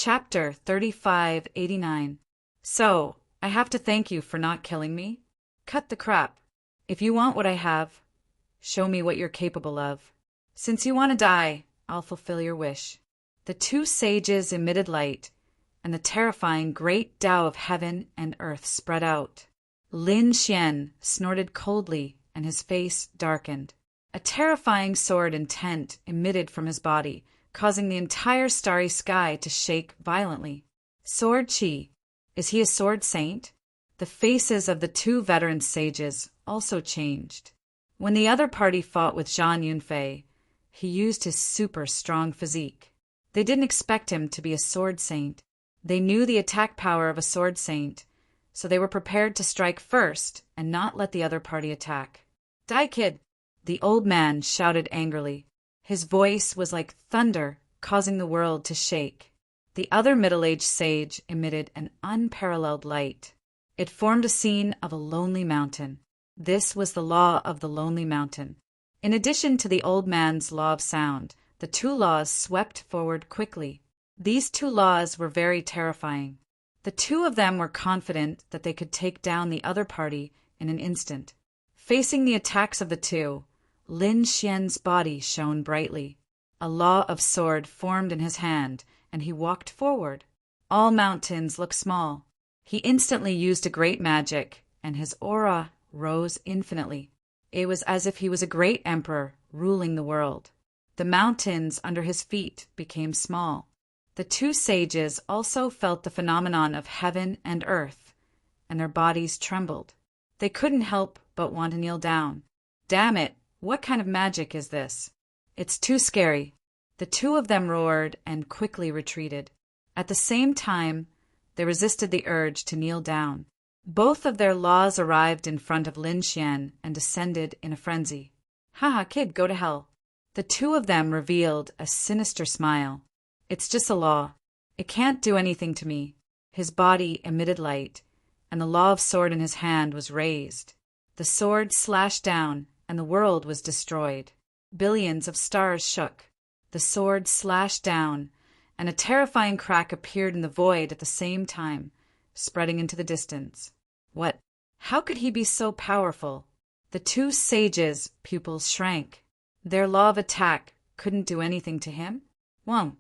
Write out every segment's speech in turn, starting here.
Chapter 3589. So, I have to thank you for not killing me? Cut the crap. If you want what I have, show me what you're capable of. Since you want to die, I'll fulfill your wish. The two sages emitted light, and the terrifying great Tao of heaven and earth spread out. Lin Xian snorted coldly, and his face darkened. A terrifying sword intent emitted from his body, causing the entire starry sky to shake violently. Sword Chi. Is he a sword saint? The faces of the two veteran sages also changed. When the other party fought with Zhang Yunfei, he used his super strong physique. They didn't expect him to be a sword saint. They knew the attack power of a sword saint, so they were prepared to strike first and not let the other party attack. Die, kid! The old man shouted angrily. His voice was like thunder, causing the world to shake. The other middle-aged sage emitted an unparalleled light. It formed a scene of a lonely mountain. This was the law of the lonely mountain. In addition to the old man's law of sound, the two laws swept forward quickly. These two laws were very terrifying. The two of them were confident that they could take down the other party in an instant. Facing the attacks of the two, Lin Xian's body shone brightly. A law of sword formed in his hand, and he walked forward. All mountains look small. He instantly used a great magic, and his aura rose infinitely. It was as if he was a great emperor ruling the world. The mountains under his feet became small. The two sages also felt the phenomenon of heaven and earth, and their bodies trembled. They couldn't help but want to kneel down. Damn it! What kind of magic is this? It's too scary. The two of them roared and quickly retreated. At the same time, they resisted the urge to kneel down. Both of their laws arrived in front of Lin Xian and descended in a frenzy. Haha, kid, go to hell. The two of them revealed a sinister smile. It's just a law. It can't do anything to me. His body emitted light, and the law of sword in his hand was raised. The sword slashed down, and the world was destroyed. Billions of stars shook. The sword slashed down, and a terrifying crack appeared in the void at the same time, spreading into the distance. What? How could he be so powerful? The two sages' pupils shrank. Their law of attack couldn't do anything to him? Well,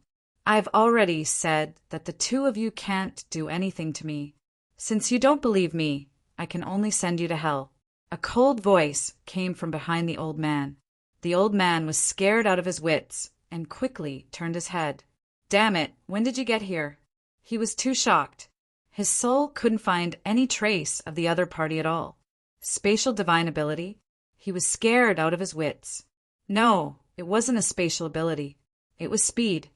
I've already said that the two of you can't do anything to me. Since you don't believe me, I can only send you to hell. A cold voice came from behind the old man. The old man was scared out of his wits and quickly turned his head. Damn it, when did you get here? He was too shocked. His soul couldn't find any trace of the other party at all. Spatial divine ability? He was scared out of his wits. No, it wasn't a spatial ability. It was speed.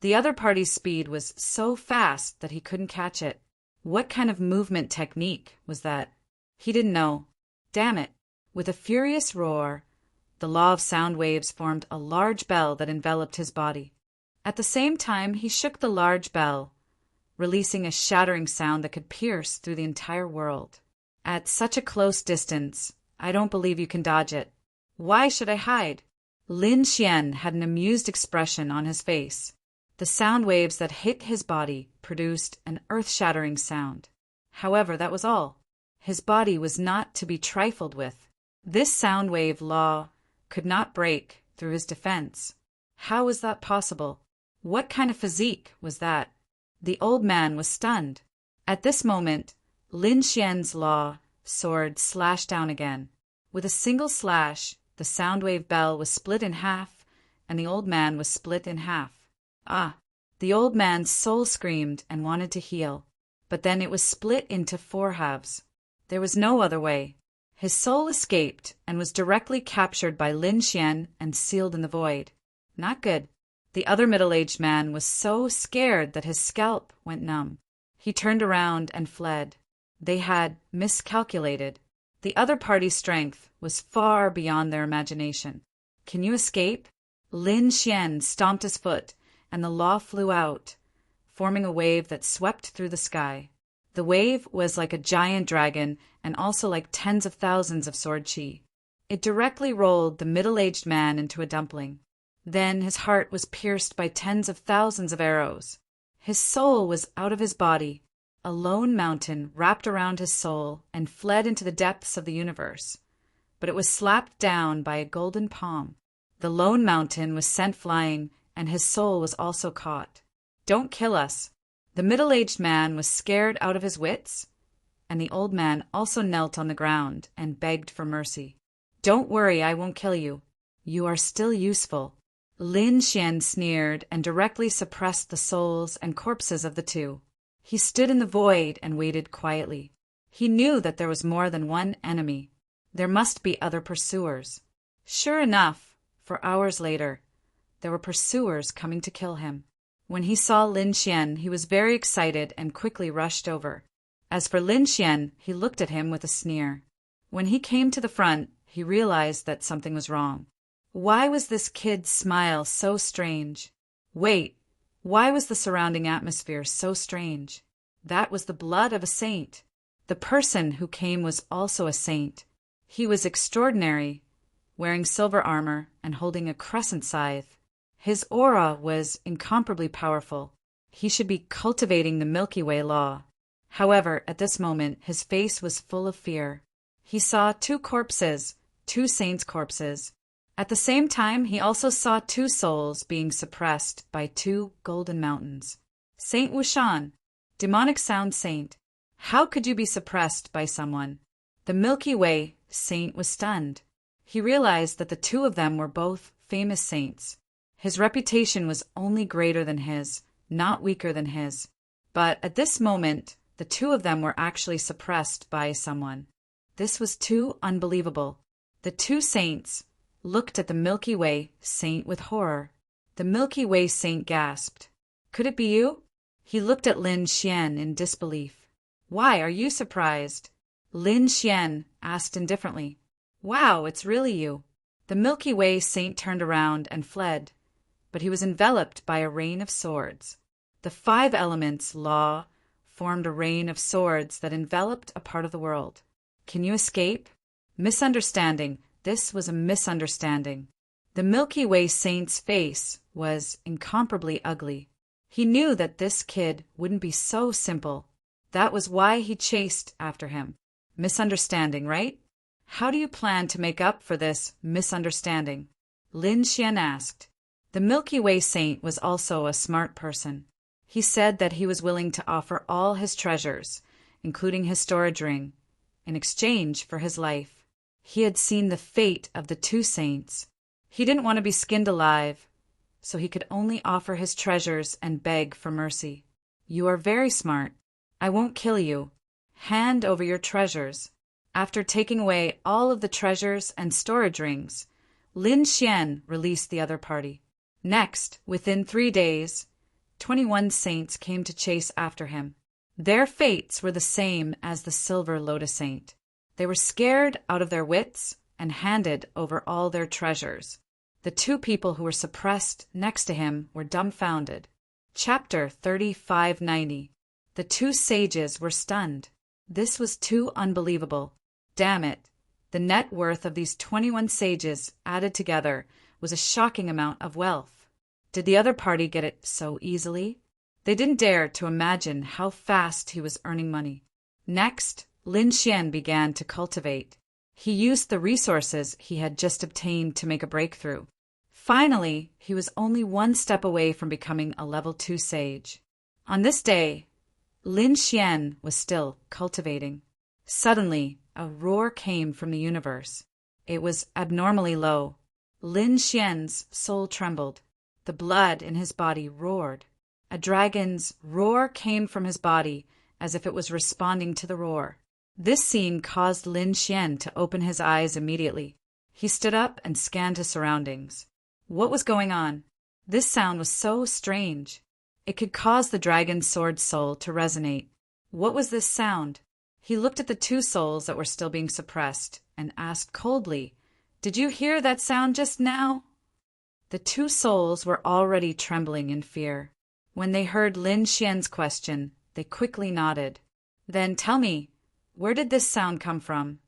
The other party's speed was so fast that he couldn't catch it. What kind of movement technique was that? He didn't know. Damn it! With a furious roar, the law of sound waves formed a large bell that enveloped his body. At the same time, he shook the large bell, releasing a shattering sound that could pierce through the entire world. At such a close distance, I don't believe you can dodge it. Why should I hide? Lin Xian had an amused expression on his face. The sound waves that hit his body produced an earth-shattering sound. However, that was all. His body was not to be trifled with. This sound wave law could not break through his defense. How was that possible? What kind of physique was that? The old man was stunned. At this moment, Lin Xian's law sword slashed down again. With a single slash, the sound wave bell was split in half, and the old man was split in half. Ah! The old man's soul screamed and wanted to heal, but then it was split into 4 halves. There was no other way. His soul escaped and was directly captured by Lin Xian and sealed in the void. Not good. The other middle-aged man was so scared that his scalp went numb. He turned around and fled. They had miscalculated. The other party's strength was far beyond their imagination. Can you escape? Lin Xian stomped his foot, and the law flew out, forming a wave that swept through the sky. The wave was like a giant dragon and also like tens of thousands of sword chi. It directly rolled the middle-aged man into a dumpling. Then his heart was pierced by tens of thousands of arrows. His soul was out of his body. A lone mountain wrapped around his soul and fled into the depths of the universe. But it was slapped down by a golden palm. The lone mountain was sent flying, and his soul was also caught. "Don't kill us." The middle-aged man was scared out of his wits, and the old man also knelt on the ground and begged for mercy. "Don't worry, I won't kill you. You are still useful." Lin Xian sneered and directly suppressed the souls and corpses of the two. He stood in the void and waited quietly. He knew that there was more than one enemy. There must be other pursuers. Sure enough, for hours later, there were pursuers coming to kill him. When he saw Lin Xian, he was very excited and quickly rushed over. As for Lin Xian, he looked at him with a sneer. When he came to the front, he realized that something was wrong. Why was this kid's smile so strange? Wait, why was the surrounding atmosphere so strange? That was the blood of a saint. The person who came was also a saint. He was extraordinary, wearing silver armor and holding a crescent scythe. His aura was incomparably powerful. He should be cultivating the Milky Way law. However, at this moment, his face was full of fear. He saw two corpses, two saints' corpses. At the same time, he also saw two souls being suppressed by two golden mountains. Saint Wushan, demonic sound saint. How could you be suppressed by someone? The Milky Way saint was stunned. He realized that the two of them were both famous saints. His reputation was only greater than his, not weaker than his. But at this moment, the two of them were actually suppressed by someone. This was too unbelievable. The two saints looked at the Milky Way saint with horror. The Milky Way saint gasped. "Could it be you?" He looked at Lin Xian in disbelief. "Why are you surprised?" Lin Xian asked indifferently. "Wow, it's really you." The Milky Way saint turned around and fled, but he was enveloped by a rain of swords. The five elements law formed a rain of swords that enveloped a part of the world. Can you escape? Misunderstanding. This was a misunderstanding. The Milky Way saint's face was incomparably ugly. He knew that this kid wouldn't be so simple. That was why he chased after him. Misunderstanding, right? How do you plan to make up for this misunderstanding? Lin Xian asked. The Milky Way saint was also a smart person. He said that he was willing to offer all his treasures, including his storage ring, in exchange for his life. He had seen the fate of the two saints. He didn't want to be skinned alive, so he could only offer his treasures and beg for mercy. "You are very smart. I won't kill you. Hand over your treasures." After taking away all of the treasures and storage rings, Lin Xian released the other party. Next, within 3 days, 21 saints came to chase after him. Their fates were the same as the Silver Lotus Saint. They were scared out of their wits and handed over all their treasures. The two people who were suppressed next to him were dumbfounded. Chapter 3590. The two sages were stunned. This was too unbelievable. Damn it. The net worth of these 21 sages added together was a shocking amount of wealth. Did the other party get it so easily? They didn't dare to imagine how fast he was earning money. Next, Lin Xian began to cultivate. He used the resources he had just obtained to make a breakthrough. Finally, he was only one step away from becoming a level 2 sage. On this day, Lin Xian was still cultivating. Suddenly, a roar came from the universe. It was abnormally low. Lin Xian's soul trembled. The blood in his body roared. A dragon's roar came from his body as if it was responding to the roar. This scene caused Lin Xian to open his eyes immediately. He stood up and scanned his surroundings. What was going on? This sound was so strange. It could cause the dragon's sword soul to resonate. What was this sound? He looked at the two souls that were still being suppressed and asked coldly, "Did you hear that sound just now?" The two souls were already trembling in fear. When they heard Lin Xian's question, they quickly nodded. "Then tell me, where did this sound come from?"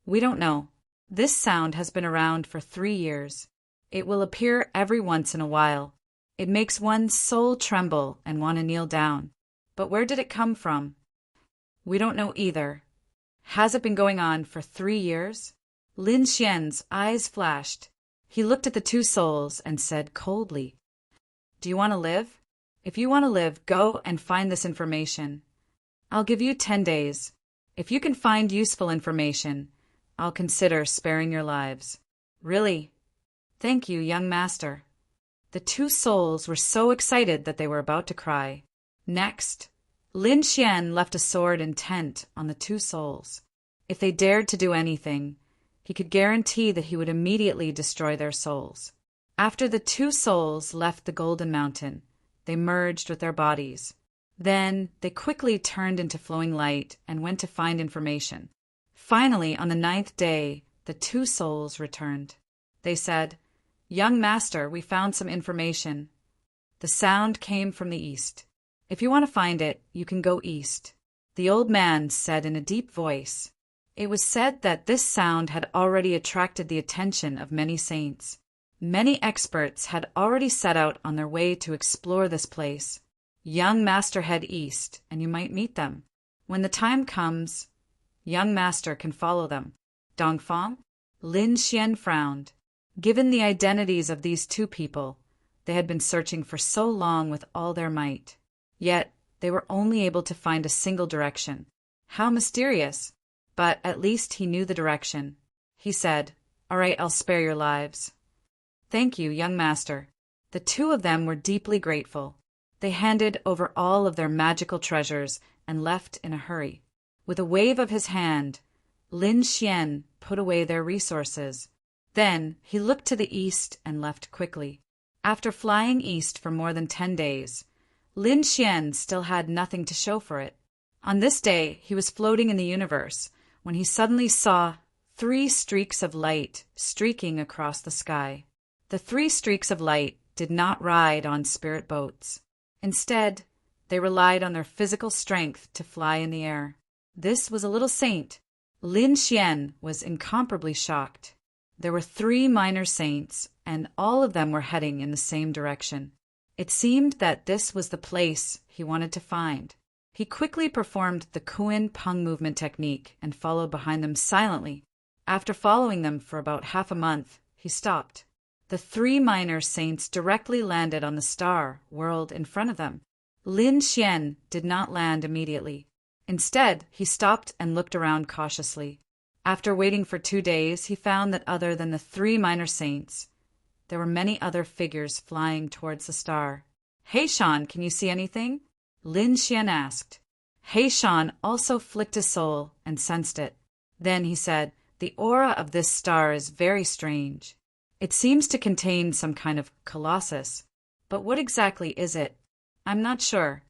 "We don't know. This sound has been around for 3 years. It will appear every once in a while. It makes one's soul tremble and want to kneel down. But where did it come from? We don't know either. Has it been going on for 3 years? Lin Xian's eyes flashed. He looked at the two souls and said coldly, "Do you want to live? If you want to live, go and find this information. I'll give you 10 days. If you can find useful information, I'll consider sparing your lives." "Really? Thank you, young master." The two souls were so excited that they were about to cry. Next, Lin Xian left a sword intent on the two souls. If they dared to do anything, he could guarantee that he would immediately destroy their souls. After the two souls left the Golden Mountain, they merged with their bodies. Then they quickly turned into flowing light and went to find information. Finally, on the 9th day, the two souls returned. They said, "Young master, we found some information." The sound came from the east. "If you want to find it, you can go east," the old man said in a deep voice. It was said that this sound had already attracted the attention of many saints. Many experts had already set out on their way to explore this place. "Young master, head east, and you might meet them. When the time comes, young master can follow them." Dongfang? Lin Xian frowned. Given the identities of these two people, they had been searching for so long with all their might. Yet they were only able to find a single direction. How mysterious! But at least he knew the direction. He said, "All right, I'll spare your lives." "Thank you, young master." The two of them were deeply grateful. They handed over all of their magical treasures and left in a hurry. With a wave of his hand, Lin Xian put away their resources. Then he looked to the east and left quickly. After flying east for more than 10 days, Lin Xian still had nothing to show for it. On this day, he was floating in the universe when he suddenly saw 3 streaks of light streaking across the sky. The 3 streaks of light did not ride on spirit boats. Instead, they relied on their physical strength to fly in the air. This was a little saint. Lin Xian was incomparably shocked. There were 3 minor saints, and all of them were heading in the same direction. It seemed that this was the place he wanted to find. He quickly performed the Kuan Peng movement technique and followed behind them silently. After following them for about half a month, he stopped. The 3 minor saints directly landed on the star world in front of them. Lin Xian did not land immediately. Instead, he stopped and looked around cautiously. After waiting for 2 days, he found that other than the 3 minor saints, there were many other figures flying towards the star. "Hey, Shan, can you see anything?" Lin Xian asked. Hey Shan also flicked his soul and sensed it. Then he said, "The aura of this star is very strange. It seems to contain some kind of colossus. But what exactly is it? I'm not sure."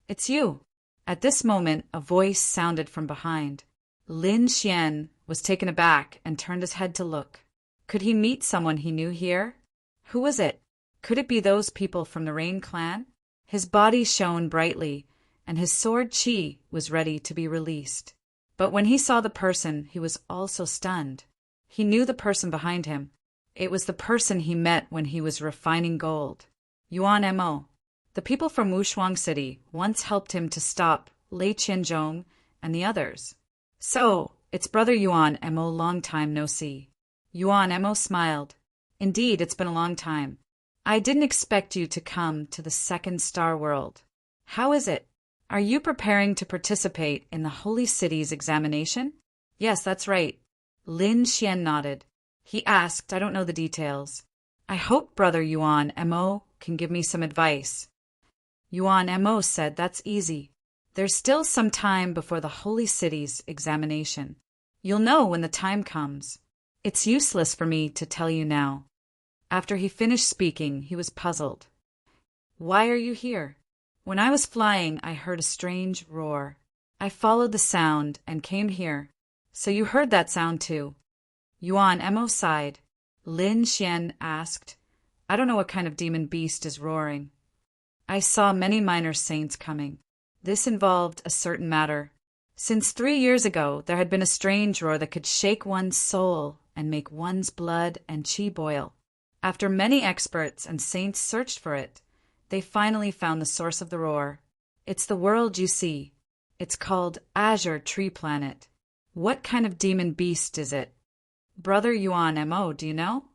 "It's you." At this moment, a voice sounded from behind. Lin Xian was taken aback and turned his head to look. Could he meet someone he knew here? Who was it? Could it be those people from the Rain clan? His body shone brightly, and his sword Qi was ready to be released. But when he saw the person, he was also stunned. He knew the person behind him. It was the person he met when he was refining gold. Yuan Mo. The people from Wushuang City once helped him to stop Lei Qianzhong and the others. "So, it's Brother Yuan Mo, long time no see." Yuan Mo smiled. "Indeed, it's been a long time. I didn't expect you to come to the second star world. How is it? Are you preparing to participate in the Holy City's examination?" "Yes, that's right." Lin Xian nodded. He asked, "I don't know the details. I hope Brother Yuan Mo can give me some advice." Yuan Mo said, "That's easy. There's still some time before the Holy City's examination. You'll know when the time comes. It's useless for me to tell you now." After he finished speaking, he was puzzled. "Why are you here?" "When I was flying, I heard a strange roar. I followed the sound and came here." "So you heard that sound too?" Yuan Mo sighed. Lin Xian asked, "I don't know what kind of demon beast is roaring." "I saw many minor saints coming. This involved a certain matter. Since 3 years ago, there had been a strange roar that could shake one's soul and make one's blood and qi boil. After many experts and saints searched for it, They finally found the source of the roar. It's the world you see. It's called Azure Tree Planet. What kind of demon beast is it? Brother Yuan Mo, do you know?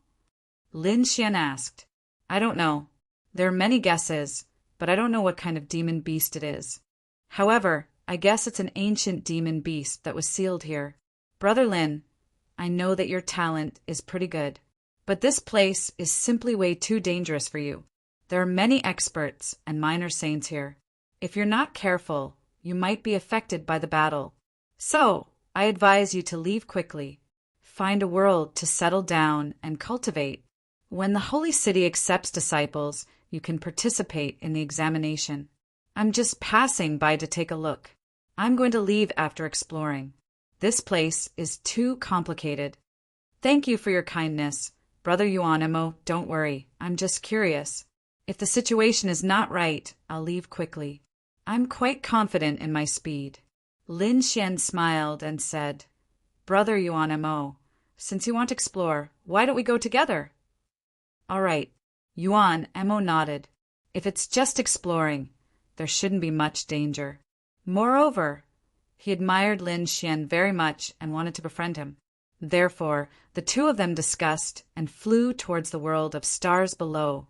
Lin Xian asked. I don't know. There are many guesses, but I don't know what kind of demon beast it is. However, I guess it's an ancient demon beast that was sealed here. Brother Lin, I know that your talent is pretty good, but this place is simply way too dangerous for you. There are many experts and minor saints here. If you're not careful, you might be affected by the battle. So, I advise you to leave quickly. Find a world to settle down and cultivate. When the holy city accepts disciples, you can participate in the examination. I'm just passing by to take a look. I'm going to leave after exploring. This place is too complicated. Thank you for your kindness. Brother Yuanimo, don't worry. I'm just curious. If the situation is not right, I'll leave quickly. I'm quite confident in my speed. Lin Xian smiled and said, Brother Yuanimo, since you want to explore, why don't we go together? All right. Yuan Mo nodded. If it's just exploring, there shouldn't be much danger. Moreover, he admired Lin Xian very much and wanted to befriend him. Therefore, the two of them discussed and flew towards the world of stars below.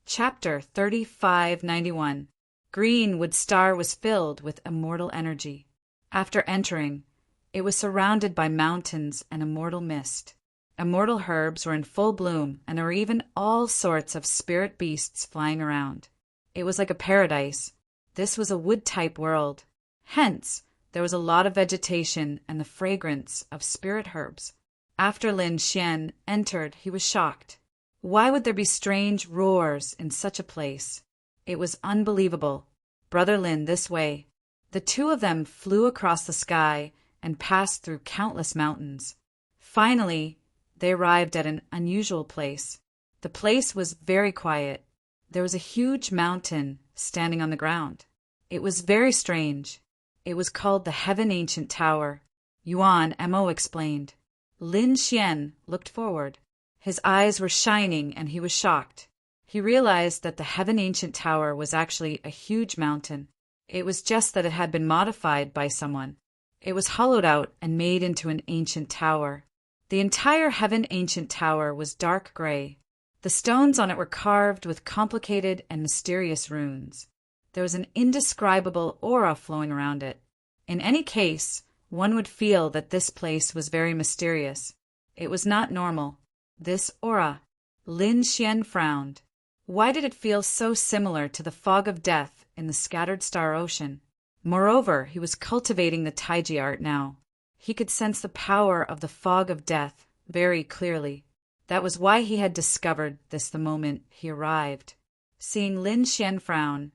Chapter 3591. Greenwood Star was filled with immortal energy. After entering, it was surrounded by mountains and immortal mist. Immortal herbs were in full bloom, and there were even all sorts of spirit beasts flying around. It was like a paradise. This was a wood-type world. Hence, there was a lot of vegetation and the fragrance of spirit herbs. After Lin Xian entered, he was shocked. Why would there be strange roars in such a place? It was unbelievable. Brother Lin, this way. The two of them flew across the sky and passed through countless mountains. Finally, they arrived at an unusual place. The place was very quiet. There was a huge mountain standing on the ground. It was very strange. It was called the Heaven Ancient Tower. Yuan Mo explained. Lin Xian looked forward. His eyes were shining and he was shocked. He realized that the Heaven Ancient Tower was actually a huge mountain. It was just that it had been modified by someone. It was hollowed out and made into an ancient tower. The entire Heaven Ancient Tower was dark gray. The stones on it were carved with complicated and mysterious runes. There was an indescribable aura flowing around it. In any case, one would feel that this place was very mysterious. It was not normal. This aura. Lin Xian frowned. Why did it feel so similar to the fog of death in the scattered star ocean? Moreover, he was cultivating the Taiji art now. He could sense the power of the fog of death very clearly. That was why he had discovered this the moment he arrived. Seeing Lin Xian frown,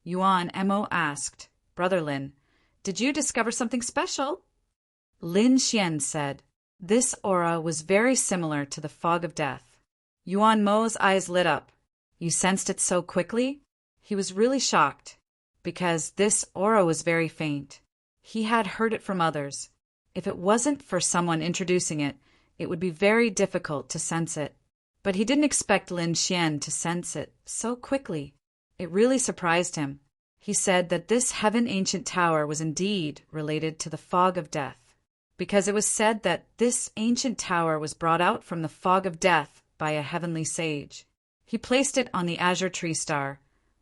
Yuan Mo asked, Brother Lin, did you discover something special? Lin Xian said, this aura was very similar to the fog of death. Yuan Mo's eyes lit up. You sensed it so quickly? He was really shocked, because this aura was very faint. He had heard it from others. If it wasn't for someone introducing it, it would be very difficult to sense it. But he didn't expect Lin Xian to sense it so quickly. It really surprised him. He said that this Heaven Ancient Tower was indeed related to the fog of death, because it was said that this ancient tower was brought out from the fog of death by a heavenly sage. He placed it on the Azure Tree Star,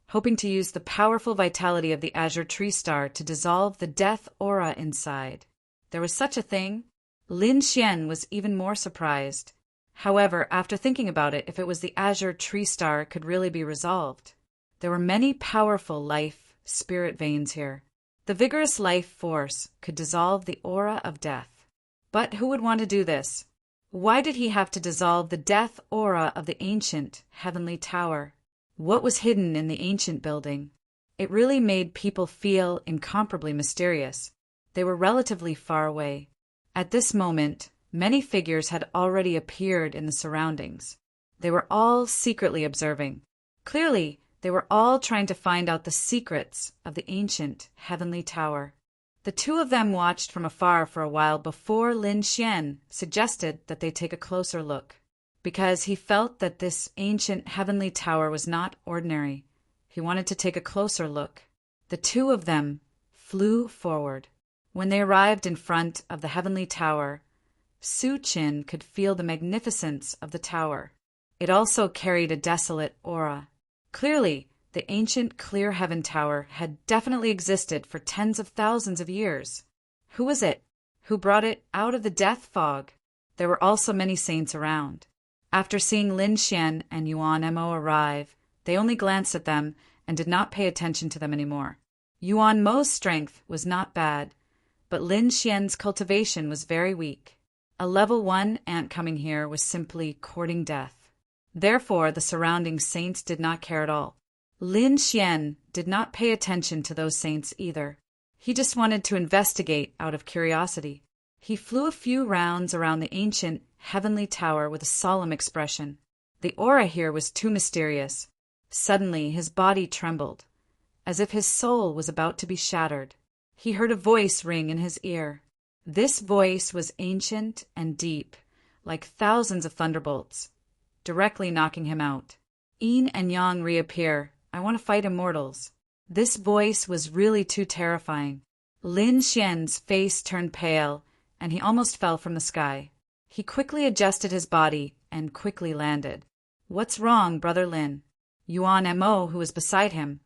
hoping to use the powerful vitality of the Azure Tree Star to dissolve the death aura inside. There was such a thing? Lin Xian was even more surprised. However, after thinking about it, if it was the Azure Tree Star, it could really be resolved. There were many powerful life spirit veins here. The vigorous life force could dissolve the aura of death. But who would want to do this? Why did he have to dissolve the death aura of the ancient heavenly tower? What was hidden in the ancient building? It really made people feel incomparably mysterious. They were relatively far away. At this moment, many figures had already appeared in the surroundings. They were all secretly observing. Clearly, they were all trying to find out the secrets of the ancient heavenly tower. The two of them watched from afar for a while before Lin Xian suggested that they take a closer look, because he felt that this ancient heavenly tower was not ordinary. He wanted to take a closer look. The two of them flew forward. When they arrived in front of the heavenly tower, Su Qin could feel the magnificence of the tower. It also carried a desolate aura. Clearly, the ancient clear heaven tower had definitely existed for tens of thousands of years. Who was it? Who brought it out of the death fog? There were also many saints around. After seeing Lin Xian and Yuan Mo arrive, they only glanced at them and did not pay attention to them anymore. Yuan Mo's strength was not bad, but Lin Xian's cultivation was very weak. A level 1 ant coming here was simply courting death. Therefore, the surrounding saints did not care at all. Lin Xian did not pay attention to those saints either. He just wanted to investigate out of curiosity. He flew a few rounds around the ancient heavenly tower with a solemn expression. The aura here was too mysterious. Suddenly, his body trembled, as if his soul was about to be shattered. He heard a voice ring in his ear. This voice was ancient and deep, like thousands of thunderbolts, directly knocking him out. Yin and Yang reappear. I want to fight immortals. This voice was really too terrifying. Lin Xian's face turned pale, and he almost fell from the sky. He quickly adjusted his body and quickly landed. What's wrong, Brother Lin? Yuan Mo, who was beside him,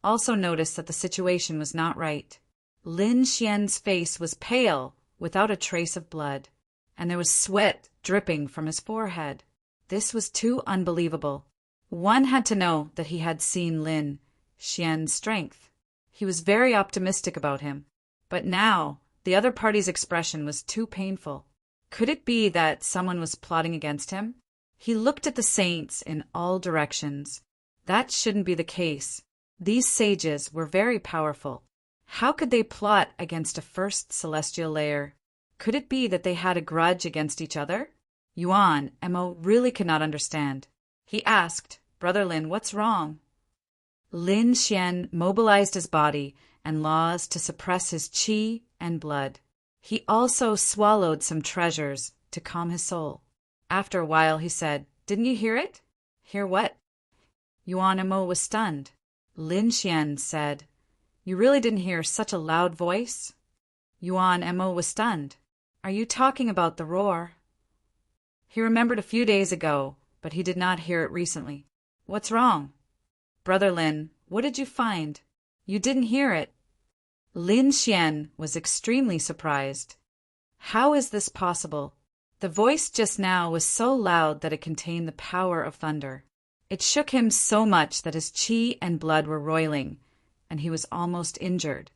also noticed that the situation was not right. Lin Xian's face was pale, without a trace of blood, and there was sweat dripping from his forehead. This was too unbelievable. One had to know that he had seen Lin Xian's strength. He was very optimistic about him. But now, the other party's expression was too painful. Could it be that someone was plotting against him? He looked at the saints in all directions. That shouldn't be the case. These sages were very powerful. How could they plot against a first celestial layer? Could it be that they had a grudge against each other? Yuan Mo really could not understand. He asked, Brother Lin, what's wrong? Lin Xian mobilized his body and laws to suppress his qi and blood. He also swallowed some treasures to calm his soul. After a while, he said, Didn't you hear it? Hear what? Yuan Mo was stunned. Lin Xian said, You really didn't hear such a loud voice? Yuan Mo was stunned. Are you talking about the roar? He remembered a few days ago, but he did not hear it recently. What's wrong? Brother Lin, what did you find? You didn't hear it. Lin Xian was extremely surprised. How is this possible? The voice just now was so loud that it contained the power of thunder. It shook him so much that his qi and blood were roiling, and he was almost injured.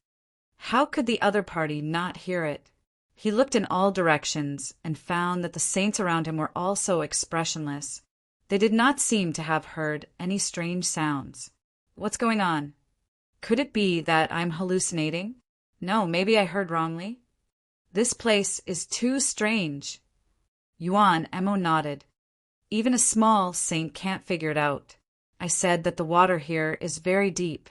How could the other party not hear it? He looked in all directions and found that the saints around him were also expressionless. They did not seem to have heard any strange sounds. What's going on? Could it be that I'm hallucinating? No, maybe I heard wrongly. This place is too strange. Yuan Mo nodded. Even a small saint can't figure it out. I said that the water here is very deep.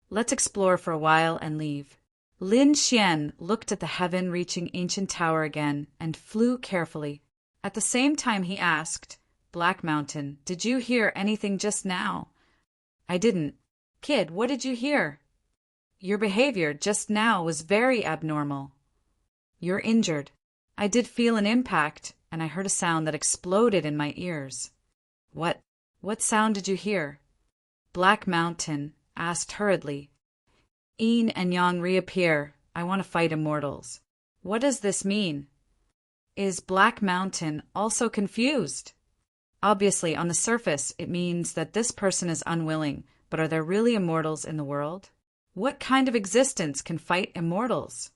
Let's explore for a while and leave. Lin Xian looked at the heaven-reaching ancient tower again and flew carefully. At the same time he asked, Black Mountain, did you hear anything just now? I didn't. Kid, what did you hear? Your behavior just now was very abnormal. You're injured. I did feel an impact, and I heard a sound that exploded in my ears. What sound did you hear? Black Mountain asked hurriedly. Yin and Yang reappear. I want to fight immortals. What does this mean? Is Black Mountain also confused? Obviously, on the surface, it means that this person is unwilling, but are there really immortals in the world? What kind of existence can fight immortals?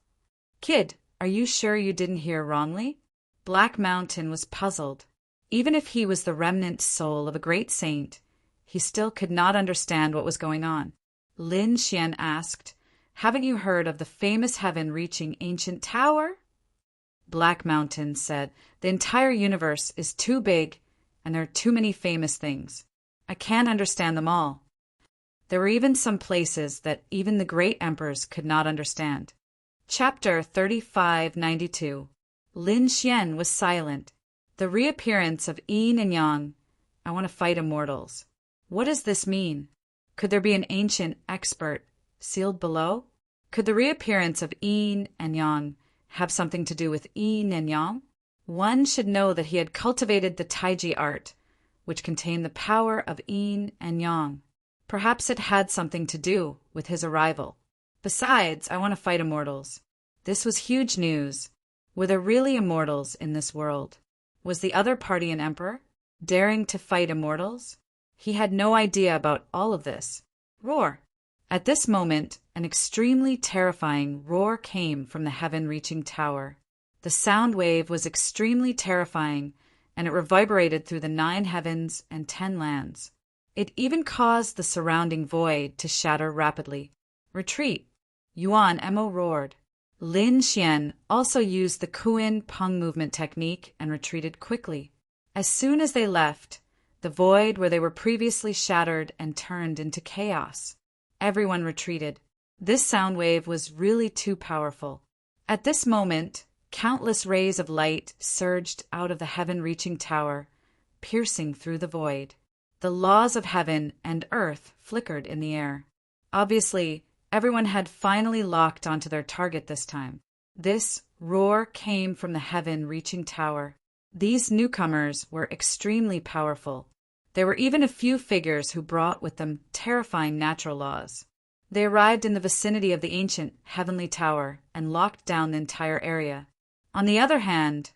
Kid, are you sure you didn't hear wrongly? Black Mountain was puzzled. Even if he was the remnant soul of a great saint, he still could not understand what was going on. Lin Xian asked, Haven't you heard of the famous heaven-reaching ancient tower? Black Mountain said, The entire universe is too big, and there are too many famous things. I can't understand them all. There were even some places that even the great emperors could not understand. Chapter 3592. Lin Xian was silent. The reappearance of Yin and Yang. I want to fight immortals. What does this mean? Could there be an ancient expert sealed below? Could the reappearance of yin and yang have something to do with yin and yang? One should know that he had cultivated the Taiji art, which contained the power of yin and yang. Perhaps it had something to do with his arrival. Besides, I want to fight immortals. This was huge news. Were there really immortals in this world? Was the other party an emperor, daring to fight immortals? He had no idea about all of this. Roar! At this moment, an extremely terrifying roar came from the heaven-reaching tower. The sound wave was extremely terrifying, and it reverberated through the 9 heavens and 10 lands. It even caused the surrounding void to shatter rapidly. Retreat! Yuan Emo roared. Lin Xian also used the Kuin Peng movement technique and retreated quickly. As soon as they left, the void where they were previously shattered and turned into chaos. Everyone retreated. This sound wave was really too powerful. At this moment, countless rays of light surged out of the heaven-reaching tower, piercing through the void. The laws of heaven and earth flickered in the air. Obviously, everyone had finally locked onto their target this time. This roar came from the heaven-reaching tower. These newcomers were extremely powerful. There were even a few figures who brought with them terrifying natural laws. They arrived in the vicinity of the ancient heavenly tower and locked down the entire area. On the other hand,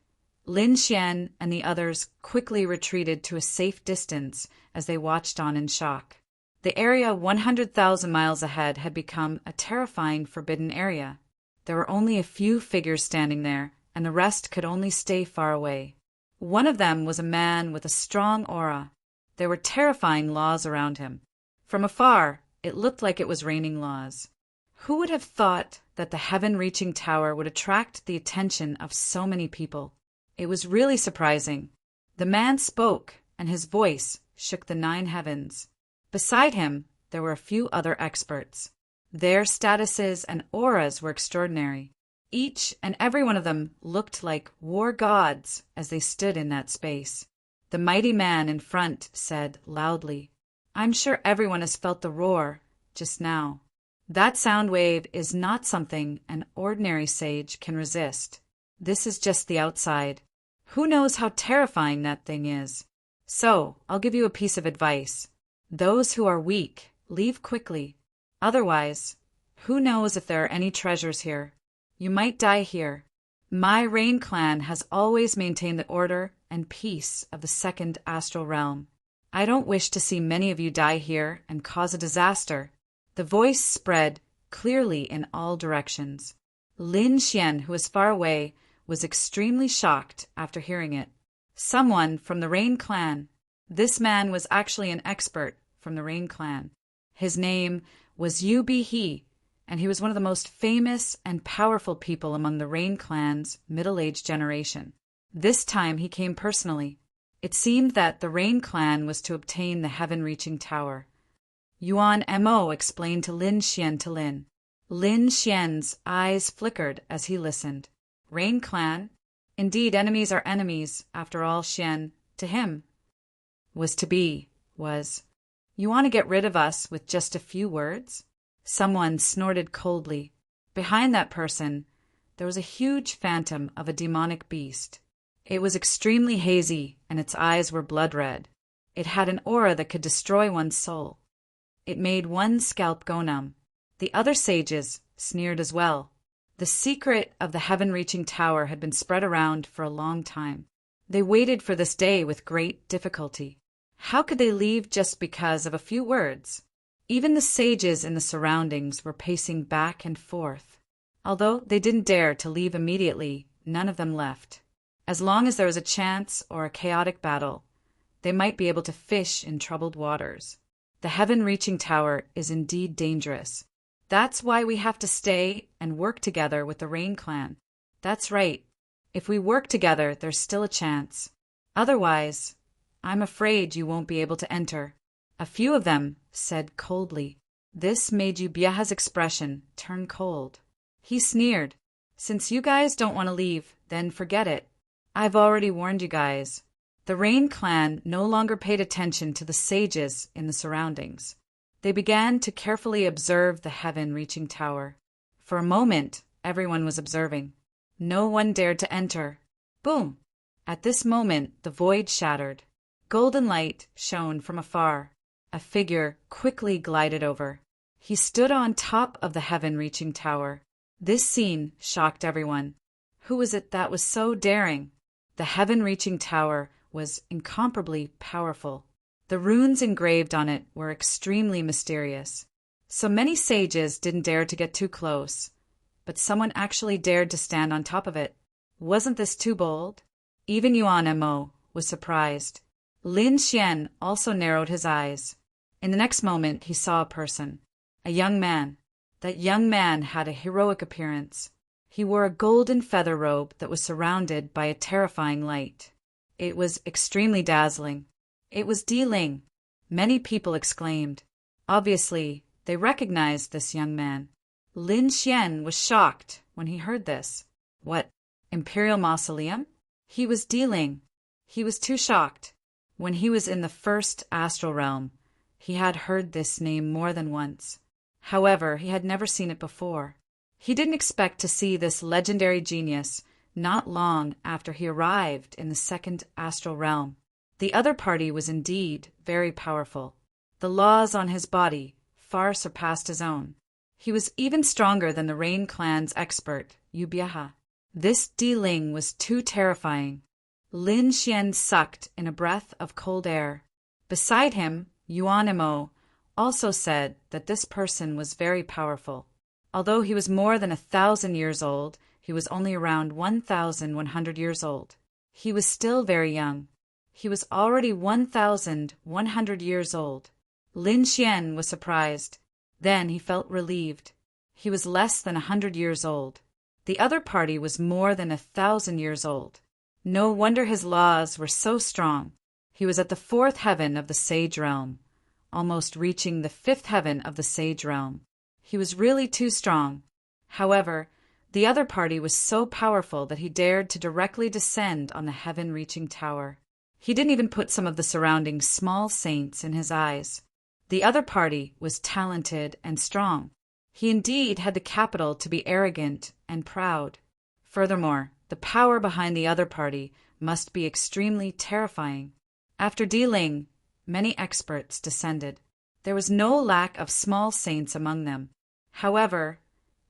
Lin Xian and the others quickly retreated to a safe distance as they watched on in shock. The area 100,000 miles ahead had become a terrifying forbidden area. There were only a few figures standing there, and the rest could only stay far away. One of them was a man with a strong aura. There were terrifying laws around him. From afar, it looked like it was raining laws. Who would have thought that the heaven-reaching tower would attract the attention of so many people? It was really surprising. The man spoke, and his voice shook the 9 heavens. Beside him, there were a few other experts. Their statuses and auras were extraordinary. Each and every one of them looked like war gods as they stood in that space. The mighty man in front said loudly, "I'm sure everyone has felt the roar just now. That sound wave is not something an ordinary sage can resist. This is just the outside. Who knows how terrifying that thing is? So, I'll give you a piece of advice. Those who are weak, leave quickly. Otherwise, who knows if there are any treasures here? You might die here. My Rain clan has always maintained the order and peace of the second astral realm. I don't wish to see many of you die here and cause a disaster." The voice spread clearly in all directions. Lin Xian, who was far away, was extremely shocked after hearing it. Someone from the Rain clan. This man was actually an expert from the Rain clan. His name was Yu Bi He, and he was one of the most famous and powerful people among the Rain clan's middle-aged generation. This time he came personally. It seemed that the Rain clan was to obtain the heaven-reaching tower. Yuan Mo explained to Lin Xian to Lin. Lin Xian's eyes flickered as he listened. Rain clan? Indeed, enemies are enemies, after all. Xian, to him, was to be, was. You want to get rid of us with just a few words? Someone snorted coldly. Behind that person, there was a huge phantom of a demonic beast. It was extremely hazy, and its eyes were blood red. It had an aura that could destroy one's soul. It made one's scalp go numb. The other sages sneered as well. The secret of the heaven-reaching tower had been spread around for a long time. They waited for this day with great difficulty. How could they leave just because of a few words? Even the sages in the surroundings were pacing back and forth. Although they didn't dare to leave immediately, none of them left. As long as there was a chance or a chaotic battle, they might be able to fish in troubled waters. The heaven-reaching tower is indeed dangerous. That's why we have to stay and work together with the Rain clan. That's right. If we work together, there's still a chance. Otherwise, I'm afraid you won't be able to enter. A few of them said coldly. This made Yubiaha's expression turn cold. He sneered. Since you guys don't want to leave, then forget it. I've already warned you guys. The Rain clan no longer paid attention to the sages in the surroundings. They began to carefully observe the heaven-reaching tower. For a moment, everyone was observing. No one dared to enter. Boom! At this moment, the void shattered. Golden light shone from afar. A figure quickly glided over. He stood on top of the heaven-reaching tower. This scene shocked everyone. Who was it that was so daring? The heaven-reaching tower was incomparably powerful. The runes engraved on it were extremely mysterious. So many sages didn't dare to get too close. But someone actually dared to stand on top of it. Wasn't this too bold? Even Yuan Mo was surprised. Lin Xian also narrowed his eyes. In the next moment, he saw a person. A young man. That young man had a heroic appearance. He wore a golden feather robe that was surrounded by a terrifying light. It was extremely dazzling. It was Di Ling. Many people exclaimed. Obviously, they recognized this young man. Lin Xian was shocked when he heard this. What? Imperial Mausoleum? He was Di Ling. He was too shocked. When he was in the first astral realm, he had heard this name more than once. However, he had never seen it before. He didn't expect to see this legendary genius not long after he arrived in the second astral realm. The other party was indeed very powerful. The laws on his body far surpassed his own. He was even stronger than the Rain clan's expert, Yubiaha. This Di Ling was too terrifying. Lin Xian sucked in a breath of cold air. Beside him, Yuan Mo also said that this person was very powerful. Although he was more than 1,000 years old, he was only around 1,100 years old. He was still very young. He was already 1,100 years old. Lin Xian was surprised. Then he felt relieved. He was less than 100 years old. The other party was more than 1,000 years old. No wonder his laws were so strong. He was at the 4th heaven of the Sage Realm, almost reaching the 5th heaven of the Sage Realm. He was really too strong. However, the other party was so powerful that he dared to directly descend on the heaven-reaching tower. He didn't even put some of the surrounding small saints in his eyes. The other party was talented and strong. He indeed had the capital to be arrogant and proud. Furthermore, the power behind the other party must be extremely terrifying. After Di Ling, many experts descended. There was no lack of small saints among them. However,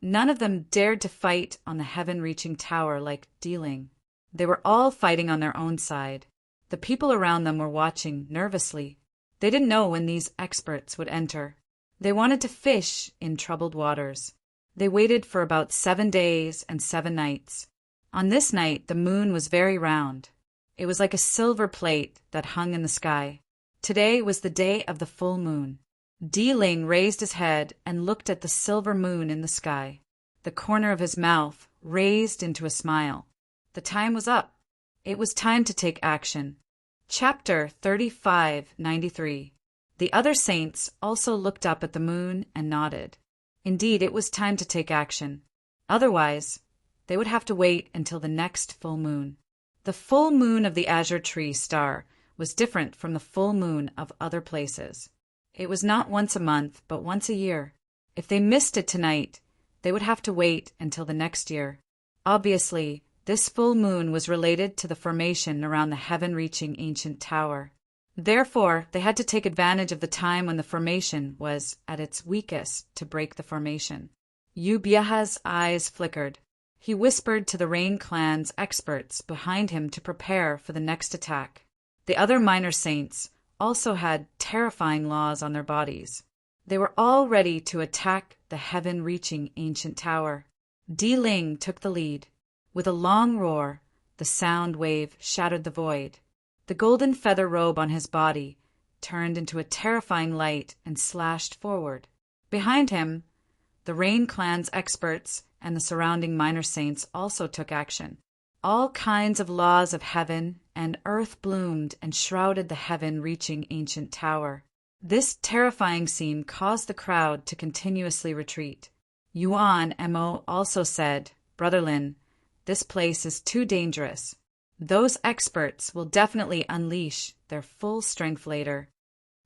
none of them dared to fight on the heaven-reaching tower like Di Ling. They were all fighting on their own side. The people around them were watching nervously. They didn't know when these experts would enter. They wanted to fish in troubled waters. They waited for about 7 days and 7 nights. On this night, the moon was very round. It was like a silver plate that hung in the sky. Today was the day of the full moon. Di Ling raised his head and looked at the silver moon in the sky. The corner of his mouth raised into a smile. The time was up. It was time to take action. Chapter 3593. The other saints also looked up at the moon and nodded. Indeed, it was time to take action. Otherwise, they would have to wait until the next full moon. The full moon of the Azure Tree star was different from the full moon of other places. It was not once a month, but once a year. If they missed it tonight, they would have to wait until the next year. Obviously, this full moon was related to the formation around the heaven-reaching ancient tower. Therefore, they had to take advantage of the time when the formation was at its weakest to break the formation. Yu Bieha's eyes flickered. He whispered to the Rain clan's experts behind him to prepare for the next attack. The other minor saints also had terrifying laws on their bodies. They were all ready to attack the heaven-reaching ancient tower. Di Ling took the lead. With a long roar, the sound wave shattered the void. The golden feather robe on his body turned into a terrifying light and slashed forward. Behind him, the Rain clan's experts and the surrounding minor saints also took action. All kinds of laws of heaven and earth bloomed and shrouded the heaven-reaching ancient tower. This terrifying scene caused the crowd to continuously retreat. Yuan Mo also said, "Brother Lin, this place is too dangerous. Those experts will definitely unleash their full strength later.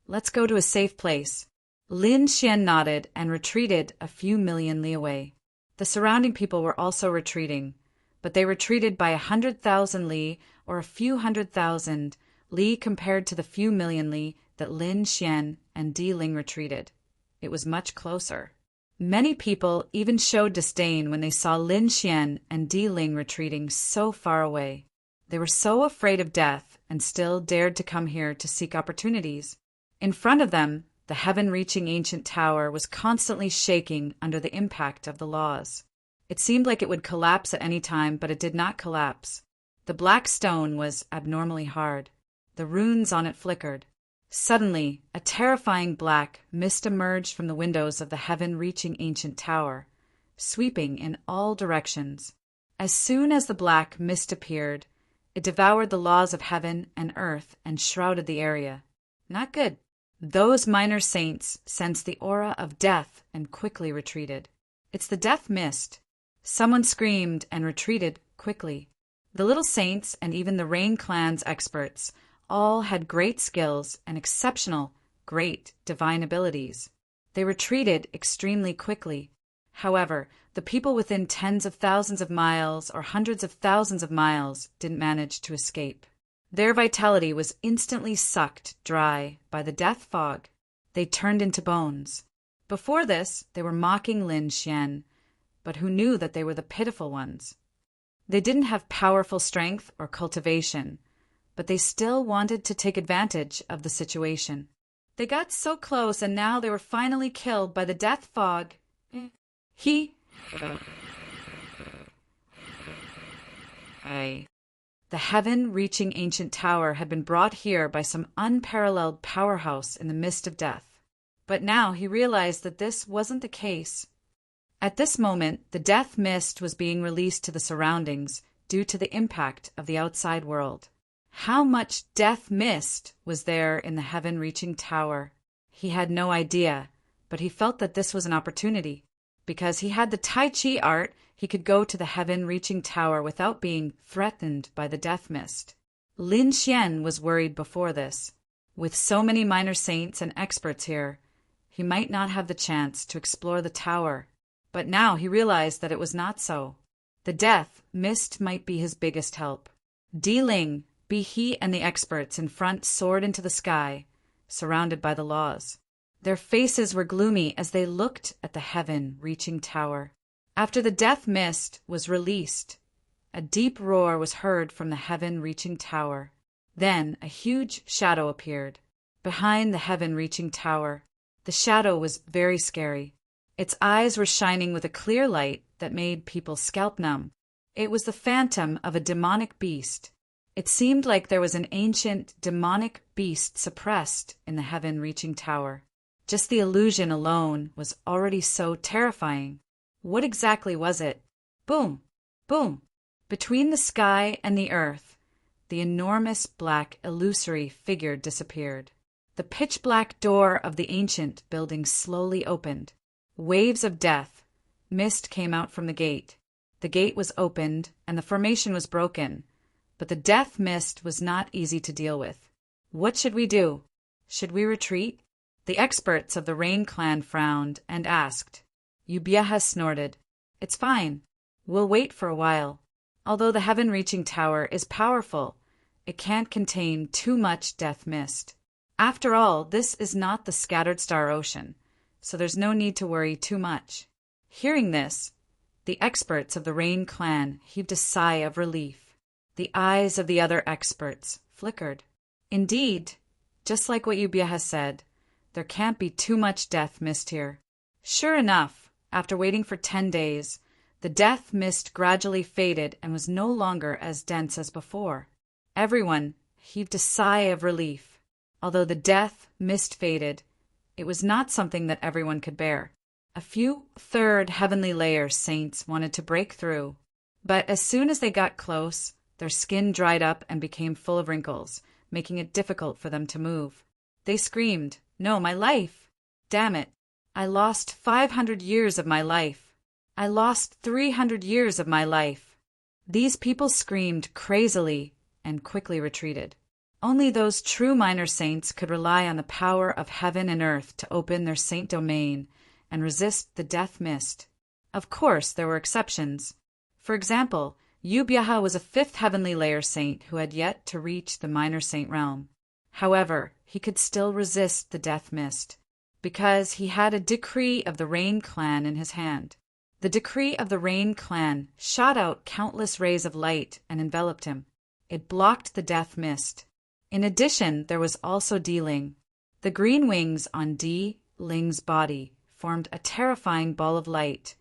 Let's go to a safe place." Lin Xian nodded and retreated a few million li away. The surrounding people were also retreating, but they retreated by 100,000 li or a few 100,000 li compared to the few million li that Lin Xian and Di Ling retreated. It was much closer. Many people even showed disdain when they saw Lin Xian and Di Ling retreating so far away. They were so afraid of death and still dared to come here to seek opportunities. In front of them, the heaven-reaching ancient tower was constantly shaking under the impact of the laws. It seemed like it would collapse at any time, but it did not collapse. The black stone was abnormally hard. The runes on it flickered. Suddenly, a terrifying black mist emerged from the windows of the heaven-reaching ancient tower, sweeping in all directions. As soon as the black mist appeared, it devoured the laws of heaven and earth and shrouded the area. Not good. Those minor saints sensed the aura of death and quickly retreated. It's the death mist. Someone screamed and retreated quickly. The little saints and even the Rain Clan's experts all had great skills and exceptional, great divine abilities. They retreated extremely quickly. However, the people within tens of thousands of miles or hundreds of thousands of miles didn't manage to escape. Their vitality was instantly sucked dry by the death fog. They turned into bones. Before this, they were mocking Lin Xian, but who knew that they were the pitiful ones? They didn't have powerful strength or cultivation, but they still wanted to take advantage of the situation. They got so close, and now they were finally killed by the death fog. The heaven-reaching ancient tower had been brought here by some unparalleled powerhouse in the mist of death. But now he realized that this wasn't the case. At this moment, the death mist was being released to the surroundings due to the impact of the outside world. How much death mist was there in the heaven-reaching tower? He had no idea, but he felt that this was an opportunity. Because he had the Tai Chi art, he could go to the heaven-reaching tower without being threatened by the death mist. Lin Xian was worried before this. With so many minor saints and experts here, he might not have the chance to explore the tower. But now he realized that it was not so. The death mist might be his biggest help. Di Ling, he and the experts in front soared into the sky, surrounded by the laws. Their faces were gloomy as they looked at the heaven-reaching tower. After the death mist was released, a deep roar was heard from the heaven-reaching tower. Then a huge shadow appeared. Behind the heaven-reaching tower, the shadow was very scary. Its eyes were shining with a clear light that made people scalp numb. It was the phantom of a demonic beast. It seemed like there was an ancient demonic beast suppressed in the heaven-reaching tower. Just the illusion alone was already so terrifying. What exactly was it? Boom! Boom! Between the sky and the earth, the enormous black illusory figure disappeared. The pitch-black door of the ancient building slowly opened. Waves of death, mist came out from the gate. The gate was opened and the formation was broken, but the death mist was not easy to deal with. What should we do? Should we retreat? The experts of the Rain Clan frowned and asked. Ubieha snorted. It's fine. We'll wait for a while. Although the heaven-reaching tower is powerful, it can't contain too much death mist. After all, this is not the scattered star ocean, so there's no need to worry too much. Hearing this, the experts of the Rain Clan heaved a sigh of relief. The eyes of the other experts flickered. Indeed, just like what Ubieha said, there can't be too much death mist here. Sure enough, after waiting for 10 days, the death mist gradually faded and was no longer as dense as before. Everyone heaved a sigh of relief. Although the death mist faded, it was not something that everyone could bear. A few third heavenly layer saints wanted to break through, but as soon as they got close, their skin dried up and became full of wrinkles, making it difficult for them to move. They screamed, "No, my life! Damn it! I lost 500 years of my life! I lost 300 years of my life!" These people screamed crazily and quickly retreated. Only those true minor saints could rely on the power of heaven and earth to open their saint domain and resist the death mist. Of course, there were exceptions. For example, Yubyaha was a fifth heavenly layer saint who had yet to reach the minor saint realm. However, he could still resist the death mist, because he had a decree of the Rain clan in his hand. The decree of the Rain clan shot out countless rays of light and enveloped him. It blocked the death mist. In addition, there was also D-Ling. The green wings on D-Ling's body formed a terrifying ball of light,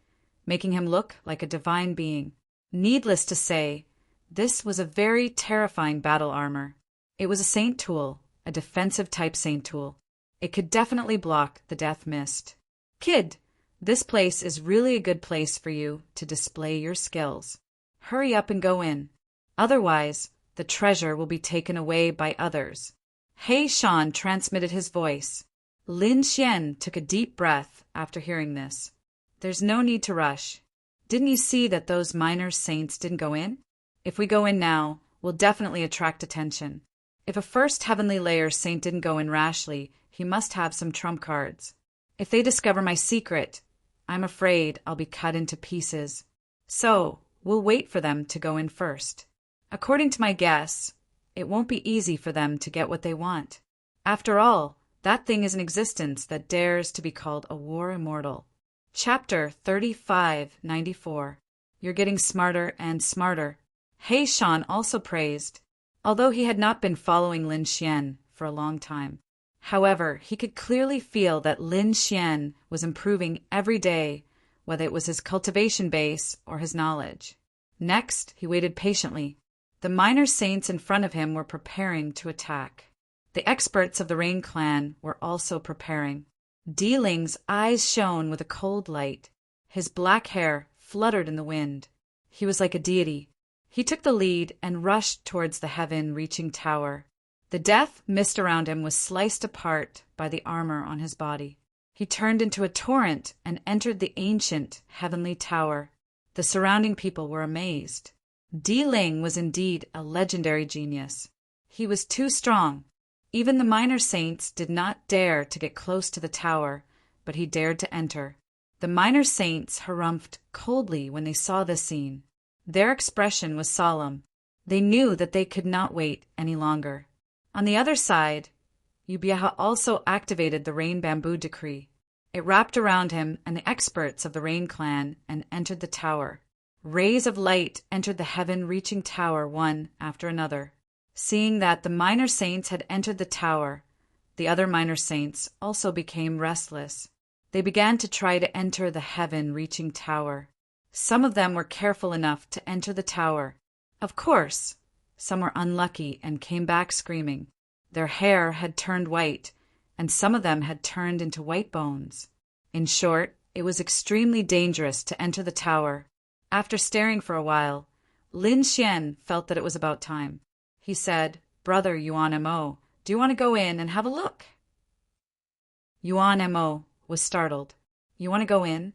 making him look like a divine being. Needless to say, this was a very terrifying battle armor. It was a saint tool, a defensive type saint tool. It could definitely block the death mist. Kid, this place is really a good place for you to display your skills. Hurry up and go in. Otherwise, the treasure will be taken away by others. Hei Shan transmitted his voice. Lin Xian took a deep breath after hearing this. There's no need to rush. Didn't you see that those minor saints didn't go in? If we go in now, we'll definitely attract attention. If a first heavenly layer saint didn't go in rashly, he must have some trump cards. If they discover my secret, I'm afraid I'll be cut into pieces. So, we'll wait for them to go in first. According to my guess, it won't be easy for them to get what they want. After all, that thing is an existence that dares to be called a war immortal. Chapter 3594. You're getting smarter and smarter. Hei Shan also praised, although he had not been following Lin Xian for a long time. However, he could clearly feel that Lin Xian was improving every day, whether it was his cultivation base or his knowledge. Next, he waited patiently. The minor saints in front of him were preparing to attack. The experts of the Rain clan were also preparing. D-Ling's eyes shone with a cold light. His black hair fluttered in the wind. He was like a deity. He took the lead and rushed towards the heaven-reaching tower. The death mist around him was sliced apart by the armor on his body. He turned into a torrent and entered the ancient heavenly tower. The surrounding people were amazed. D-Ling was indeed a legendary genius. He was too strong. Even the minor saints did not dare to get close to the tower, but he dared to enter. The minor saints harumphed coldly when they saw this scene. Their expression was solemn. They knew that they could not wait any longer. On the other side, Yubyaha also activated the Rain Bamboo Decree. It wrapped around him and the experts of the Rain clan and entered the tower. Rays of light entered the heaven-reaching tower one after another. Seeing that the minor saints had entered the tower, the other minor saints also became restless. They began to try to enter the heaven-reaching tower. Some of them were careful enough to enter the tower. Of course, some were unlucky and came back screaming. Their hair had turned white, and some of them had turned into white bones. In short, it was extremely dangerous to enter the tower. After staring for a while, Lin Xian felt that it was about time. He said, "Brother Yuan Mo, do you want to go in and have a look?" Yuan Mo was startled. "You want to go in?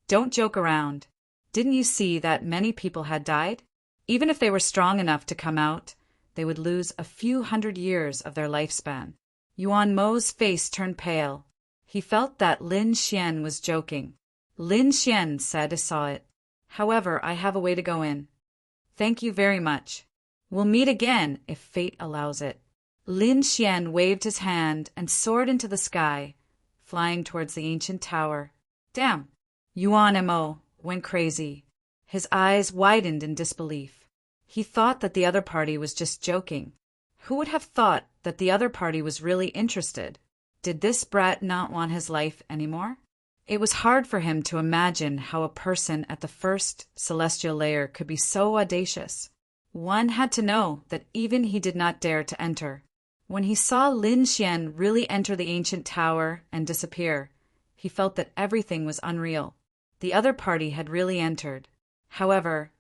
Don't joke around. Didn't you see that many people had died? Even if they were strong enough to come out, they would lose a few hundred years of their lifespan." Yuan Mo's face turned pale. He felt that Lin Xian was joking. Lin Xian said he saw it. "However, I have a way to go in." "Thank you very much. We'll meet again if fate allows it." Lin Xian waved his hand and soared into the sky, flying towards the ancient tower. Damn! Yuan Mo went crazy. His eyes widened in disbelief. He thought that the other party was just joking. Who would have thought that the other party was really interested? Did this brat not want his life anymore? It was hard for him to imagine how a person at the first celestial layer could be so audacious. One had to know that even he did not dare to enter. When he saw Lin Xian really enter the ancient tower and disappear, he felt that everything was unreal. The other party had really entered. However,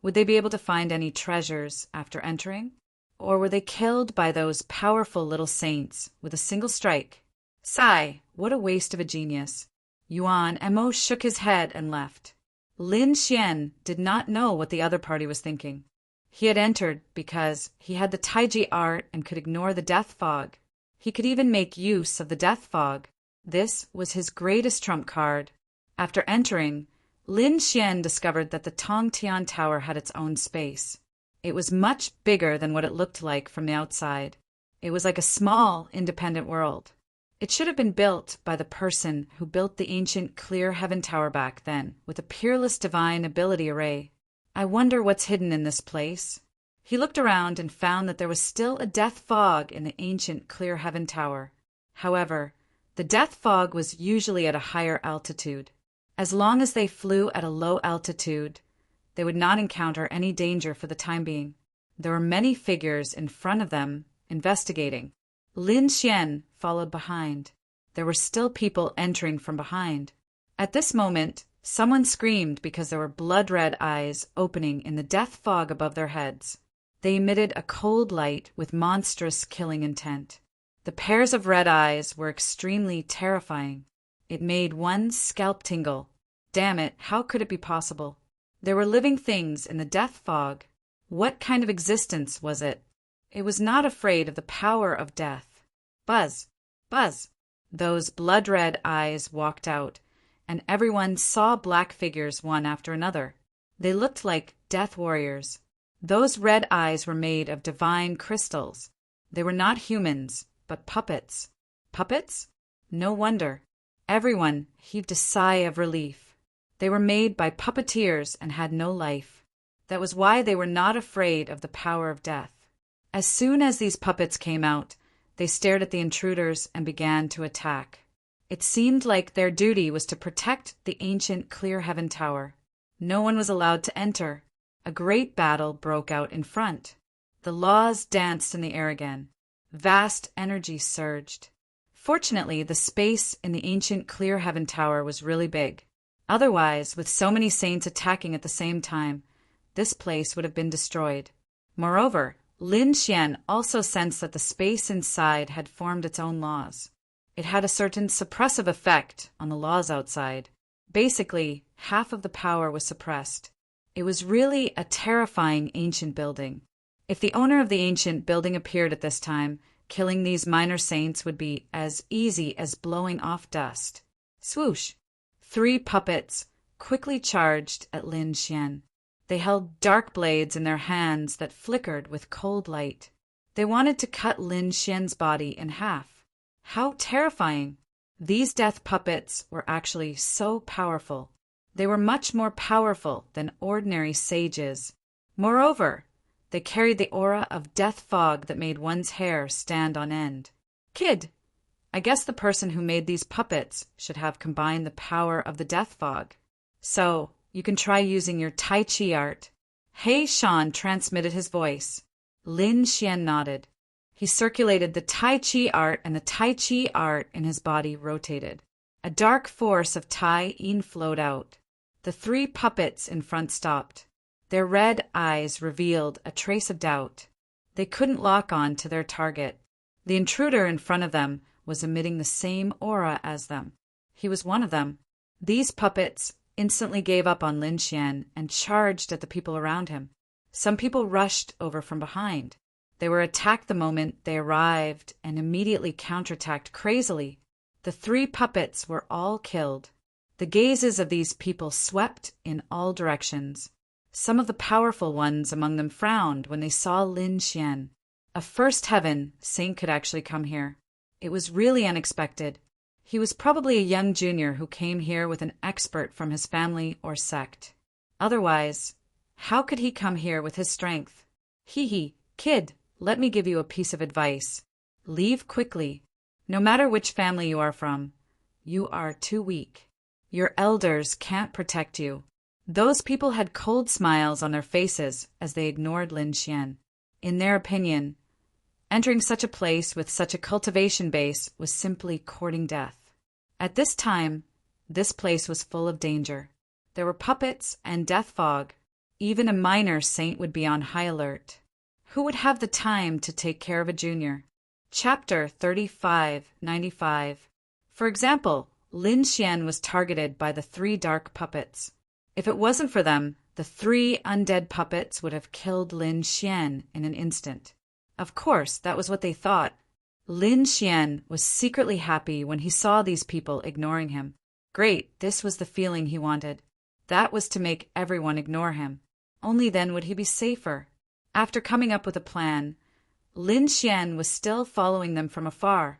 would they be able to find any treasures after entering? Or were they killed by those powerful little saints with a single strike? Sigh, what a waste of a genius. Yuan Mo shook his head and left. Lin Xian did not know what the other party was thinking. He had entered because he had the Taiji art and could ignore the death fog. He could even make use of the death fog. This was his greatest trump card. After entering, Lin Xian discovered that the Tongtian Tower had its own space. It was much bigger than what it looked like from the outside. It was like a small, independent world. It should have been built by the person who built the ancient clear heaven tower back then, with a peerless divine ability array. I wonder what's hidden in this place. He looked around and found that there was still a death fog in the ancient clear heaven tower. However, the death fog was usually at a higher altitude. As long as they flew at a low altitude, they would not encounter any danger for the time being. There were many figures in front of them, investigating. Lin Xian followed behind. There were still people entering from behind. At this moment, someone screamed because there were blood-red eyes opening in the death fog above their heads. They emitted a cold light with monstrous killing intent. The pairs of red eyes were extremely terrifying. It made one's scalp tingle. Damn it, how could it be possible? There were living things in the death fog. What kind of existence was it? It was not afraid of the power of death. Buzz! Buzz! Those blood-red eyes walked out, and everyone saw black figures one after another. They looked like death warriors. Those red eyes were made of divine crystals. They were not humans, but puppets. Puppets? No wonder. Everyone heaved a sigh of relief. They were made by puppeteers and had no life. That was why they were not afraid of the power of death. As soon as these puppets came out, they stared at the intruders and began to attack. It seemed like their duty was to protect the ancient clear heaven tower. No one was allowed to enter. A great battle broke out in front. The laws danced in the air again. Vast energy surged. Fortunately, the space in the ancient clear heaven tower was really big. Otherwise, with so many saints attacking at the same time, this place would have been destroyed. Moreover, Lin Xian also sensed that the space inside had formed its own laws. It had a certain suppressive effect on the laws outside. Basically, half of the power was suppressed. It was really a terrifying ancient building. If the owner of the ancient building appeared at this time, killing these minor saints would be as easy as blowing off dust. Swoosh! 3 puppets quickly charged at Lin Xian. They held dark blades in their hands that flickered with cold light. They wanted to cut Lin Xian's body in half. How terrifying! These death puppets were actually so powerful. They were much more powerful than ordinary sages. Moreover, they carried the aura of death fog that made one's hair stand on end. Kid, I guess the person who made these puppets should have combined the power of the death fog. So, you can try using your Tai Chi art. He Shan transmitted his voice. Lin Xian nodded. He circulated the Tai Chi art, and the Tai Chi art in his body rotated. A dark force of Tai Yin flowed out. The 3 puppets in front stopped. Their red eyes revealed a trace of doubt. They couldn't lock on to their target. The intruder in front of them was emitting the same aura as them. He was one of them. These puppets instantly gave up on Lin Xian and charged at the people around him. Some people rushed over from behind. They were attacked the moment they arrived and immediately counterattacked crazily. The 3 puppets were all killed. The gazes of these people swept in all directions. Some of the powerful ones among them frowned when they saw Lin Xian. A first heaven saint could actually come here. It was really unexpected. He was probably a young junior who came here with an expert from his family or sect. Otherwise, how could he come here with his strength? Hee, kid, let me give you a piece of advice. Leave quickly. No matter which family you are from, you are too weak. Your elders can't protect you. Those people had cold smiles on their faces as they ignored Lin Xian. In their opinion, entering such a place with such a cultivation base was simply courting death. At this time, this place was full of danger. There were puppets and death fog. Even a minor saint would be on high alert. Who would have the time to take care of a junior? Chapter 3595. For example, Lin Xian was targeted by the 3 dark puppets. If it wasn't for them, the 3 undead puppets would have killed Lin Xian in an instant. Of course, that was what they thought. Lin Xian was secretly happy when he saw these people ignoring him. Great, this was the feeling he wanted. That was to make everyone ignore him. Only then would he be safer. After coming up with a plan, Lin Xian was still following them from afar,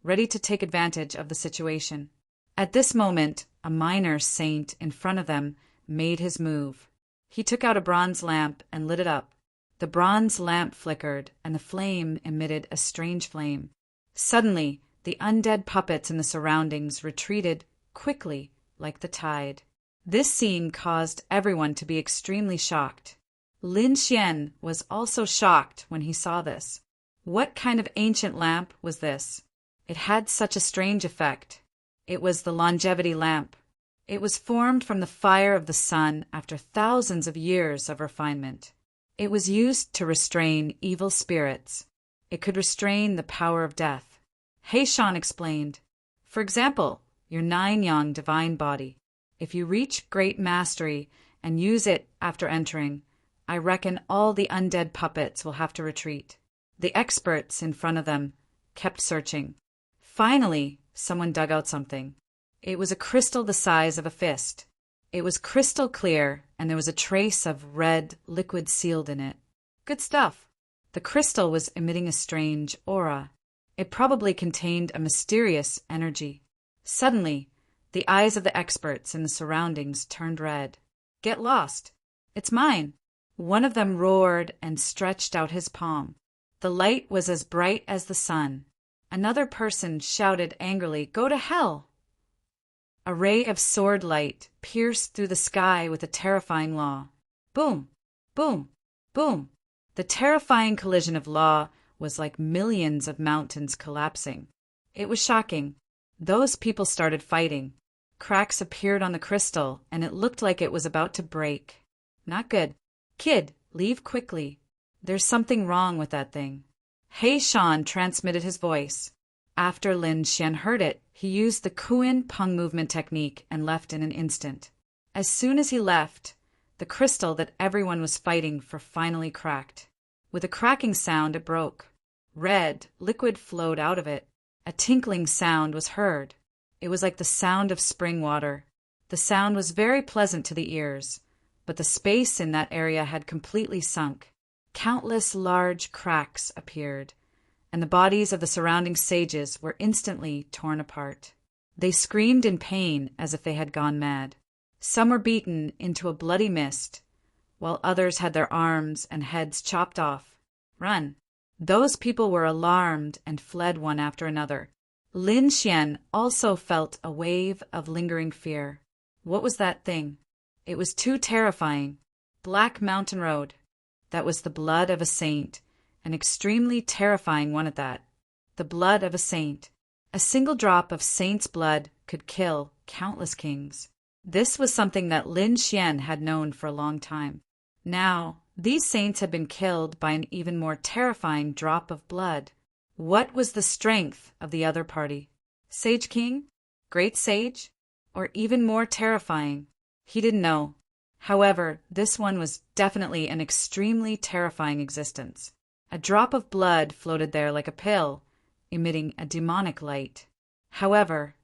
ready to take advantage of the situation. At this moment, a minor saint in front of them made his move. He took out a bronze lamp and lit it up. The bronze lamp flickered, and the flame emitted a strange flame. Suddenly, the undead puppets in the surroundings retreated quickly, like the tide. This scene caused everyone to be extremely shocked. Lin Xian was also shocked when he saw this. What kind of ancient lamp was this? It had such a strange effect. It was the longevity lamp. It was formed from the fire of the sun after thousands of years of refinement. It was used to restrain evil spirits. It could restrain the power of death. Heishan explained, for example, your 9-yang divine body. If you reach great mastery and use it after entering, I reckon all the undead puppets will have to retreat. The experts in front of them kept searching. Finally, someone dug out something. It was a crystal the size of a fist. It was crystal clear, and there was a trace of red liquid sealed in it. Good stuff. The crystal was emitting a strange aura. It probably contained a mysterious energy. Suddenly, the eyes of the experts in the surroundings turned red. Get lost. It's mine. One of them roared and stretched out his palm. The light was as bright as the sun. Another person shouted angrily, "Go to hell!" A ray of sword light pierced through the sky with a terrifying law. Boom! Boom! Boom! The terrifying collision of law was like millions of mountains collapsing. It was shocking. Those people started fighting. Cracks appeared on the crystal, and it looked like it was about to break. Not good. Kid, leave quickly. There's something wrong with that thing. Heishan transmitted his voice. After Lin Xian heard it, he used the Kuan Peng movement technique and left in an instant. As soon as he left, the crystal that everyone was fighting for finally cracked. With a cracking sound, it broke. Red liquid flowed out of it. A tinkling sound was heard. It was like the sound of spring water. The sound was very pleasant to the ears, but the space in that area had completely sunk. Countless large cracks appeared, and the bodies of the surrounding sages were instantly torn apart. They screamed in pain as if they had gone mad. Some were beaten into a bloody mist, while others had their arms and heads chopped off. Run! Those people were alarmed and fled one after another. Lin Xian also felt a wave of lingering fear. What was that thing? It was too terrifying. Black Mountain Road. That was the blood of a saint, an extremely terrifying one at that. The blood of a saint. A single drop of saint's blood could kill countless kings. This was something that Lin Xian had known for a long time. Now, these saints had been killed by an even more terrifying drop of blood. What was the strength of the other party? Sage King? Great Sage? Or even more terrifying? He didn't know. However, this one was definitely an extremely terrifying existence. A drop of blood floated there like a pill, emitting a demonic light. However,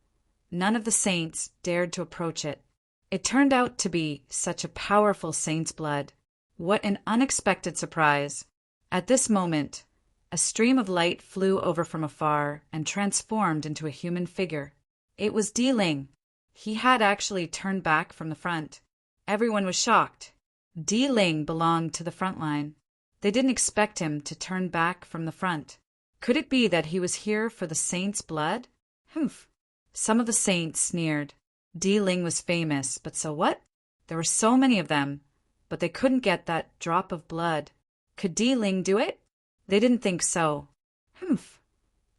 none of the saints dared to approach it. It turned out to be such a powerful saint's blood. What an unexpected surprise! At this moment, a stream of light flew over from afar and transformed into a human figure. It was Di Ling. He had actually turned back from the front. Everyone was shocked. Di Ling belonged to the front line. They didn't expect him to turn back from the front. Could it be that he was here for the saint's blood? Humph. Some of the saints sneered. Di Ling was famous, but so what? There were so many of them, but they couldn't get that drop of blood. Could Di Ling do it? They didn't think so. Humph.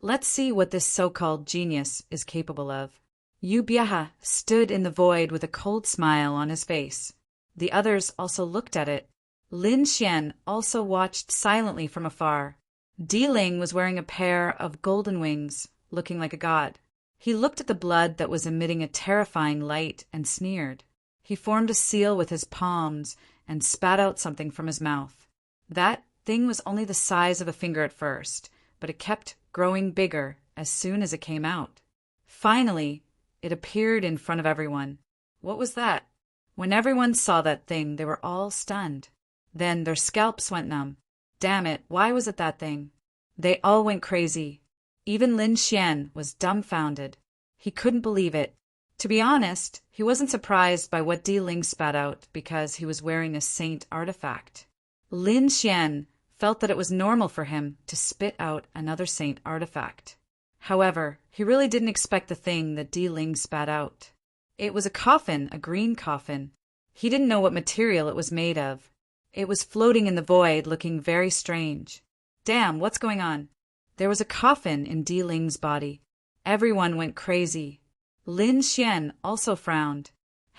Let's see what this so-called genius is capable of. Yu Biaha stood in the void with a cold smile on his face. The others also looked at it. Lin Xian also watched silently from afar. Di Ling was wearing a pair of golden wings, looking like a god. He looked at the blood that was emitting a terrifying light and sneered. He formed a seal with his palms and spat out something from his mouth. That thing was only the size of a finger at first, but it kept growing bigger as soon as it came out. Finally, it appeared in front of everyone. What was that? When everyone saw that thing, they were all stunned. Then their scalps went numb. Damn it, why was it that thing? They all went crazy. Even Lin Xian was dumbfounded. He couldn't believe it. To be honest, he wasn't surprised by what Di Ling spat out because he was wearing a saint artifact. Lin Xian felt that it was normal for him to spit out another saint artifact. However, he really didn't expect the thing that Di Ling spat out. It was a coffin, a green coffin. He didn't know what material it was made of. It was floating in the void, looking very strange. Damn, what's going on? There was a coffin in Di Ling's body. Everyone went crazy. Lin Xian also frowned.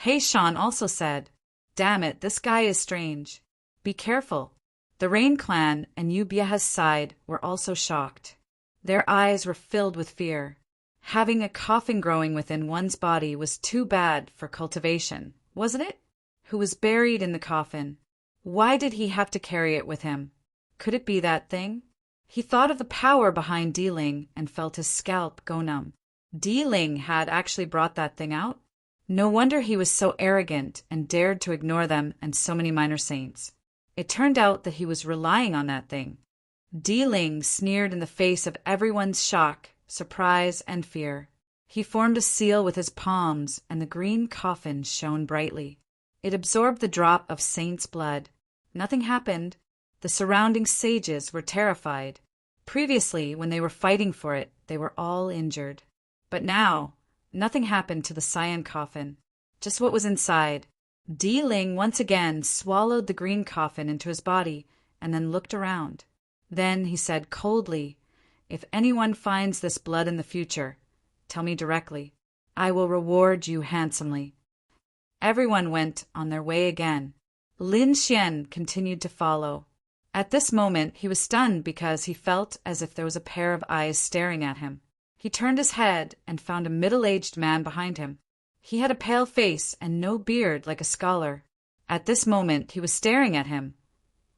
He Shan also said, "Damn it, this guy is strange. Be careful." The Rain Clan and Yu Bieha's side were also shocked. Their eyes were filled with fear. Having a coffin growing within one's body was too bad for cultivation, wasn't it? Who was buried in the coffin? Why did he have to carry it with him? Could it be that thing? He thought of the power behind Di Ling and felt his scalp go numb. Di Ling had actually brought that thing out? No wonder he was so arrogant and dared to ignore them and so many minor saints. It turned out that he was relying on that thing. Di Ling sneered in the face of everyone's shock, surprise, and fear. He formed a seal with his palms, and the green coffin shone brightly. It absorbed the drop of saint's blood. Nothing happened. The surrounding sages were terrified. Previously, when they were fighting for it, they were all injured. But now, nothing happened to the cyan coffin, just what was inside. Di Ling once again swallowed the green coffin into his body and then looked around. Then he said coldly, "If anyone finds this blood in the future, tell me directly. I will reward you handsomely." Everyone went on their way again. Lin Xian continued to follow. At this moment, he was stunned because he felt as if there was a pair of eyes staring at him. He turned his head and found a middle-aged man behind him. He had a pale face and no beard like a scholar. At this moment, he was staring at him,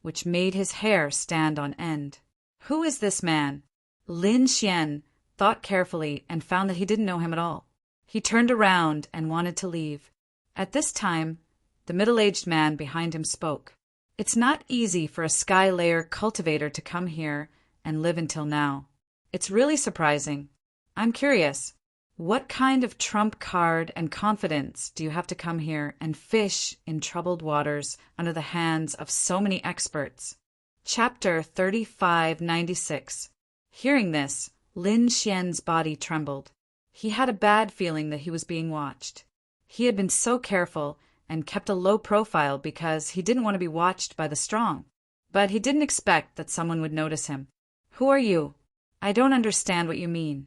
which made his hair stand on end. Who is this man? Lin Xian thought carefully and found that he didn't know him at all. He turned around and wanted to leave. At this time, the middle-aged man behind him spoke. "It's not easy for a sky layer cultivator to come here and live until now. It's really surprising. I'm curious, what kind of trump card and confidence do you have to come here and fish in troubled waters under the hands of so many experts?" Chapter 3596. Hearing this, Lin Xian's body trembled. He had a bad feeling that he was being watched. He had been so careful and kept a low profile because he didn't want to be watched by the strong. But he didn't expect that someone would notice him. "Who are you? I don't understand what you mean."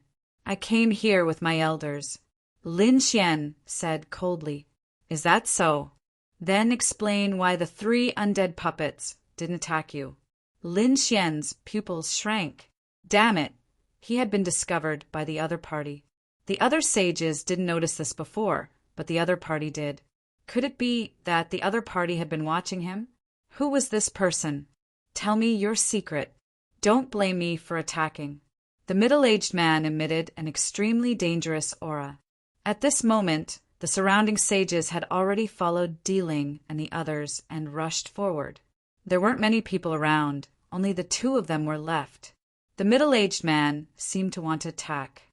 "I came here with my elders," Lin Xian said coldly. "Is that so? Then explain why the 3 undead puppets didn't attack you." Lin Xian's pupils shrank. Damn it! He had been discovered by the other party. The other sages didn't notice this before, but the other party did. Could it be that the other party had been watching him? Who was this person? Tell me your secret. Don't blame me for attacking. The middle-aged man emitted an extremely dangerous aura. At this moment, the surrounding sages had already followed Di Ling and the others and rushed forward. There weren't many people around, only the 2 of them were left. The middle-aged man seemed to want to attack.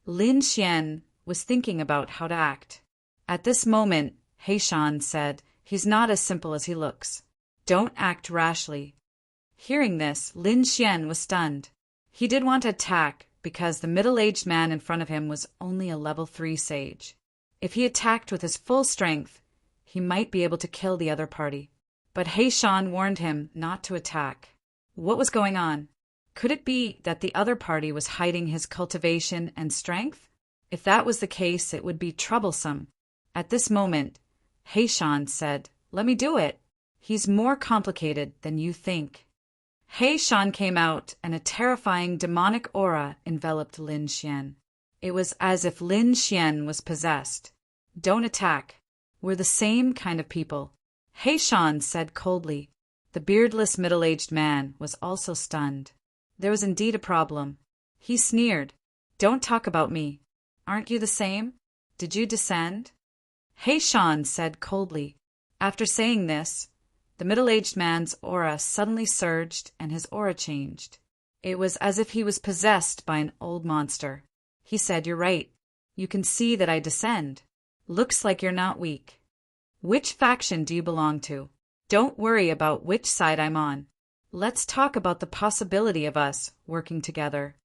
Lin Xian was thinking about how to act. At this moment, He Shan said, "He's not as simple as he looks. Don't act rashly." Hearing this, Lin Xian was stunned. He did want to attack because the middle-aged man in front of him was only a level 3 sage. If he attacked with his full strength, he might be able to kill the other party. But He Shan warned him not to attack. What was going on? Could it be that the other party was hiding his cultivation and strength? If that was the case, it would be troublesome. At this moment, He Shan said, "Let me do it. He's more complicated than you think." He Shan came out, and a terrifying demonic aura enveloped Lin Xian. It was as if Lin Xian was possessed. "Don't attack." We're the same kind of people. Heishan said coldly. The beardless middle-aged man was also stunned. There was indeed a problem. He sneered. Don't talk about me. Aren't you the same? Did you descend? Heishan said coldly. After saying this, the middle-aged man's aura suddenly surged and his aura changed. It was as if he was possessed by an old monster. He said, You're right. You can see that I descend. Looks like you're not weak. Which faction do you belong to? Don't worry about which side I'm on. Let's talk about the possibility of us working together.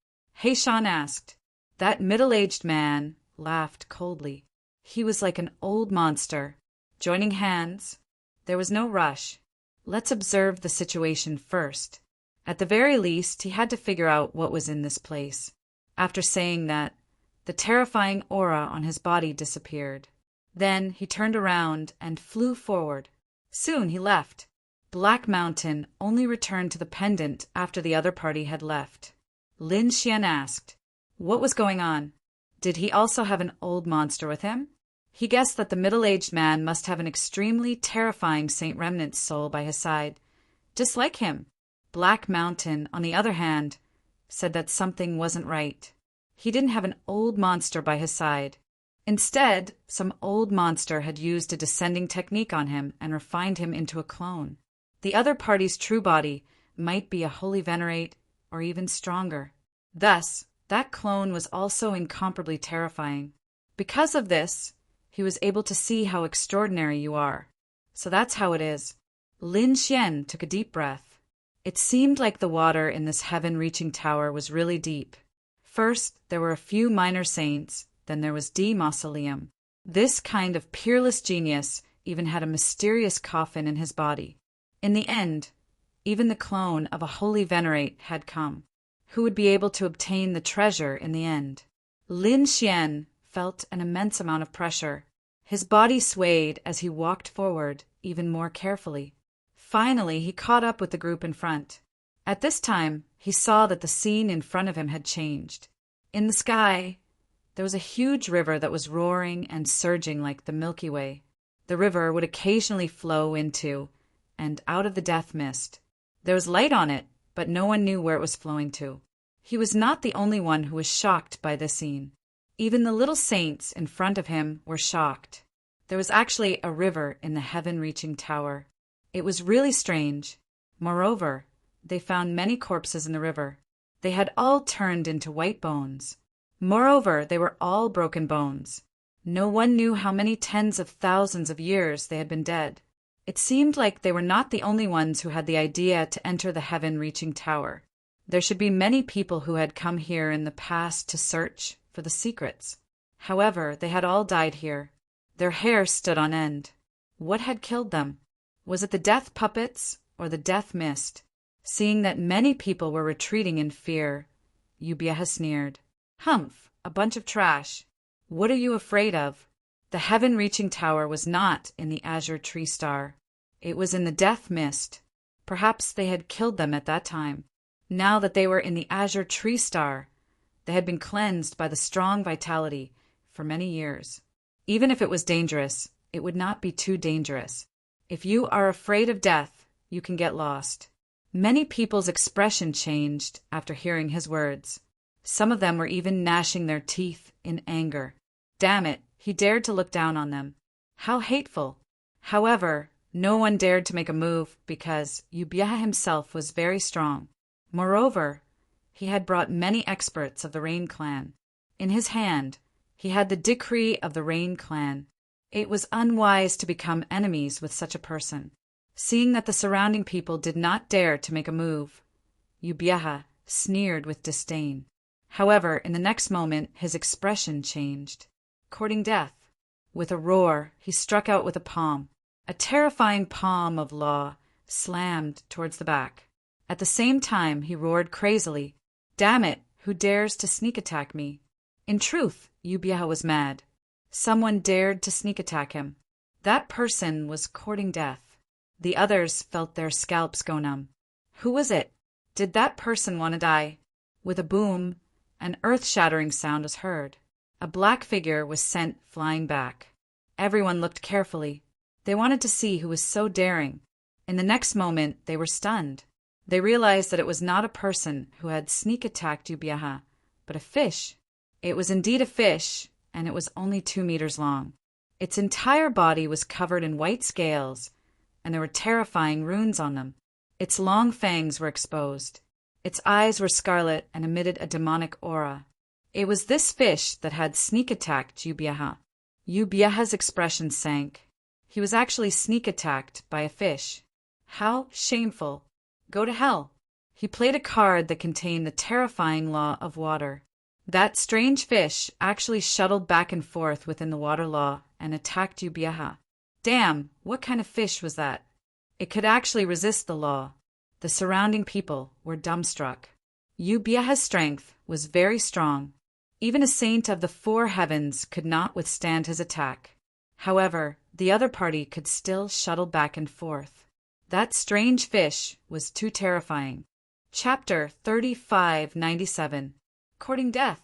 Heishan asked. That middle-aged man laughed coldly. He was like an old monster. Joining hands. There was no rush. Let's observe the situation first. At the very least, he had to figure out what was in this place. After saying that, the terrifying aura on his body disappeared. Then he turned around and flew forward. Soon he left. Black Mountain only returned to the pendant after the other party had left. Lin Xian asked, What was going on? Did he also have an old monster with him? He guessed that the middle-aged man must have an extremely terrifying Saint Remnant soul by his side, just like him. Black Mountain, on the other hand, said that something wasn't right. He didn't have an old monster by his side. Instead, some old monster had used a descending technique on him and refined him into a clone. The other party's true body might be a holy venerate or even stronger. Thus, that clone was also incomparably terrifying. Because of this, he was able to see how extraordinary you are. So that's how it is. Lin Xian took a deep breath. It seemed like the water in this heaven-reaching tower was really deep. First, there were a few minor saints, then there was D Mausoleum. This kind of peerless genius even had a mysterious coffin in his body. In the end, even the clone of a holy venerate had come, who would be able to obtain the treasure in the end. Lin Xian felt an immense amount of pressure. His body swayed as he walked forward even more carefully. Finally, he caught up with the group in front. At this time, he saw that the scene in front of him had changed. In the sky, there was a huge river that was roaring and surging like the Milky Way. The river would occasionally flow into and out of the death mist. There was light on it, but no one knew where it was flowing to. He was not the only one who was shocked by this scene. Even the little saints in front of him were shocked. There was actually a river in the heaven-reaching tower. It was really strange. Moreover, they found many corpses in the river. They had all turned into white bones. Moreover, they were all broken bones. No one knew how many tens of thousands of years they had been dead. It seemed like they were not the only ones who had the idea to enter the heaven-reaching tower. There should be many people who had come here in the past to search for the secrets. However, they had all died here. Their hair stood on end. What had killed them? Was it the death puppets or the death mist? Seeing that many people were retreating in fear, Yubiaha sneered. Humph, a bunch of trash. What are you afraid of? The heaven-reaching tower was not in the azure tree star. It was in the death mist. Perhaps they had killed them at that time. Now that they were in the azure tree star, they had been cleansed by the strong vitality for many years. Even if it was dangerous, it would not be too dangerous. If you are afraid of death, you can get lost. Many people's expression changed after hearing his words. Some of them were even gnashing their teeth in anger. Damn it, he dared to look down on them. How hateful. However, no one dared to make a move because Yubiaha himself was very strong. Moreover, he had brought many experts of the Rain Clan. In his hand, he had the decree of the Rain Clan. It was unwise to become enemies with such a person. Seeing that the surrounding people did not dare to make a move, Yubiaha sneered with disdain. However, in the next moment, his expression changed. Courting death. With a roar, he struck out with a palm. A terrifying palm of law slammed towards the back. At the same time, he roared crazily, Damn it, who dares to sneak attack me? In truth, Yubiaha was mad. Someone dared to sneak attack him. That person was courting death. The others felt their scalps go numb. Who was it? Did that person want to die? With a boom, an earth-shattering sound was heard. A black figure was sent flying back. Everyone looked carefully. They wanted to see who was so daring. In the next moment, they were stunned. They realized that it was not a person who had sneak attacked Yubiaha, but a fish. It was indeed a fish, and it was only 2 meters long. Its entire body was covered in white scales, and there were terrifying runes on them. Its long fangs were exposed. Its eyes were scarlet and emitted a demonic aura. It was this fish that had sneak attacked Yubiaha. Yubiaha's expression sank. He was actually sneak attacked by a fish. How shameful. Go to hell. He played a card that contained the terrifying law of water. That strange fish actually shuttled back and forth within the water law and attacked Yubiaha. Damn, what kind of fish was that? It could actually resist the law. The surrounding people were dumbstruck. Yubiaha's strength was very strong. Even a saint of the 4 heavens could not withstand his attack. However, the other party could still shuttle back and forth. That strange fish was too terrifying. Chapter 3597. Courting Death.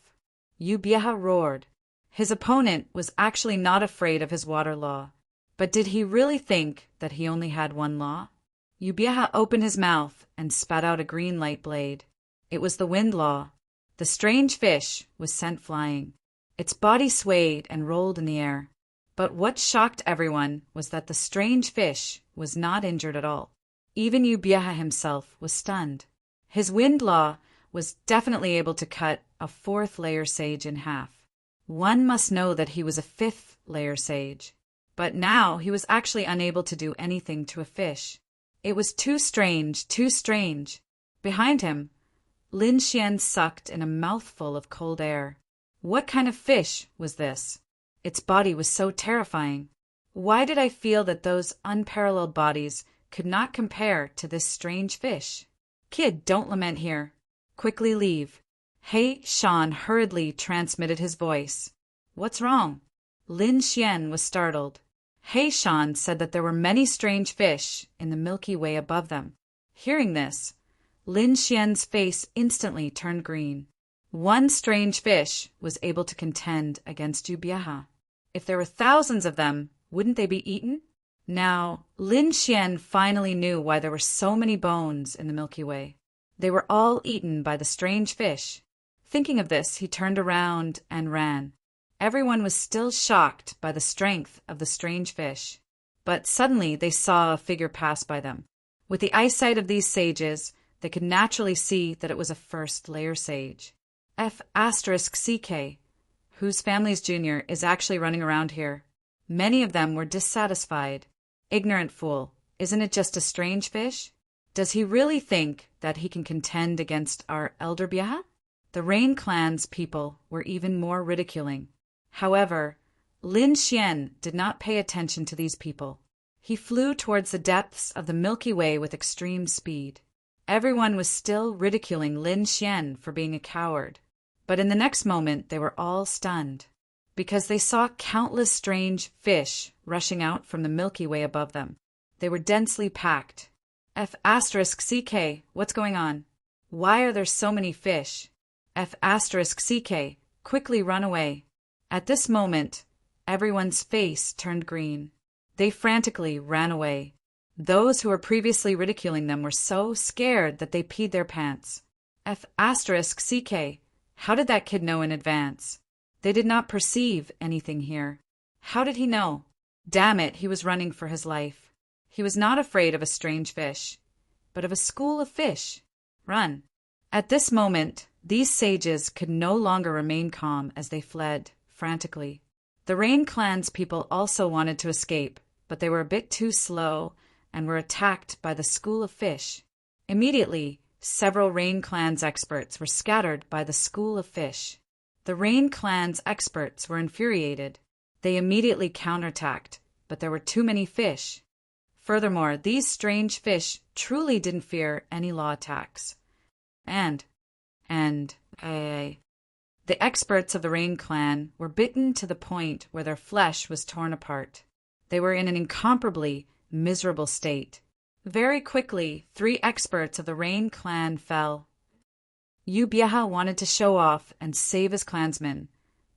Yubiaha roared. His opponent was actually not afraid of his water law. But did he really think that he only had one law? Yubiaha opened his mouth and spat out a green light blade. It was the wind law. The strange fish was sent flying. Its body swayed and rolled in the air. But what shocked everyone was that the strange fish was not injured at all. Even Yubiaha himself was stunned. His wind law was definitely able to cut a 4th layer sage in half. One must know that he was a 5th layer sage. But now he was actually unable to do anything to a fish. It was too strange, too strange. Behind him, Lin Xian sucked in a mouthful of cold air. What kind of fish was this? Its body was so terrifying. Why did I feel that those unparalleled bodies could not compare to this strange fish? Kid, don't lament here. Quickly leave. He Shan hurriedly transmitted his voice. What's wrong? Lin Xian was startled. He Shan said that there were many strange fish in the Milky Way above them. Hearing this, Lin Xian's face instantly turned green. One strange fish was able to contend against Yubiaha. If there were thousands of them, wouldn't they be eaten? Now, Lin Xian finally knew why there were so many bones in the Milky Way. They were all eaten by the strange fish. Thinking of this, he turned around and ran. Everyone was still shocked by the strength of the strange fish. But suddenly they saw a figure pass by them. With the eyesight of these sages, they could naturally see that it was a 1st layer sage. F***CK, whose family's junior is actually running around here. Many of them were dissatisfied. Ignorant fool, isn't it just a strange fish? Does he really think that he can contend against our elder Biaha? The Rain Clan's people were even more ridiculing. However, Lin Xian did not pay attention to these people. He flew towards the depths of the Milky Way with extreme speed. Everyone was still ridiculing Lin Xian for being a coward. But in the next moment they were all stunned, because they saw countless strange fish rushing out from the Milky Way above them. They were densely packed. F***CK, what's going on? Why are there so many fish? F***CK, quickly run away. At this moment, everyone's face turned green. They frantically ran away. Those who were previously ridiculing them were so scared that they peed their pants. F***CK, how did that kid know in advance? They did not perceive anything here. How did he know? Damn it, he was running for his life. He was not afraid of a strange fish, but of a school of fish. Run. At this moment, these sages could no longer remain calm as they fled, frantically. The Rain Clan's people also wanted to escape, but they were a bit too slow and were attacked by the school of fish. Immediately, several Rain Clan's experts were scattered by the school of fish. The Rain Clan's experts were infuriated. They immediately counterattacked, but there were too many fish. Furthermore, these strange fish truly didn't fear any law attacks. The experts of the Rain Clan were bitten to the point where their flesh was torn apart. They were in an incomparably miserable state. Very quickly, 3 experts of the Rain Clan fell. Yubiaha wanted to show off and save his clansmen,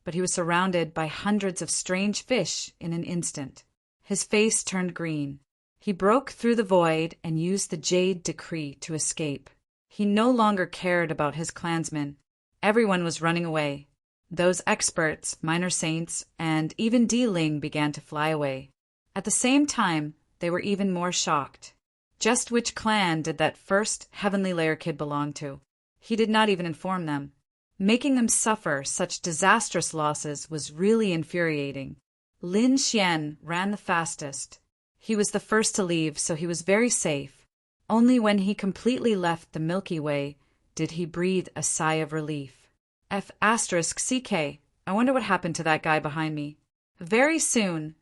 but he was surrounded by hundreds of strange fish in an instant. His face turned green. He broke through the void and used the Jade Decree to escape. He no longer cared about his clansmen. Everyone was running away. Those experts, minor saints, and even Ling began to fly away. At the same time, they were even more shocked. Just which clan did that first Heavenly Layer kid belong to? He did not even inform them. Making them suffer such disastrous losses was really infuriating. Lin Xian ran the fastest. He was the first to leave, so he was very safe. Only when he completely left the Milky Way did he breathe a sigh of relief. F***CK, I wonder what happened to that guy behind me. Very soon,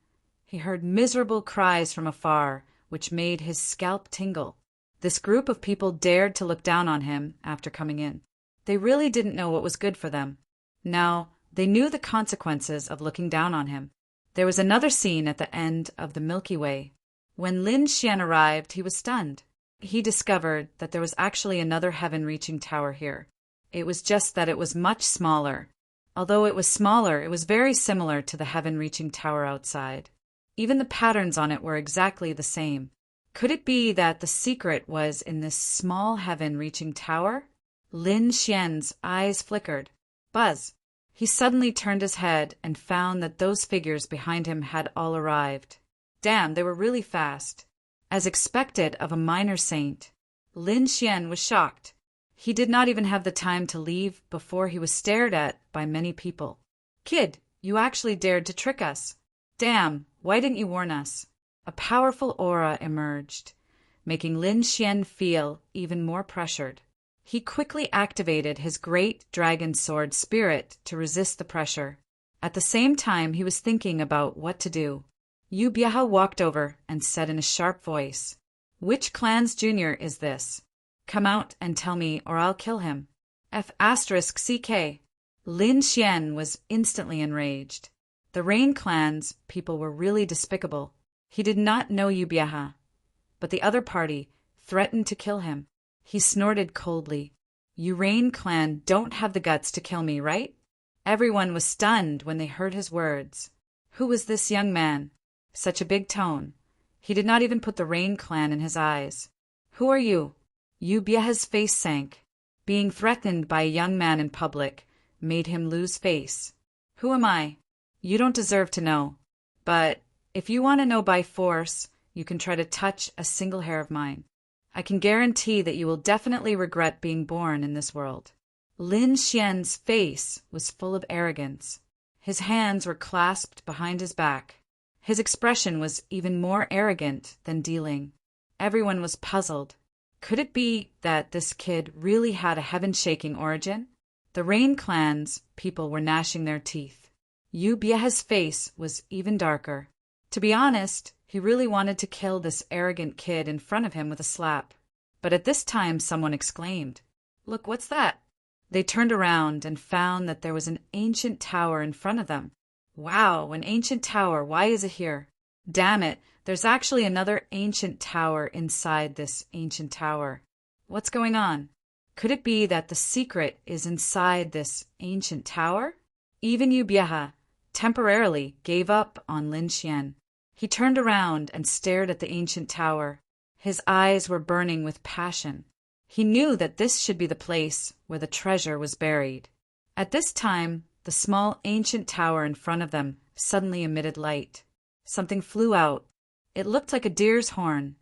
he heard miserable cries from afar, which made his scalp tingle. This group of people dared to look down on him after coming in. They really didn't know what was good for them. Now, they knew the consequences of looking down on him. There was another scene at the end of the Milky Way. When Lin Xian arrived, he was stunned. He discovered that there was actually another heaven-reaching tower here. It was just that it was much smaller. Although it was smaller, it was very similar to the heaven-reaching tower outside. Even the patterns on it were exactly the same. Could it be that the secret was in this small heaven-reaching tower? Lin Xian's eyes flickered. Buzz! He suddenly turned his head and found that those figures behind him had all arrived. Damn, they were really fast. As expected of a minor saint, Lin Xian was shocked. He did not even have the time to leave before he was stared at by many people. Kid, you actually dared to trick us. Damn, why didn't you warn us? A powerful aura emerged, making Lin Xian feel even more pressured. He quickly activated his great dragon sword spirit to resist the pressure. At the same time, he was thinking about what to do. Yu Biaha walked over and said in a sharp voice, "Which clan's junior is this? Come out and tell me, or I'll kill him." F***CK. Lin Xian was instantly enraged. The Rain clan's people were really despicable. He did not know Yu Biaha, but the other party threatened to kill him. He snorted coldly. "You Rain clan don't have the guts to kill me, right?" Everyone was stunned when they heard his words. Who was this young man? Such a big tone. He did not even put the Rain clan in his eyes. "Who are you?" Yu Biaha's face sank. Being threatened by a young man in public made him lose face. "Who am I? You don't deserve to know. But if you want to know by force, you can try to touch a single hair of mine. I can guarantee that you will definitely regret being born in this world." Lin Xian's face was full of arrogance. His hands were clasped behind his back. His expression was even more arrogant than Ling. Everyone was puzzled. Could it be that this kid really had a heaven-shaking origin? The Rain clan's people were gnashing their teeth. Yu Biaha's face was even darker. To be honest, he really wanted to kill this arrogant kid in front of him with a slap. But at this time someone exclaimed, "Look, what's that?" They turned around and found that there was an ancient tower in front of them. Wow, an ancient tower, why is it here? Damn it, there's actually another ancient tower inside this ancient tower. What's going on? Could it be that the secret is inside this ancient tower? Even Yu Biaha temporarily gave up on Lin Xian. He turned around and stared at the ancient tower. His eyes were burning with passion. He knew that this should be the place where the treasure was buried. At this time, the small ancient tower in front of them suddenly emitted light. Something flew out. It looked like a deer's horn,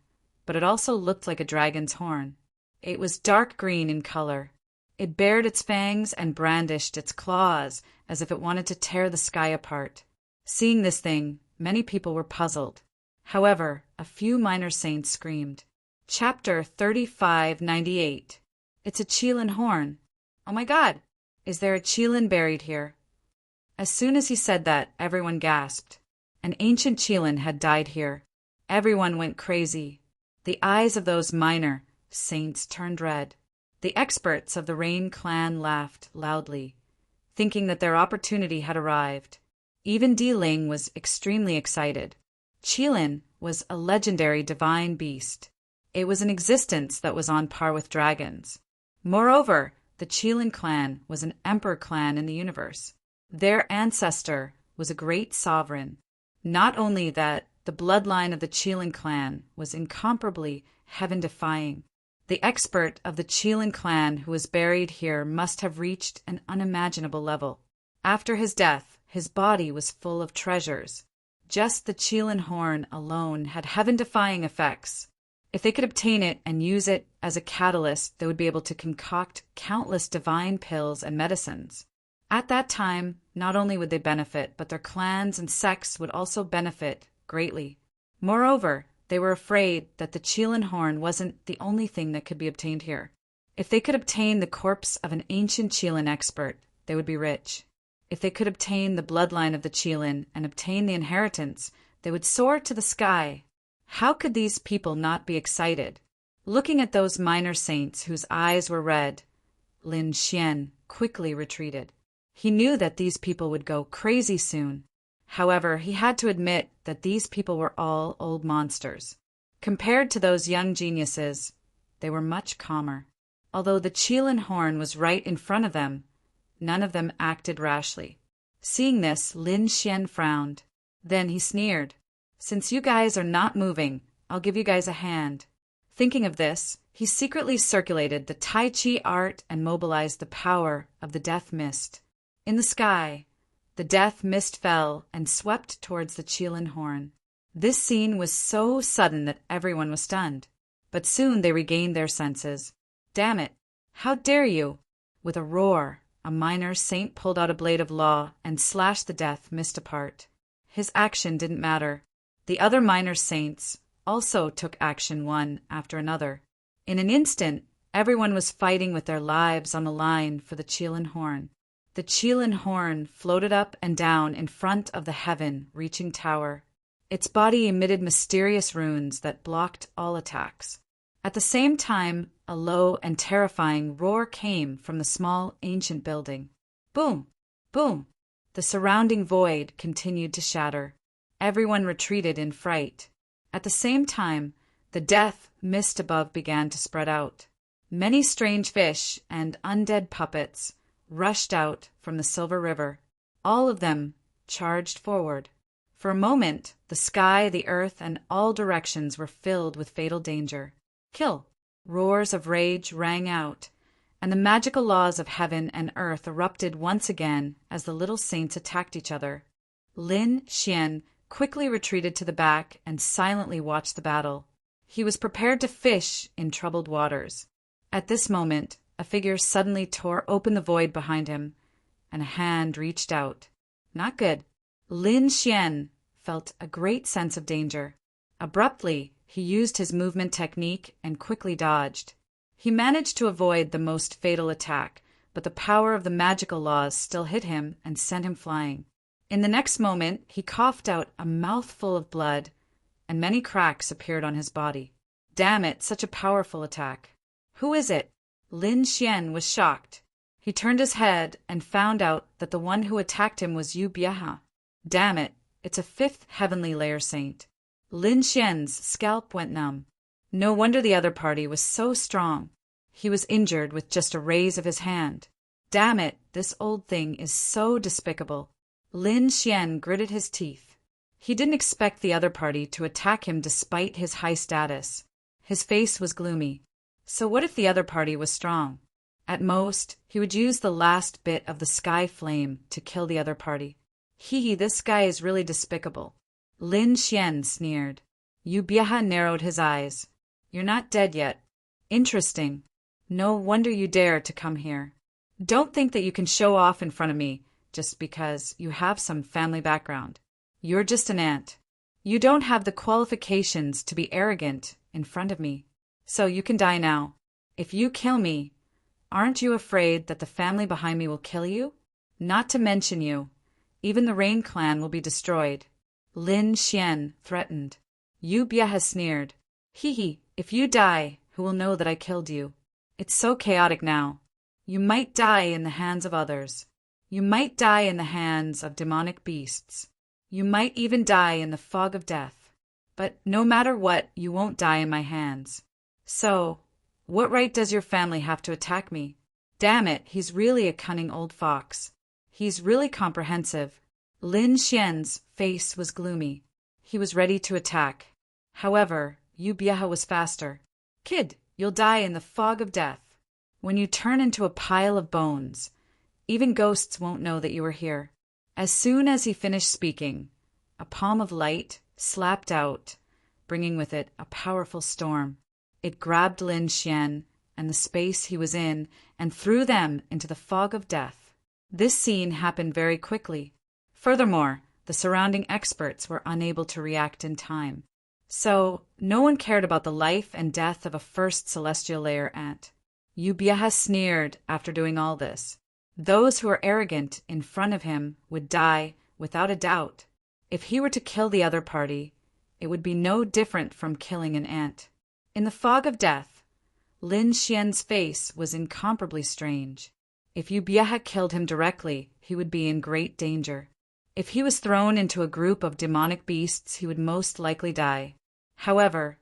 but it also looked like a dragon's horn. It was dark green in color. It bared its fangs and brandished its claws as if it wanted to tear the sky apart. Seeing this thing, many people were puzzled. However, a few minor saints screamed. Chapter 3598. It's a Qilin horn. Oh my God! Is there a Qilin buried here? As soon as he said that, everyone gasped. An ancient Qilin had died here. Everyone went crazy. The eyes of those minor saints turned red. The experts of the Rain clan laughed loudly, thinking that their opportunity had arrived. Even Ling was extremely excited. Qilin was a legendary divine beast. It was an existence that was on par with dragons. Moreover, the Qilin clan was an emperor clan in the universe. Their ancestor was a great sovereign. Not only that, the bloodline of the Qilin clan was incomparably heaven-defying. The expert of the Qilin clan who was buried here must have reached an unimaginable level. After his death, his body was full of treasures. Just the Qilin horn alone had heaven-defying effects. If they could obtain it and use it as a catalyst, they would be able to concoct countless divine pills and medicines. At that time, not only would they benefit, but their clans and sects would also benefit greatly. Moreover, they were afraid that the Qilin horn wasn't the only thing that could be obtained here. If they could obtain the corpse of an ancient Qilin expert, they would be rich. If they could obtain the bloodline of the Qilin and obtain the inheritance, they would soar to the sky. How could these people not be excited? Looking at those minor saints whose eyes were red, Lin Xian quickly retreated. He knew that these people would go crazy soon. However, he had to admit that these people were all old monsters. Compared to those young geniuses, they were much calmer. Although the Qilin horn was right in front of them, none of them acted rashly. Seeing this, Lin Xian frowned. Then he sneered. "Since you guys are not moving, I'll give you guys a hand." Thinking of this, he secretly circulated the Tai Chi art and mobilized the power of the death mist. In the sky, the death mist fell and swept towards the Qilin horn. This scene was so sudden that everyone was stunned. But soon they regained their senses. "Damn it! How dare you!" With a roar, a minor saint pulled out a blade of law and slashed the death mist apart. His action didn't matter. The other minor saints also took action one after another. In an instant, everyone was fighting with their lives on the line for the Qilin horn. The Qilin horn floated up and down in front of the heaven-reaching tower. Its body emitted mysterious runes that blocked all attacks. At the same time, a low and terrifying roar came from the small ancient building. Boom! Boom! The surrounding void continued to shatter. Everyone retreated in fright. At the same time, the death mist above began to spread out. Many strange fish and undead puppets rushed out from the Silver River. All of them charged forward. For a moment, the sky, the earth, and all directions were filled with fatal danger. Kill! Roars of rage rang out, and the magical laws of heaven and earth erupted once again as the little saints attacked each other. Lin Xian quickly retreated to the back and silently watched the battle. He was prepared to fish in troubled waters. At this moment, a figure suddenly tore open the void behind him, and a hand reached out. Not good. Lin Xian felt a great sense of danger. Abruptly, he used his movement technique and quickly dodged. He managed to avoid the most fatal attack, but the power of the magical laws still hit him and sent him flying. In the next moment, he coughed out a mouthful of blood, and many cracks appeared on his body. Damn it, such a powerful attack. Who is it? Lin Xian was shocked. He turned his head and found out that the one who attacked him was Yu Bieha. Damn it, it's a fifth heavenly layer saint. Lin Xian's scalp went numb. No wonder the other party was so strong. He was injured with just a raise of his hand. Damn it, this old thing is so despicable. Lin Xian gritted his teeth. He didn't expect the other party to attack him despite his high status. His face was gloomy. So what if the other party was strong? At most, he would use the last bit of the sky flame to kill the other party. Hee, this guy is really despicable. Lin Xian sneered. Yu Bieha narrowed his eyes. You're not dead yet. Interesting. No wonder you dare to come here. Don't think that you can show off in front of me just because you have some family background. You're just an ant. You don't have the qualifications to be arrogant in front of me. So you can die now. If you kill me, aren't you afraid that the family behind me will kill you? Not to mention you. Even the Rain clan will be destroyed. Lin Xian threatened. Yu Bieha sneered. Hee, if you die, who will know that I killed you? It's so chaotic now. You might die in the hands of others. You might die in the hands of demonic beasts. You might even die in the fog of death. But no matter what, you won't die in my hands. So, what right does your family have to attack me? Damn it, he's really a cunning old fox. He's really comprehensive. Lin Xian's face was gloomy. He was ready to attack. However, Yu Bieha was faster. Kid, you'll die in the fog of death. When you turn into a pile of bones, even ghosts won't know that you are here. As soon as he finished speaking, a palm of light slapped out, bringing with it a powerful storm. It grabbed Lin Xian and the space he was in and threw them into the fog of death. This scene happened very quickly. Furthermore, the surrounding experts were unable to react in time. So, no one cared about the life and death of a first celestial layer ant. Yu Bieha sneered after doing all this. Those who were arrogant in front of him would die without a doubt. If he were to kill the other party, it would be no different from killing an ant. In the fog of death, Lin Xian's face was incomparably strange. If Yu Bieha killed him directly, he would be in great danger. If he was thrown into a group of demonic beasts, he would most likely die. However,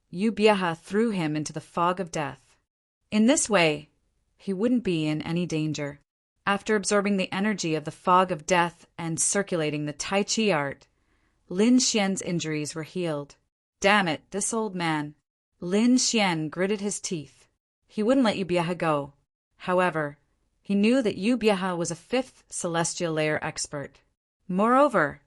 Yu Bieha threw him into the fog of death. In this way, he wouldn't be in any danger. After absorbing the energy of the fog of death and circulating the Tai Chi art, Lin Xian's injuries were healed. Damn it, this old man. Lin Xian gritted his teeth. He wouldn't let Yu Bieha go. However, he knew that Yu Bieha was a 5th celestial layer expert. Moreover,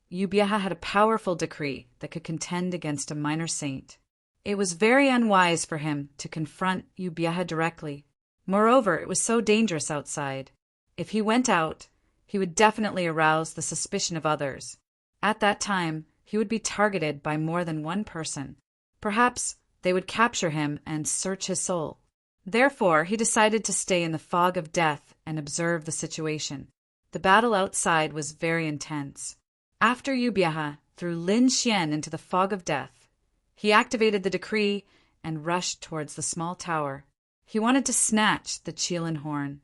Yu Bieha had a powerful decree that could contend against a minor saint. It was very unwise for him to confront Yu Bieha directly. Moreover, it was so dangerous outside. If he went out, he would definitely arouse the suspicion of others. At that time, he would be targeted by more than one person. Perhaps they would capture him and search his soul. Therefore, he decided to stay in the fog of death and observe the situation. The battle outside was very intense. After Yu Bieha threw Lin Xian into the fog of death, he activated the decree and rushed towards the small tower. He wanted to snatch the Qilin horn.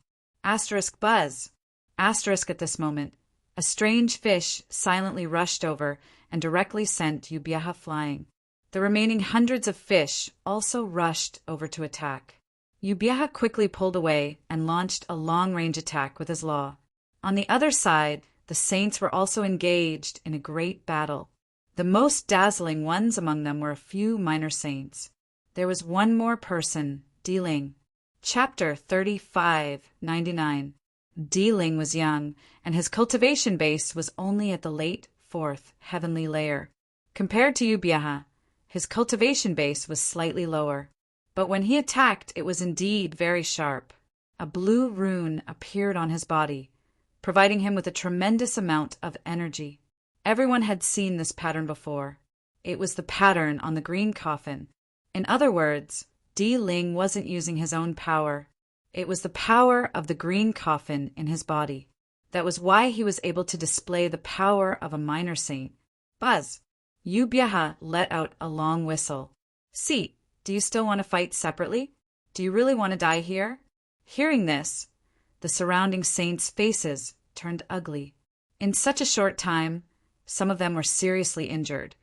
Buzz. At this moment, a strange fish silently rushed over and directly sent Yu Bieha flying. The remaining hundreds of fish also rushed over to attack. Yu Bieha quickly pulled away and launched a long-range attack with his law. On the other side, the saints were also engaged in a great battle. The most dazzling ones among them were a few minor saints. There was one more person, Di Ling. Chapter 3599. Di Ling was young, and his cultivation base was only at the late 4th heavenly layer. Compared to Yu Bieha, his cultivation base was slightly lower. But when he attacked, it was indeed very sharp. A blue rune appeared on his body, providing him with a tremendous amount of energy. Everyone had seen this pattern before. It was the pattern on the green coffin. In other words, Di Ling wasn't using his own power. It was the power of the green coffin in his body. That was why he was able to display the power of a minor saint. Buzz. Yu Bieha let out a long whistle. See, do you still want to fight separately? Do you really want to die here? Hearing this, the surrounding saints' faces turned ugly. In such a short time, some of them were seriously injured,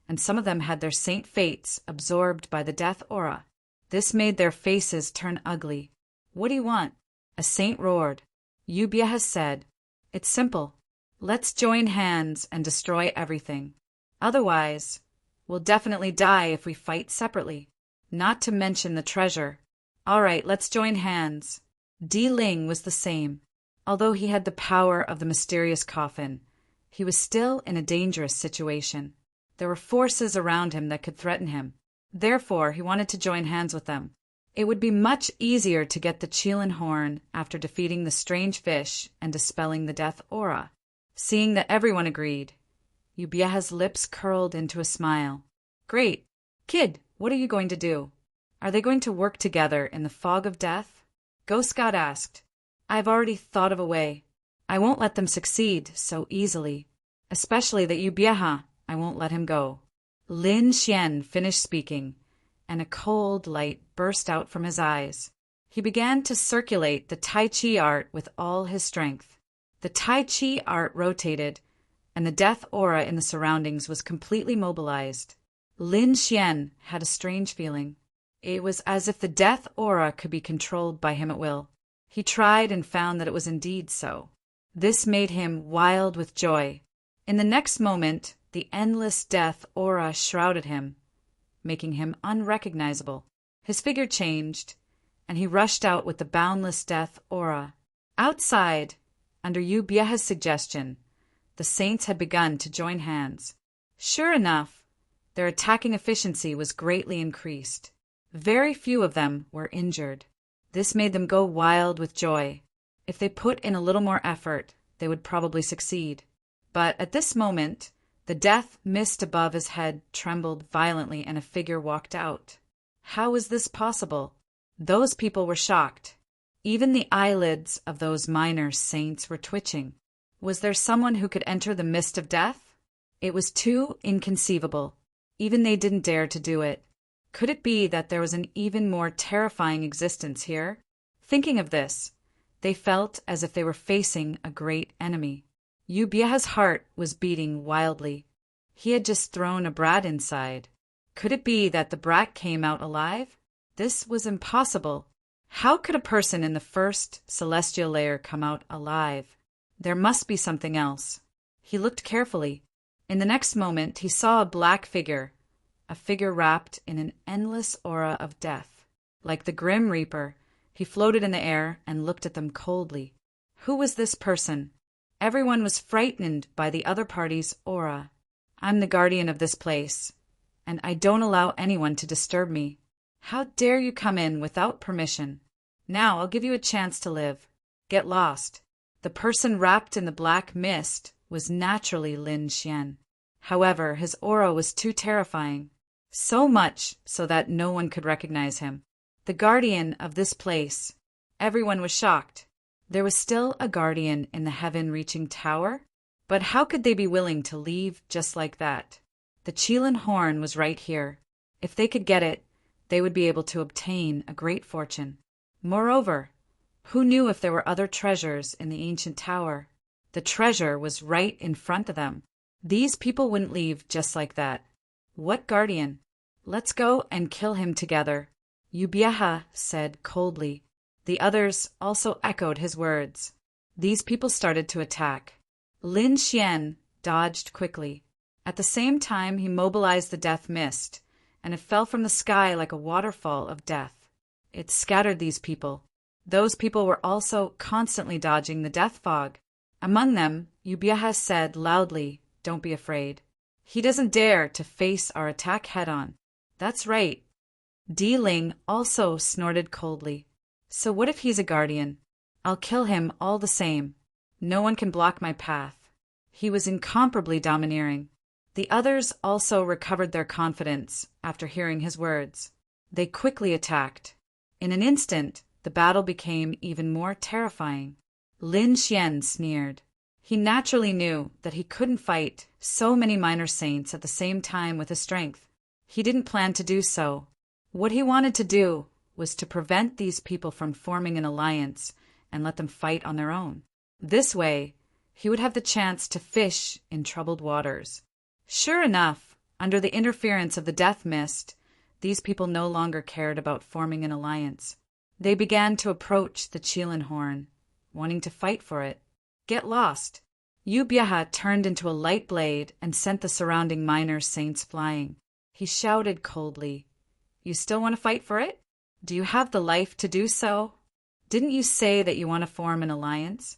and some of them had their saint fates absorbed by the death aura. This made their faces turn ugly. What do you want? A saint roared. Yu Bieha said, It's simple. Let's join hands and destroy everything. Otherwise, we'll definitely die if we fight separately. Not to mention the treasure. All right, let's join hands. Di Ling was the same. Although he had the power of the mysterious coffin, he was still in a dangerous situation. There were forces around him that could threaten him. Therefore, he wanted to join hands with them. It would be much easier to get the Qilin horn after defeating the strange fish and dispelling the death aura. Seeing that everyone agreed, Yu Bieha's lips curled into a smile. Great. Kid, what are you going to do? Are they going to work together in the fog of death? Ghost Scout asked. I've already thought of a way. I won't let them succeed so easily. Especially that Yu Bieha, I won't let him go. Lin Xian finished speaking, and a cold light burst out from his eyes. He began to circulate the Tai Chi art with all his strength. The Tai Chi art rotated, and the death aura in the surroundings was completely mobilized. Lin Xian had a strange feeling. It was as if the death aura could be controlled by him at will. He tried and found that it was indeed so. This made him wild with joy. In the next moment, the endless death aura shrouded him, making him unrecognizable. His figure changed, and he rushed out with the boundless death aura. Outside, under Ubieha's suggestion, the saints had begun to join hands. Sure enough, their attacking efficiency was greatly increased. Very few of them were injured. This made them go wild with joy. If they put in a little more effort, they would probably succeed. But at this moment, the death mist above his head trembled violently and a figure walked out. How was this possible? Those people were shocked. Even the eyelids of those minor saints were twitching. Was there someone who could enter the mist of death? It was too inconceivable. Even they didn't dare to do it. Could it be that there was an even more terrifying existence here? Thinking of this, they felt as if they were facing a great enemy. Ubieha's heart was beating wildly. He had just thrown a brat inside. Could it be that the brat came out alive? This was impossible. How could a person in the first celestial layer come out alive? There must be something else. He looked carefully. In the next moment, he saw a black figure, a figure wrapped in an endless aura of death. Like the Grim Reaper, he floated in the air and looked at them coldly. Who was this person? Everyone was frightened by the other party's aura. I'm the guardian of this place, and I don't allow anyone to disturb me. How dare you come in without permission? Now I'll give you a chance to live. Get lost. The person wrapped in the black mist was naturally Lin Xian. However, his aura was too terrifying, so much so that no one could recognize him. The guardian of this place. Everyone was shocked. There was still a guardian in the heaven-reaching tower? But how could they be willing to leave just like that? The Qilin horn was right here. If they could get it, they would be able to obtain a great fortune. Moreover, who knew if there were other treasures in the ancient tower? The treasure was right in front of them. These people wouldn't leave just like that. What guardian? Let's go and kill him together, Ubieha said coldly. The others also echoed his words. These people started to attack. Lin Xian dodged quickly. At the same time, he mobilized the death mist, and it fell from the sky like a waterfall of death. It scattered these people. Those people were also constantly dodging the death fog. Among them, Ubieha said loudly, "Don't be afraid. He doesn't dare to face our attack head-on." That's right. Di Ling also snorted coldly. So what if he's a guardian? I'll kill him all the same. No one can block my path. He was incomparably domineering. The others also recovered their confidence after hearing his words. They quickly attacked. In an instant, the battle became even more terrifying. Lin Xian sneered. He naturally knew that he couldn't fight so many minor saints at the same time with his strength. He didn't plan to do so. What he wanted to do was to prevent these people from forming an alliance and let them fight on their own. This way, he would have the chance to fish in troubled waters. Sure enough, under the interference of the death mist, these people no longer cared about forming an alliance. They began to approach the Qilin horn, wanting to fight for it. Get lost. Ubieha turned into a light blade and sent the surrounding minor saints flying. He shouted coldly, "You still want to fight for it? Do you have the life to do so? Didn't you say that you want to form an alliance?"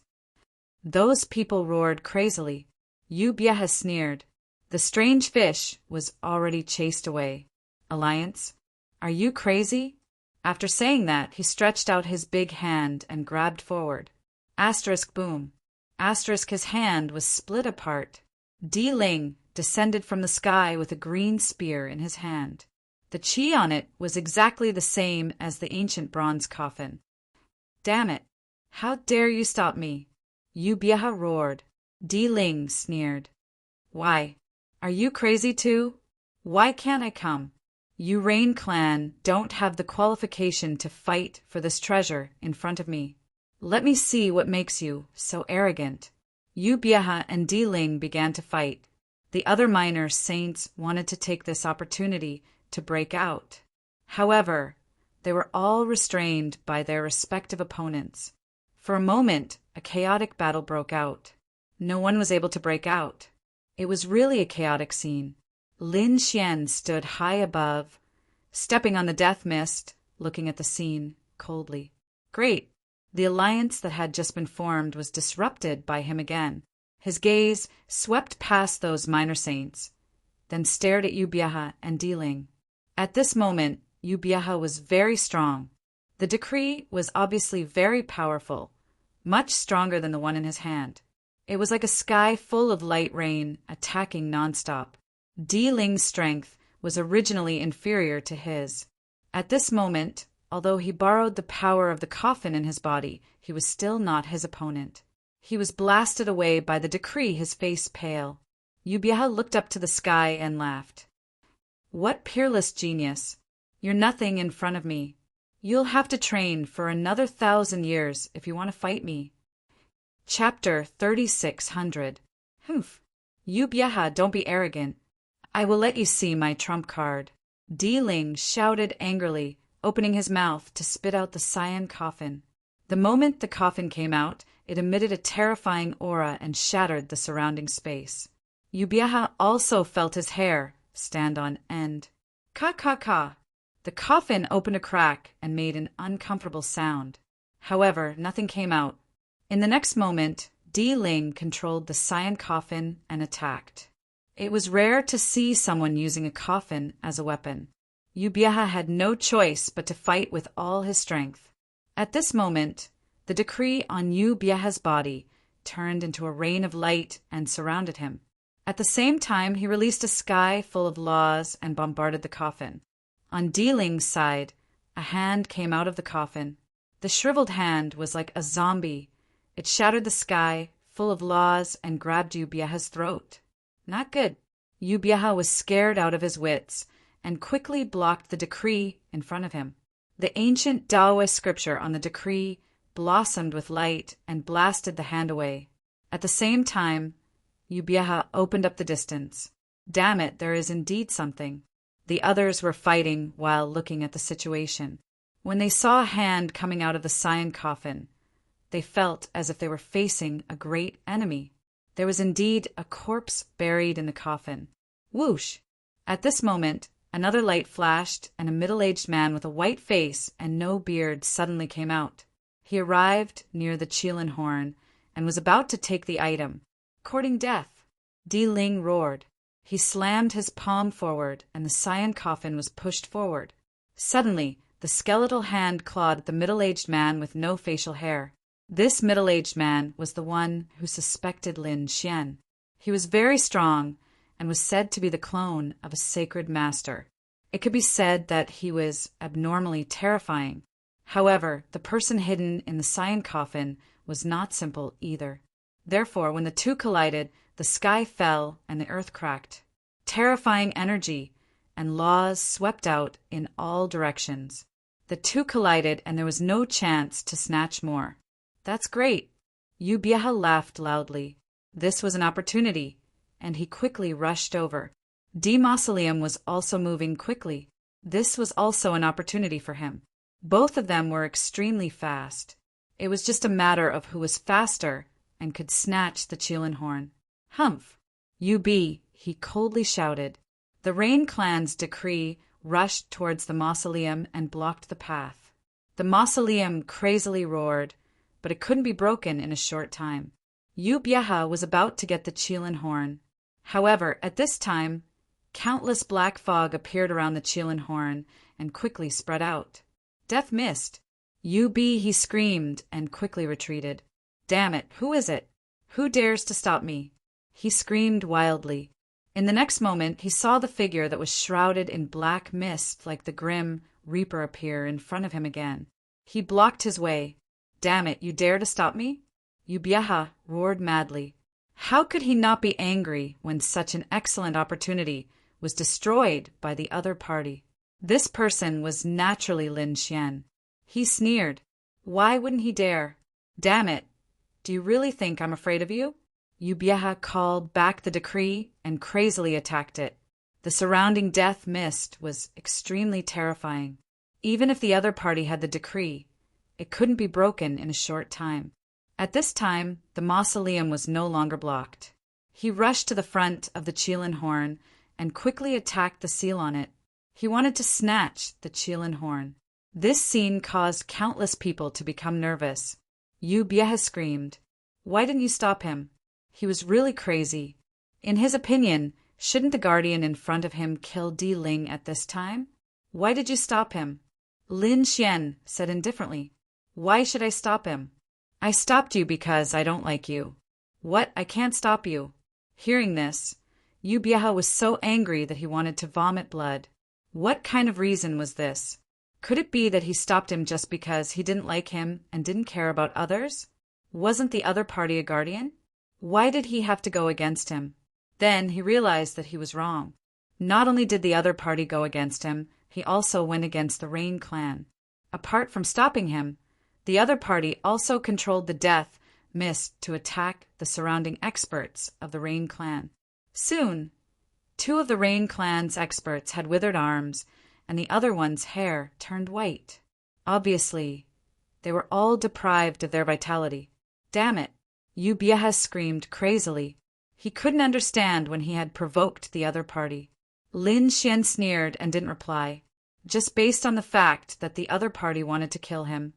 Those people roared crazily. Ubieha sneered. The strange fish was already chased away. Alliance? Are you crazy? After saying that, he stretched out his big hand and grabbed forward. Asterisk boom. Asterisk his hand was split apart. Di Ling descended from the sky with a green spear in his hand. The qi on it was exactly the same as the ancient bronze coffin. Damn it! How dare you stop me? Ubieha roared. Di Ling sneered. Why? Are you crazy too? Why can't I come? You Rain clan don't have the qualification to fight for this treasure in front of me. Let me see what makes you so arrogant. Ubieha and Di Ling began to fight. The other minor saints wanted to take this opportunity to break out. However, they were all restrained by their respective opponents. For a moment, a chaotic battle broke out. No one was able to break out. It was really a chaotic scene. Lin Xian stood high above, stepping on the death mist, looking at the scene coldly. Great! The alliance that had just been formed was disrupted by him again. His gaze swept past those minor saints, then stared at Yu Biahe and Di Ling. At this moment, Yu Biahe was very strong. The decree was obviously very powerful, much stronger than the one in his hand. It was like a sky full of light rain, attacking nonstop. Di Ling's strength was originally inferior to his. At this moment, although he borrowed the power of the coffin in his body, he was still not his opponent. He was blasted away by the decree, his face pale. Yu Biahe looked up to the sky and laughed. What peerless genius! You're nothing in front of me. You'll have to train for another 1,000 years if you want to fight me. Chapter 3600. Humph. Yu Biahe, don't be arrogant. I will let you see my trump card. Di Ling shouted angrily, opening his mouth to spit out the cyan coffin. The moment the coffin came out, it emitted a terrifying aura and shattered the surrounding space. Yu Biahe also felt his hair stand on end. Ka. The coffin opened a crack and made an uncomfortable sound. However, nothing came out. In the next moment, Di Ling controlled the cyan coffin and attacked. It was rare to see someone using a coffin as a weapon. Yu Biahe had no choice but to fight with all his strength. At this moment, the decree on Yu Biahe's body turned into a rain of light and surrounded him. At the same time, he released a sky full of laws and bombarded the coffin. On Di Ling's side, a hand came out of the coffin. The shriveled hand was like a zombie. It shattered the sky, full of laws, and grabbed Yu Biahe's throat. Not good. Yu Biahe was scared out of his wits and quickly blocked the decree in front of him. The ancient Taoist scripture on the decree blossomed with light and blasted the hand away. At the same time, Yu Biahe opened up the distance. Damn it, there is indeed something. The others were fighting while looking at the situation. When they saw a hand coming out of the cyan coffin, they felt as if they were facing a great enemy. There was indeed a corpse buried in the coffin. Whoosh! At this moment, another light flashed, and a middle-aged man with a white face and no beard suddenly came out. He arrived near the Qilin horn and was about to take the item. Courting death! Di Ling roared. He slammed his palm forward, and the cyan coffin was pushed forward. Suddenly, the skeletal hand clawed at the middle-aged man with no facial hair. This middle-aged man was the one who suspected Lin Xian. He was very strong and was said to be the clone of a sacred master. It could be said that he was abnormally terrifying. However, the person hidden in the cyan coffin was not simple either. Therefore, when the two collided, the sky fell and the earth cracked. Terrifying energy and laws swept out in all directions. The two collided and there was no chance to snatch more. That's great. Yu Biahe laughed loudly. This was an opportunity, and he quickly rushed over. The mausoleum was also moving quickly. This was also an opportunity for him. Both of them were extremely fast. It was just a matter of who was faster and could snatch the Qilin horn. Humph! You be, he coldly shouted. The Rain Clan's decree rushed towards the mausoleum and blocked the path. The mausoleum crazily roared, but it couldn't be broken in a short time. Yu Biahe was about to get the Qilin horn. However, at this time, countless black fog appeared around the Qilin horn and quickly spread out. Death missed. You be, he screamed and quickly retreated. Damn it, who is it? Who dares to stop me? He screamed wildly. In the next moment, he saw the figure that was shrouded in black mist like the grim Reaper appear in front of him again. He blocked his way. Damn it, you dare to stop me? Yu Biahe roared madly. How could he not be angry when such an excellent opportunity was destroyed by the other party? This person was naturally Lin Xian. He sneered. Why wouldn't he dare? Damn it! Do you really think I'm afraid of you? Yu Biahe called back the decree and crazily attacked it. The surrounding death mist was extremely terrifying. Even if the other party had the decree, it couldn't be broken in a short time. At this time, the mausoleum was no longer blocked. He rushed to the front of the Qilin horn and quickly attacked the seal on it. He wanted to snatch the Qilin horn. This scene caused countless people to become nervous. Yu Bieha screamed, "Why didn't you stop him? He was really crazy." In his opinion, shouldn't the guardian in front of him kill Di Ling at this time? "Why did you stop him?" Lin Xian said indifferently. "Why should I stop him? I stopped you because I don't like you." "What? I can't stop you." Hearing this, Yu Bieha was so angry that he wanted to vomit blood. What kind of reason was this? Could it be that he stopped him just because he didn't like him and didn't care about others? Wasn't the other party a guardian? Why did he have to go against him? Then he realized that he was wrong. Not only did the other party go against him, he also went against the Rain clan. Apart from stopping him, the other party also controlled the death mist to attack the surrounding experts of the Rain clan. Soon, 2 of the Rain clan's experts had withered arms, and the other one's hair turned white. Obviously, they were all deprived of their vitality. "Damn it!" Yu Bieha screamed crazily. He couldn't understand when he had provoked the other party. Lin Xian sneered and didn't reply. Just based on the fact that the other party wanted to kill him,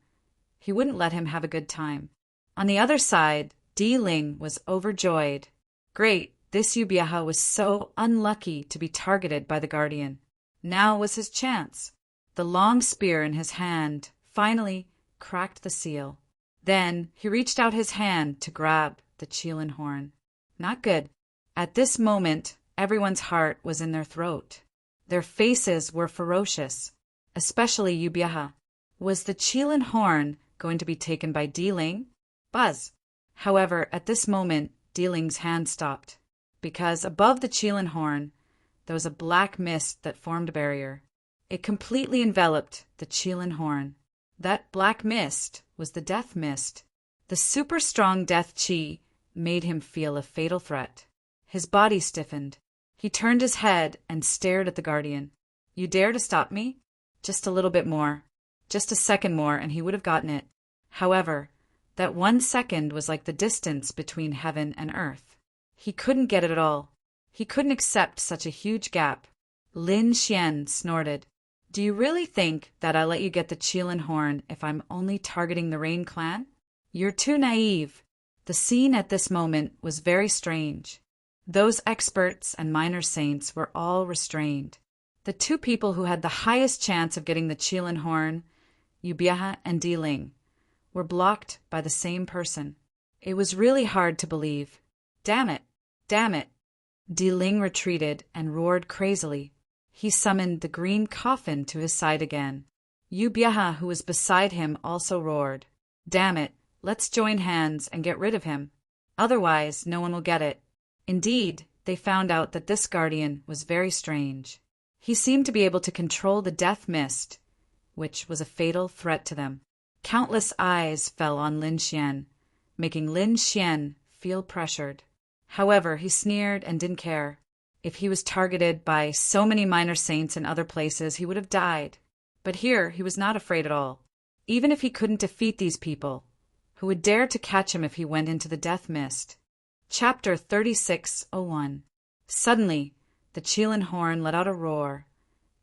he wouldn't let him have a good time. On the other side, Di Ling was overjoyed. Great, this Yu Bieha was so unlucky to be targeted by the guardian. Now was his chance. The long spear in his hand finally cracked the seal. Then he reached out his hand to grab the Qilin horn. Not good. At this moment, everyone's heart was in their throat. Their faces were ferocious, especially Yu Bieha. Was the Qilin horn going to be taken by Di Ling? Buzz! However, at this moment, Di Ling's hand stopped, because above the Qilin horn, there was a black mist that formed a barrier. It completely enveloped the Qilin horn. That black mist was the death mist. The super strong death chi made him feel a fatal threat. His body stiffened. He turned his head and stared at the guardian. "You dare to stop me?" Just a little bit more. Just a second more and he would have gotten it. However, that 1 second was like the distance between heaven and earth. He couldn't get it at all. He couldn't accept such a huge gap. Lin Xian snorted. "Do you really think that I'll let you get the Qilin horn if I'm only targeting the Rain clan? You're too naive." The scene at this moment was very strange. Those experts and minor saints were all restrained. The 2 people who had the highest chance of getting the Qilin horn, Yu Bieha and Di Ling, were blocked by the same person. It was really hard to believe. "Damn it! Damn it!" Di Ling retreated and roared crazily. He summoned the green coffin to his side again. Yu Bieha, who was beside him, also roared. "Damn it! Let's join hands and get rid of him. Otherwise, no one will get it." Indeed, they found out that this guardian was very strange. He seemed to be able to control the death mist, which was a fatal threat to them. Countless eyes fell on Lin Xian, making Lin Xian feel pressured. However, he sneered and didn't care. If he was targeted by so many minor saints in other places, he would have died. But here, he was not afraid at all. Even if he couldn't defeat these people, who would dare to catch him if he went into the death mist? Chapter 36:01. Suddenly, the Qilin horn let out a roar,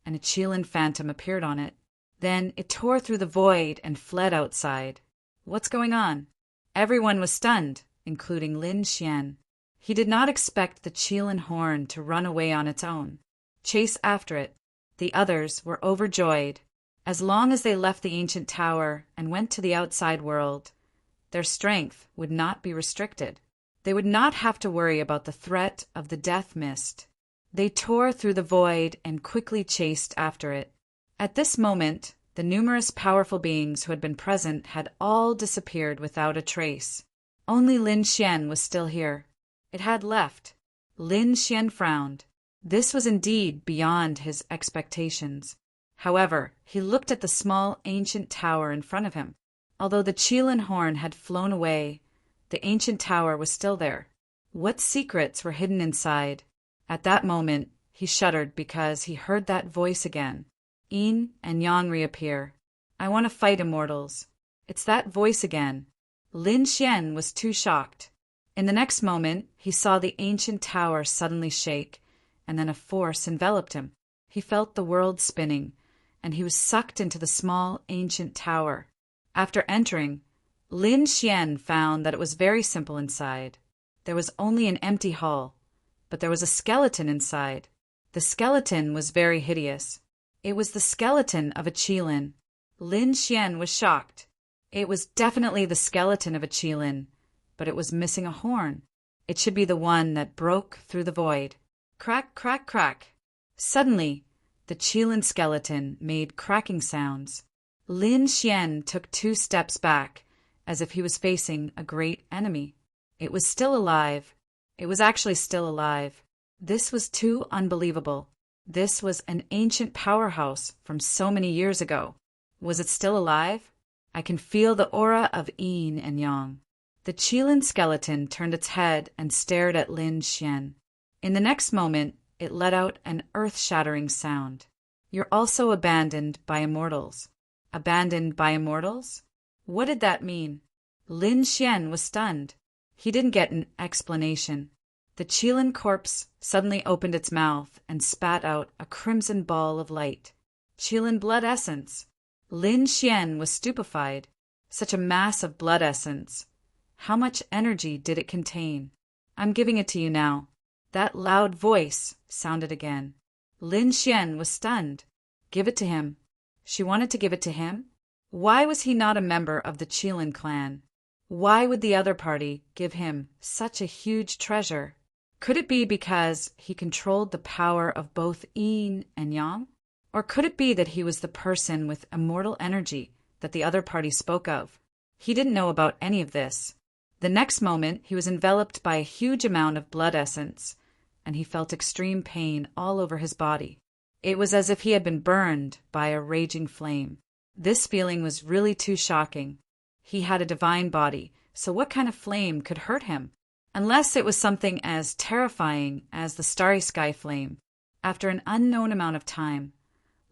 and a Qilin phantom appeared on it. Then it tore through the void and fled outside. What's going on? Everyone was stunned, including Lin Xian. He did not expect the Qilin horn to run away on its own. Chase after it. The others were overjoyed. As long as they left the ancient tower and went to the outside world, their strength would not be restricted. They would not have to worry about the threat of the death mist. They tore through the void and quickly chased after it. At this moment, the numerous powerful beings who had been present had all disappeared without a trace. Only Lin Xian was still here. It had left. Lin Xian frowned. This was indeed beyond his expectations. However, he looked at the small ancient tower in front of him. Although the Qilin horn had flown away, the ancient tower was still there. What secrets were hidden inside? At that moment, he shuddered because he heard that voice again. Yin and Yang reappear. "I want to fight, immortals." It's that voice again. Lin Xian was too shocked. In the next moment, he saw the ancient tower suddenly shake, and then a force enveloped him. He felt the world spinning, and he was sucked into the small ancient tower. After entering, Lin Xian found that it was very simple inside. There was only an empty hall, but there was a skeleton inside. The skeleton was very hideous. It was the skeleton of a qilin. Lin Xian was shocked. It was definitely the skeleton of a qilin, but it was missing a horn. It should be the one that broke through the void. Crack, crack, crack. Suddenly, the qilin skeleton made cracking sounds. Lin Xian took 2 steps back, as if he was facing a great enemy. It was still alive. It was actually still alive. This was too unbelievable. This was an ancient powerhouse from so many years ago. Was it still alive? I can feel the aura of yin and yang. The qilin skeleton turned its head and stared at Lin Xian. In the next moment, it let out an earth-shattering sound. You're also abandoned by immortals. Abandoned by immortals? What did that mean? Lin Xian was stunned. He didn't get an explanation. The qilin corpse suddenly opened its mouth and spat out a crimson ball of light. Qilin blood essence. Lin Xian was stupefied. Such a mass of blood essence. How much energy did it contain? I'm giving it to you now. That loud voice sounded again. Lin Xian was stunned. Give it to him. She wanted to give it to him? Why was he not a member of the qilin clan? Why would the other party give him such a huge treasure? Could it be because he controlled the power of both yin and yang? Or could it be that he was the person with immortal energy that the other party spoke of? He didn't know about any of this. The next moment, he was enveloped by a huge amount of blood essence, and he felt extreme pain all over his body. It was as if he had been burned by a raging flame. This feeling was really too shocking. He had a divine body, so what kind of flame could hurt him? Unless it was something as terrifying as the starry sky flame. After an unknown amount of time,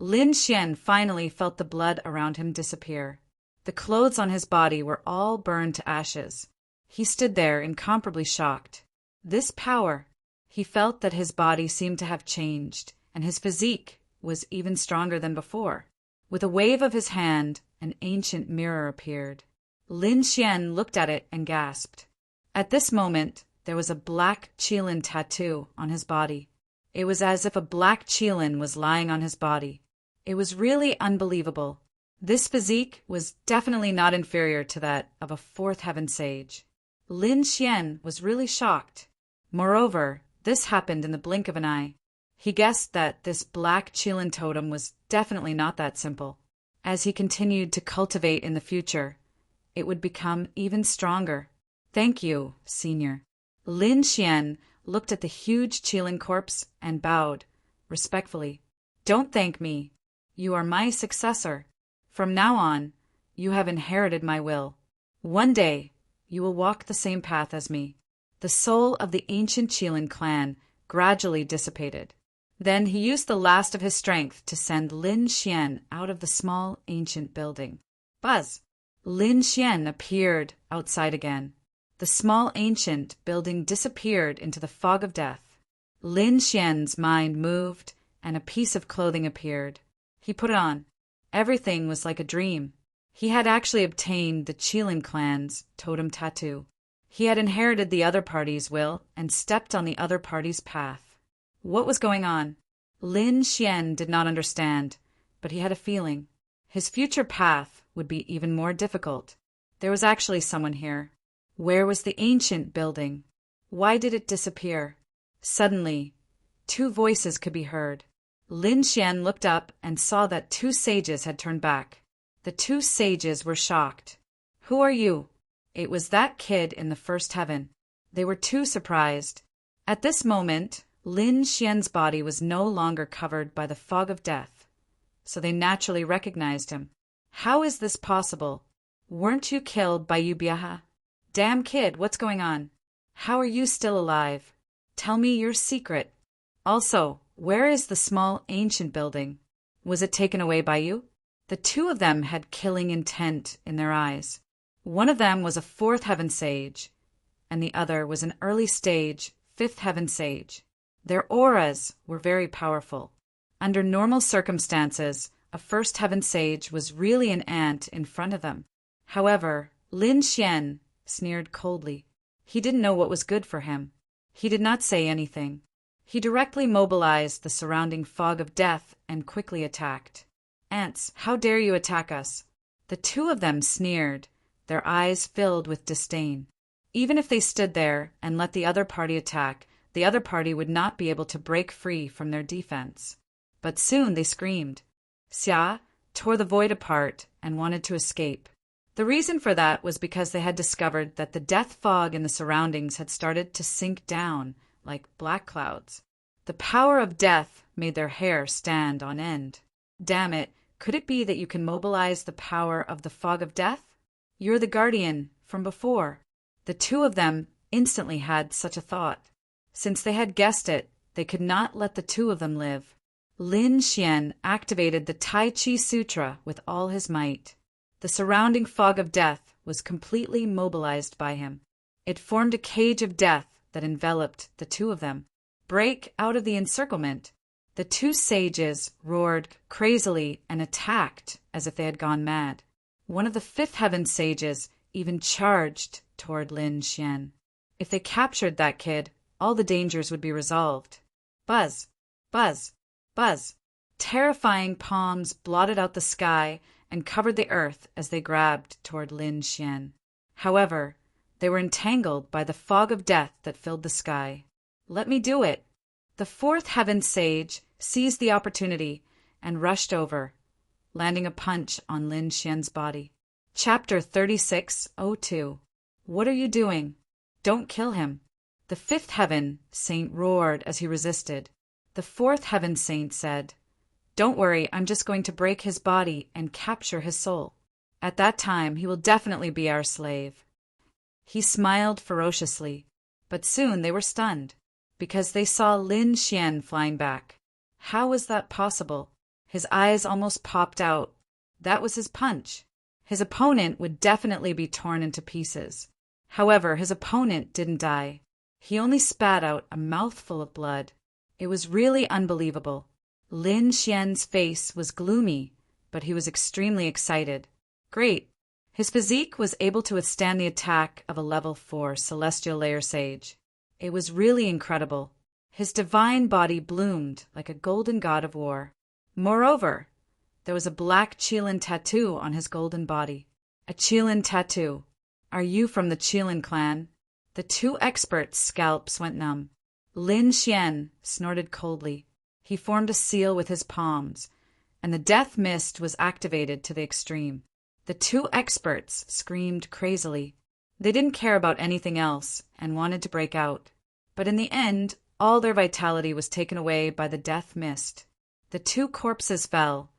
Lin Xian finally felt the blood around him disappear. The clothes on his body were all burned to ashes. He stood there incomparably shocked. This power. He felt that his body seemed to have changed, and his physique was even stronger than before. With a wave of his hand, an ancient mirror appeared. Lin Xian looked at it and gasped. At this moment, there was a black qilin tattoo on his body. It was as if a black qilin was lying on his body. It was really unbelievable. This physique was definitely not inferior to that of a fourth heaven sage. Lin Xian was really shocked. Moreover, this happened in the blink of an eye. He guessed that this black qilin totem was definitely not that simple. As he continued to cultivate in the future, it would become even stronger. Thank you, Senior. Lin Xian looked at the huge qilin corpse and bowed, respectfully. Don't thank me. You are my successor. From now on, you have inherited my will. One day, you will walk the same path as me. The soul of the ancient qilin clan gradually dissipated. Then he used the last of his strength to send Lin Xian out of the small ancient building. Buzz! Lin Xian appeared outside again. The small ancient building disappeared into the fog of death. Lin Xian's mind moved, and a piece of clothing appeared. He put it on. Everything was like a dream. He had actually obtained the qilin clan's totem tattoo. He had inherited the other party's will and stepped on the other party's path. What was going on? Lin Xian did not understand, but he had a feeling. His future path would be even more difficult. There was actually someone here. Where was the ancient building? Why did it disappear? Suddenly, 2 voices could be heard. Lin Xian looked up and saw that 2 sages had turned back. The 2 sages were shocked. Who are you? It was that kid in the first heaven. They were too surprised. At this moment, Lin Xian's body was no longer covered by the fog of death, so they naturally recognized him. How is this possible? Weren't you killed by Yubiaha? Damn kid, what's going on? How are you still alive? Tell me your secret. Also, where is the small ancient building? Was it taken away by you? The 2 of them had killing intent in their eyes. One of them was a fourth heaven sage, and the other was an early stage fifth heaven sage. Their auras were very powerful. Under normal circumstances, a first heaven sage was really an ant in front of them. However, Lin Xian sneered coldly. He didn't know what was good for him. He did not say anything. He directly mobilized the surrounding fog of death and quickly attacked. Ants, how dare you attack us? The two of them sneered, their eyes filled with disdain. Even if they stood there and let the other party attack, the other party would not be able to break free from their defense. But soon they screamed. Xia tore the void apart and wanted to escape. The reason for that was because they had discovered that the death fog in the surroundings had started to sink down like black clouds. The power of death made their hair stand on end. Damn it, could it be that you can mobilize the power of the fog of death? You're the guardian from before. The two of them instantly had such a thought. Since they had guessed it, they could not let the two of them live. Lin Xian activated the Tai Chi Sutra with all his might. The surrounding fog of death was completely mobilized by him. It formed a cage of death that enveloped the two of them. Break out of the encirclement. The two sages roared crazily and attacked as if they had gone mad. One of the fifth heaven sages even charged toward Lin Xian. If they captured that kid, all the dangers would be resolved. Buzz, buzz, buzz. Terrifying palms blotted out the sky and covered the earth as they grabbed toward Lin Xian. However, they were entangled by the fog of death that filled the sky. Let me do it. The fourth heaven sage seized the opportunity and rushed over, landing a punch on Lin Xian's body. Chapter 36:02. What are you doing? Don't kill him. The fifth heaven saint roared as he resisted. The fourth heaven saint said, Don't worry, I'm just going to break his body and capture his soul. At that time, he will definitely be our slave. He smiled ferociously, but soon they were stunned, because they saw Lin Xian flying back. How was that possible? His eyes almost popped out. That was his punch. His opponent would definitely be torn into pieces. However, his opponent didn't die. He only spat out a mouthful of blood. It was really unbelievable. Lin Xian's face was gloomy, but he was extremely excited. Great. His physique was able to withstand the attack of a level 4 celestial layer sage. It was really incredible. His divine body bloomed like a golden god of war. Moreover, there was a black Qilin tattoo on his golden body. A Qilin tattoo. Are you from the Qilin clan? The two experts' scalps went numb. Lin Xian snorted coldly. He formed a seal with his palms, and the death mist was activated to the extreme. The two experts screamed crazily. They didn't care about anything else and wanted to break out. But in the end, all their vitality was taken away by the death mist. The two corpses fell,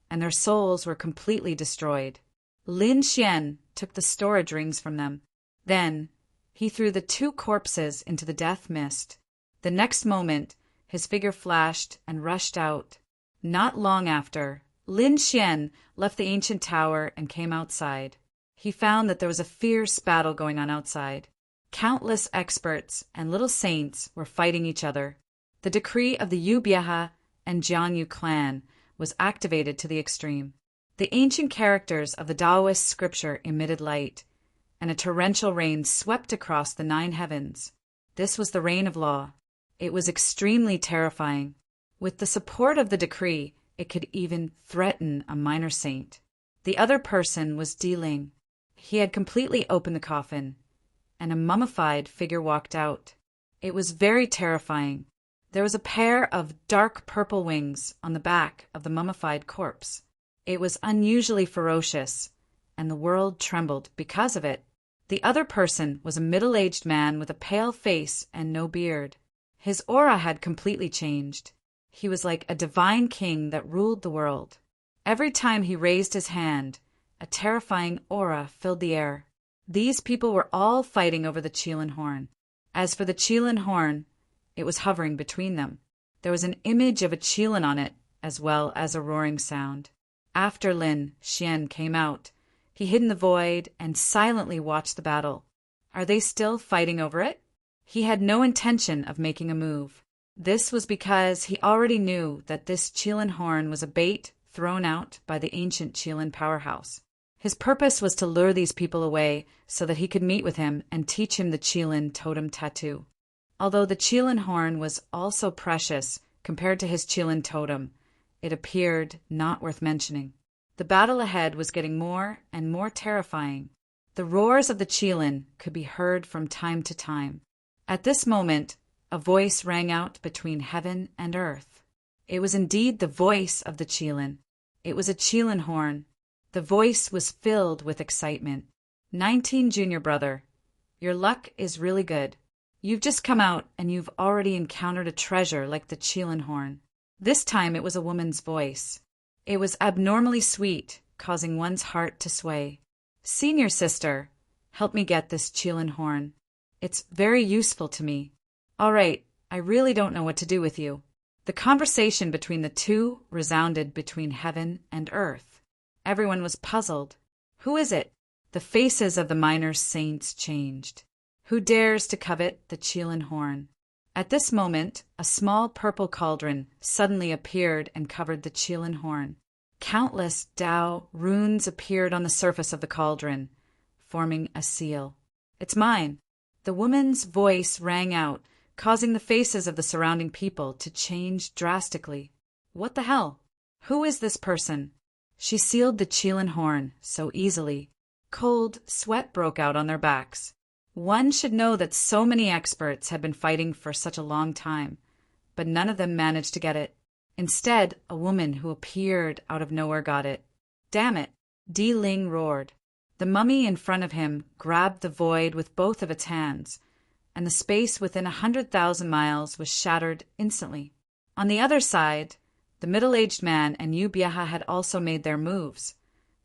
and their souls were completely destroyed. Lin Xian took the storage rings from them. Then, he threw the two corpses into the death mist. The next moment, his figure flashed and rushed out. Not long after, Lin Xian left the ancient tower and came outside. He found that there was a fierce battle going on outside. Countless experts and little saints were fighting each other. The decree of the Yu Bieha and Jiangyu clan was activated to the extreme. The ancient characters of the Taoist scripture emitted light, and a torrential rain swept across the 9 heavens. This was the reign of law. It was extremely terrifying. With the support of the decree, it could even threaten a minor saint. The other person was Di Ling. He had completely opened the coffin, and a mummified figure walked out. It was very terrifying. There was a pair of dark purple wings on the back of the mummified corpse. It was unusually ferocious, and the world trembled because of it. The other person was a middle-aged man with a pale face and no beard. His aura had completely changed. He was like a divine king that ruled the world. Every time he raised his hand, a terrifying aura filled the air. These people were all fighting over the Qilin horn. As for the Qilin horn, it was hovering between them. There was an image of a Qilin on it, as well as a roaring sound. After Lin Xian came out, He hid in the void and silently watched the battle. Are they still fighting over it? He had no intention of making a move. This was because he already knew that this Qilin horn was a bait thrown out by the ancient Qilin powerhouse. His purpose was to lure these people away so that he could meet with him and teach him the Qilin totem tattoo. Although the Qilin horn was also precious compared to his Qilin totem, it appeared not worth mentioning. The battle ahead was getting more and more terrifying. The roars of the Qilin could be heard from time to time. At this moment, a voice rang out between heaven and earth. It was indeed the voice of the Qilin. It was a Qilin horn. The voice was filled with excitement. 19 Junior Brother, your luck is really good. You've just come out and you've already encountered a treasure like the Qilin horn. This time it was a woman's voice. It was abnormally sweet, causing one's heart to sway. Senior sister, help me get this Qilin horn. It's very useful to me. All right, I really don't know what to do with you. The conversation between the two resounded between heaven and earth. Everyone was puzzled. Who is it? The faces of the minor saints changed. Who dares to covet the Qilin horn? At this moment, a small purple cauldron suddenly appeared and covered the Qilin horn. Countless Tao runes appeared on the surface of the cauldron, forming a seal. It's mine. The woman's voice rang out, causing the faces of the surrounding people to change drastically. What the hell? Who is this person? She sealed the Qilin horn so easily. Cold sweat broke out on their backs. One should know that so many experts had been fighting for such a long time, but none of them managed to get it. Instead, a woman who appeared out of nowhere got it. Damn it! Di Ling roared. The mummy in front of him grabbed the void with both of its hands, and the space within 100,000 miles was shattered instantly. On the other side, the middle-aged man and Yu Bieha had also made their moves,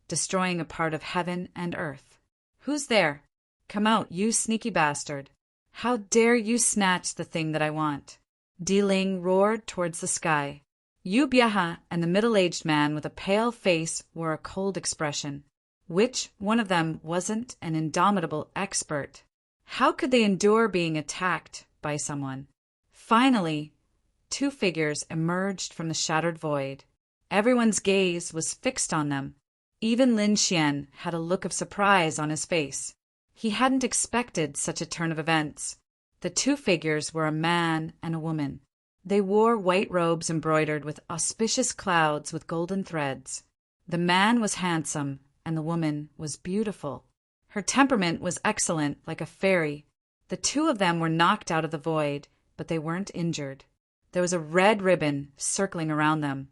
destroying a part of heaven and earth. Who's there? Come out, you sneaky bastard. How dare you snatch the thing that I want? Di Ling roared towards the sky. Yu Bieha and the middle-aged man with a pale face wore a cold expression. Which one of them wasn't an indomitable expert? How could they endure being attacked by someone? Finally, two figures emerged from the shattered void. Everyone's gaze was fixed on them. Even Lin Xian had a look of surprise on his face. He hadn't expected such a turn of events. The two figures were a man and a woman. They wore white robes embroidered with auspicious clouds with golden threads. The man was handsome, and the woman was beautiful. Her temperament was excellent, like a fairy. The two of them were knocked out of the void, but they weren't injured. There was a red ribbon circling around them,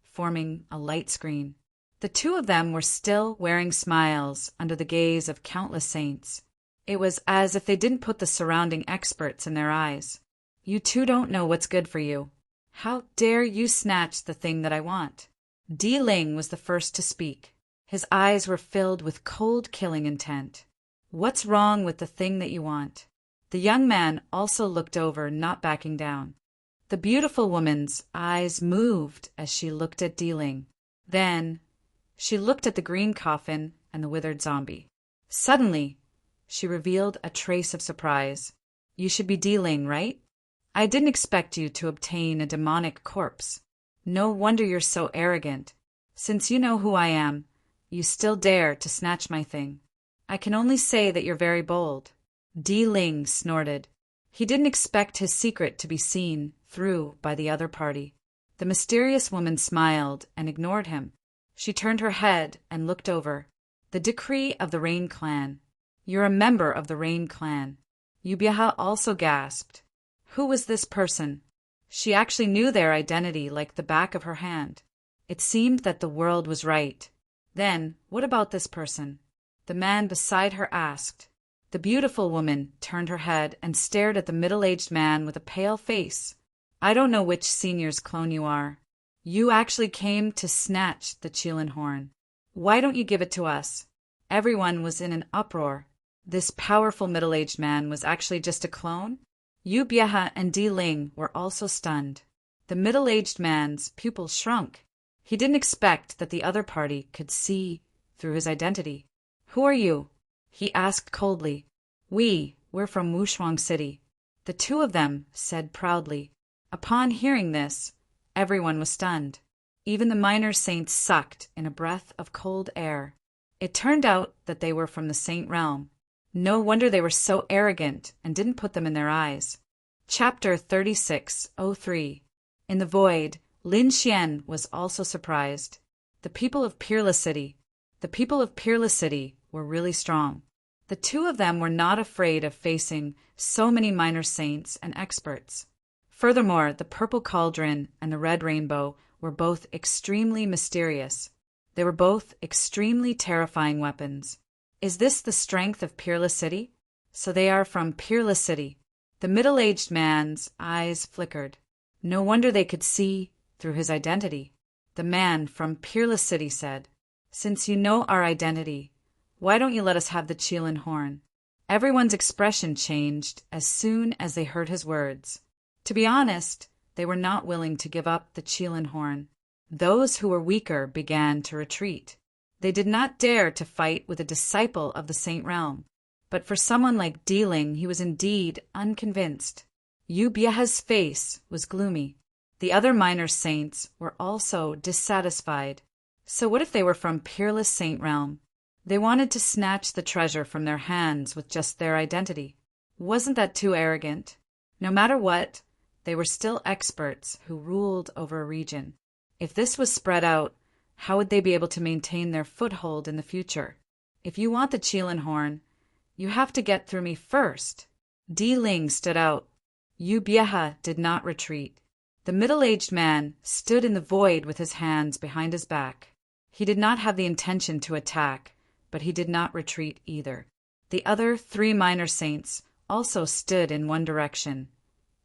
forming a light screen. The two of them were still wearing smiles under the gaze of countless saints. It was as if they didn't put the surrounding experts in their eyes. You two don't know what's good for you. How dare you snatch the thing that I want? Di Ling was the first to speak. His eyes were filled with cold killing intent. What's wrong with the thing that you want? The young man also looked over, not backing down. The beautiful woman's eyes moved as she looked at Di Ling. Then she looked at the green coffin and the withered zombie. Suddenly, she revealed a trace of surprise. You should be Di Ling, right? I didn't expect you to obtain a demonic corpse. No wonder you're so arrogant. Since you know who I am, you still dare to snatch my thing. I can only say that you're very bold. Di Ling snorted. He didn't expect his secret to be seen through by the other party. The mysterious woman smiled and ignored him. She turned her head and looked over. The decree of the Rain Clan. You're a member of the Rain Clan. Yu Bieha also gasped. Who was this person? She actually knew their identity like the back of her hand. It seemed that the world was right. Then, what about this person? The man beside her asked. The beautiful woman turned her head and stared at the middle-aged man with a pale face. I don't know which senior's clone you are. You actually came to snatch the Qilin horn. Why don't you give it to us? Everyone was in an uproar. This powerful middle-aged man was actually just a clone? Yu Bieha and Di Ling were also stunned. The middle-aged man's pupils shrunk. He didn't expect that the other party could see through his identity. Who are you? He asked coldly. We're from Wushuang City. The two of them said proudly. Upon hearing this, everyone was stunned. Even the minor saints sucked in a breath of cold air. It turned out that they were from the saint realm. No wonder they were so arrogant and didn't put them in their eyes. Chapter 36:03. In the void, Lin Xian was also surprised. The people of Peerless City were really strong. The two of them were not afraid of facing so many minor saints and experts. Furthermore, the purple cauldron and the red rainbow were both extremely mysterious. They were both extremely terrifying weapons. Is this the strength of Peerless City? So they are from Peerless City. The middle-aged man's eyes flickered. No wonder they could see through his identity. The man from Peerless City said, "Since you know our identity, why don't you let us have the Qilin horn?" Everyone's expression changed as soon as they heard his words. To be honest, they were not willing to give up the Qilin horn. Those who were weaker began to retreat. They did not dare to fight with a disciple of the Saint Realm. But for someone like Deling, he was indeed unconvinced. Yu Bieha's face was gloomy. The other minor saints were also dissatisfied. So what if they were from Peerless Saint Realm? They wanted to snatch the treasure from their hands with just their identity. Wasn't that too arrogant? No matter what, they were still experts who ruled over a region. If this was spread out, how would they be able to maintain their foothold in the future? If you want the Qilin horn, you have to get through me first. Di Ling stood out. Yu Bieha did not retreat. The middle-aged man stood in the void with his hands behind his back. He did not have the intention to attack, but he did not retreat either. The other three minor saints also stood in one direction,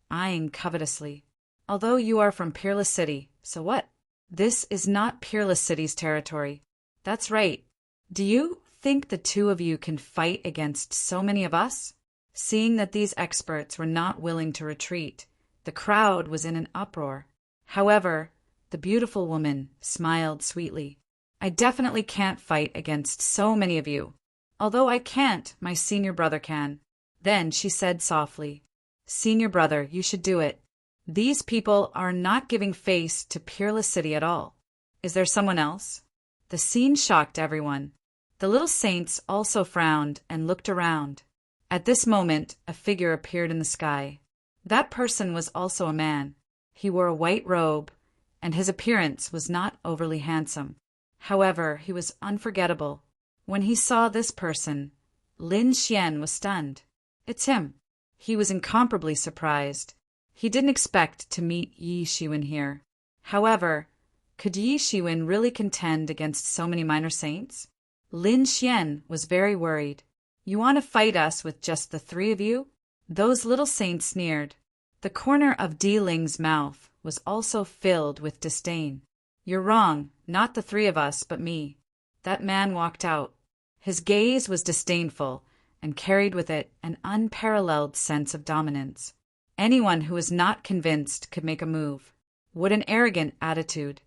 eyeing covetously. Although you are from Peerless City, so what? This is not Peerless City's territory. That's right. Do you think the two of you can fight against so many of us? Seeing that these experts were not willing to retreat, the crowd was in an uproar. However, the beautiful woman smiled sweetly. I definitely can't fight against so many of you. Although I can't, my senior brother can. Then she said softly, "Senior brother, you should do it. These people are not giving face to Peerless City at all. Is there someone else?" The scene shocked everyone. The little saints also frowned and looked around. At this moment, a figure appeared in the sky. That person was also a man. He wore a white robe, and his appearance was not overly handsome. However, he was unforgettable. When he saw this person, Lin Xian was stunned. It's him. He was incomparably surprised. He didn't expect to meet Yi Shiwen here. However, could Yi Shiwen really contend against so many minor saints? Lin Xian was very worried. You want to fight us with just the three of you? Those little saints sneered. The corner of Di Ling's mouth was also filled with disdain. You're wrong, not the three of us, but me. That man walked out. His gaze was disdainful and carried with it an unparalleled sense of dominance. Anyone who was not convinced could make a move. What an arrogant attitude.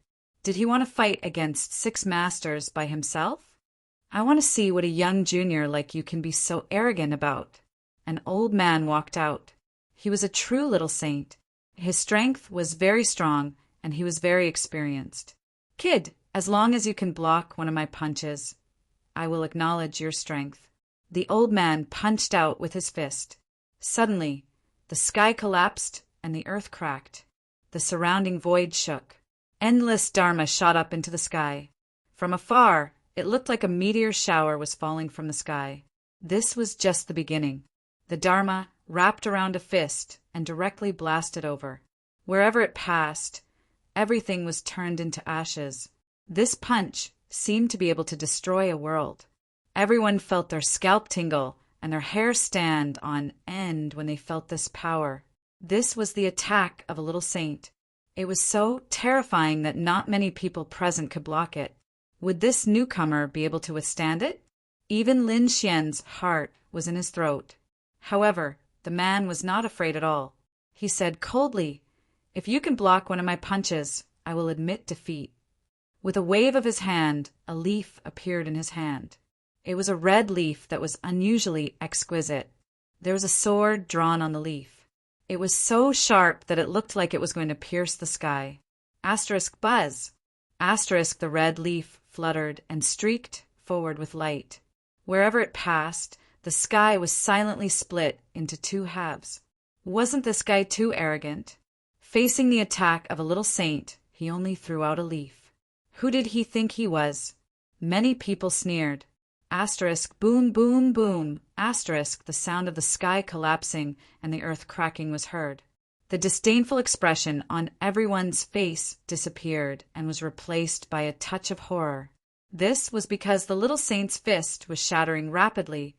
Did he want to fight against 6 masters by himself? I want to see what a young junior like you can be so arrogant about. An old man walked out. He was a true little saint. His strength was very strong, and he was very experienced. Kid, as long as you can block one of my punches, I will acknowledge your strength. The old man punched out with his fist. Suddenly, the sky collapsed and the earth cracked. The surrounding void shook. Endless Dharma shot up into the sky. From afar, it looked like a meteor shower was falling from the sky. This was just the beginning. The Dharma wrapped around a fist and directly blasted over. Wherever it passed, everything was turned into ashes. This punch seemed to be able to destroy a world. Everyone felt their scalp tingle and their hair stand on end when they felt this power. This was the attack of a little saint. It was so terrifying that not many people present could block it. Would this newcomer be able to withstand it? Even Lin Xian's heart was in his throat. However, the man was not afraid at all. He said coldly, "If you can block one of my punches, I will admit defeat." With a wave of his hand, a leaf appeared in his hand. It was a red leaf that was unusually exquisite. There was a sword drawn on the leaf. It was so sharp that it looked like it was going to pierce the sky. Asterisk buzz. Asterisk the red leaf fluttered and streaked forward with light. Wherever it passed, the sky was silently split into two halves. Wasn't this guy too arrogant? Facing the attack of a little saint, he only threw out a leaf. Who did he think he was? Many people sneered. Asterisk boom boom boom. Asterisk the sound of the sky collapsing and the earth cracking was heard. The disdainful expression on everyone's face disappeared and was replaced by a touch of horror. This was because the little saint's fist was shattering rapidly,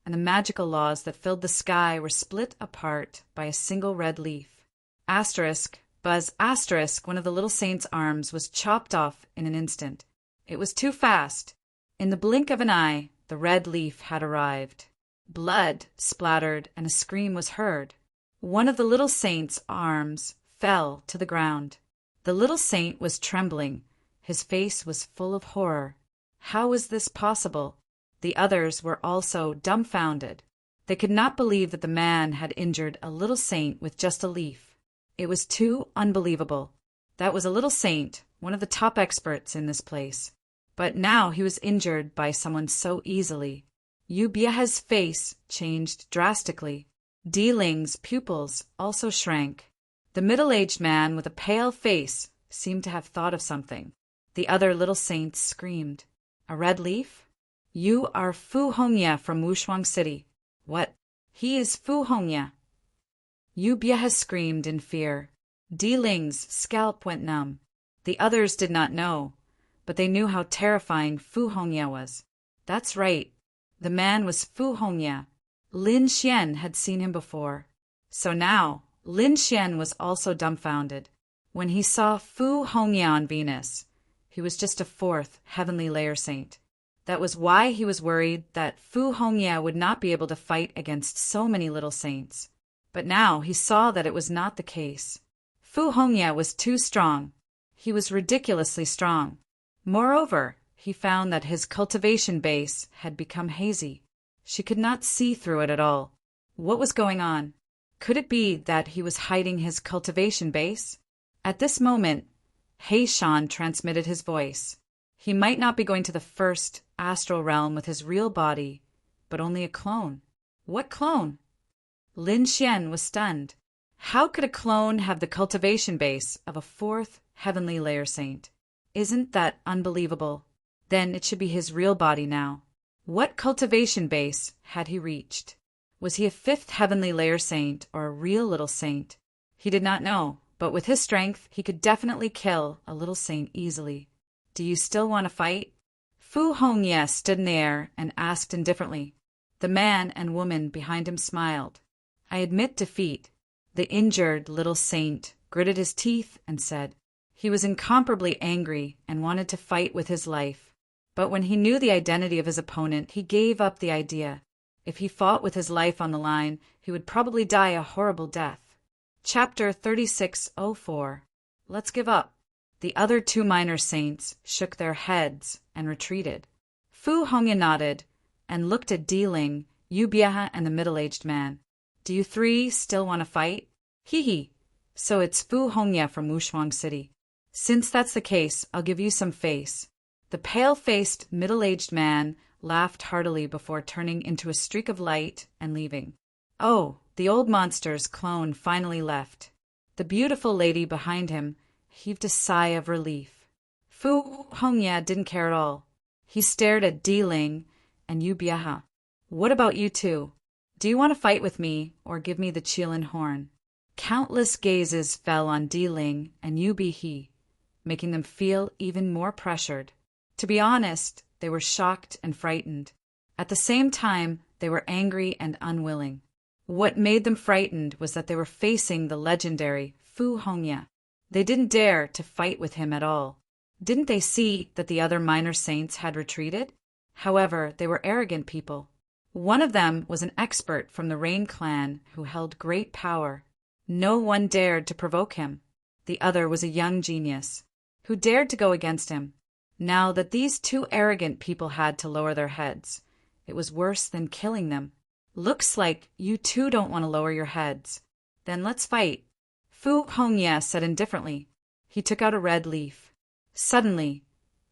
and the magical laws that filled the sky were split apart by a single red leaf. Asterisk, buzz, asterisk, one of the little saint's arms was chopped off in an instant. It was too fast. In the blink of an eye, the red leaf had arrived. Blood splattered and a scream was heard. One of the little saint's arms fell to the ground. The little saint was trembling. His face was full of horror. How was this possible? The others were also dumbfounded. They could not believe that the man had injured a little saint with just a leaf. It was too unbelievable. That was a little saint, one of the top experts in this place. But now he was injured by someone so easily. Yubia's face changed drastically. Deeling's pupils also shrank. The middle-aged man with a pale face seemed to have thought of something. The other little saints screamed. A red leaf? You are Fu Hongya from Wushuang City. What? He is Fu Hongya. Yubia screamed in fear. Deeling's scalp went numb. The others did not know, but they knew how terrifying Fu Hongya was. That's right. The man was Fu Hongya. Lin Xian had seen him before. So now, Lin Xian was also dumbfounded. When he saw Fu Hongya on Venus, he was just a fourth heavenly layer saint. That was why he was worried that Fu Hongya would not be able to fight against so many little saints. But now he saw that it was not the case. Fu Hongya was too strong. He was ridiculously strong. Moreover, he found that his cultivation base had become hazy. She could not see through it at all. What was going on? Could it be that he was hiding his cultivation base? At this moment, Heishan transmitted his voice. He might not be going to the first astral realm with his real body, but only a clone. What clone? Lin Xian was stunned. How could a clone have the cultivation base of a fourth heavenly layer saint? Isn't that unbelievable? Then it should be his real body now. What cultivation base had he reached? Was he a fifth heavenly layer saint or a real little saint? He did not know, but with his strength, he could definitely kill a little saint easily. Do you still want to fight? Fu Hongya stood in the air and asked indifferently. The man and woman behind him smiled. I admit defeat. The injured little saint gritted his teeth and said he was incomparably angry and wanted to fight with his life. But when he knew the identity of his opponent, he gave up the idea. If he fought with his life on the line, he would probably die a horrible death. Chapter 3604. Let's give up. The other two minor saints shook their heads and retreated. Fu Hongya nodded and looked at Deeling, Yubia, and the middle-aged man. Do you three still want to fight? Hee. So it's Fu Hongya from Wushuang City. Since that's the case, I'll give you some face. The pale-faced, middle-aged man laughed heartily before turning into a streak of light and leaving. Oh, the old monster's clone finally left. The beautiful lady behind him heaved a sigh of relief. Fu Hongya didn't care at all. He stared at Deeling and Yubiaha. What about you two? Do you want to fight with me or give me the Qilin horn? Countless gazes fell on Deeling and Yubihi, making them feel even more pressured. To be honest, they were shocked and frightened. At the same time, they were angry and unwilling. What made them frightened was that they were facing the legendary Fu Hongya. They didn't dare to fight with him at all. Didn't they see that the other minor saints had retreated? However, they were arrogant people. One of them was an expert from the Rain clan who held great power. No one dared to provoke him. The other was a young genius. Who dared to go against him? Now that these two arrogant people had to lower their heads, It was worse than killing them. Looks like you two don't want to lower your heads. Then let's fight. Fu Hongye said indifferently. He took out a red leaf. Suddenly,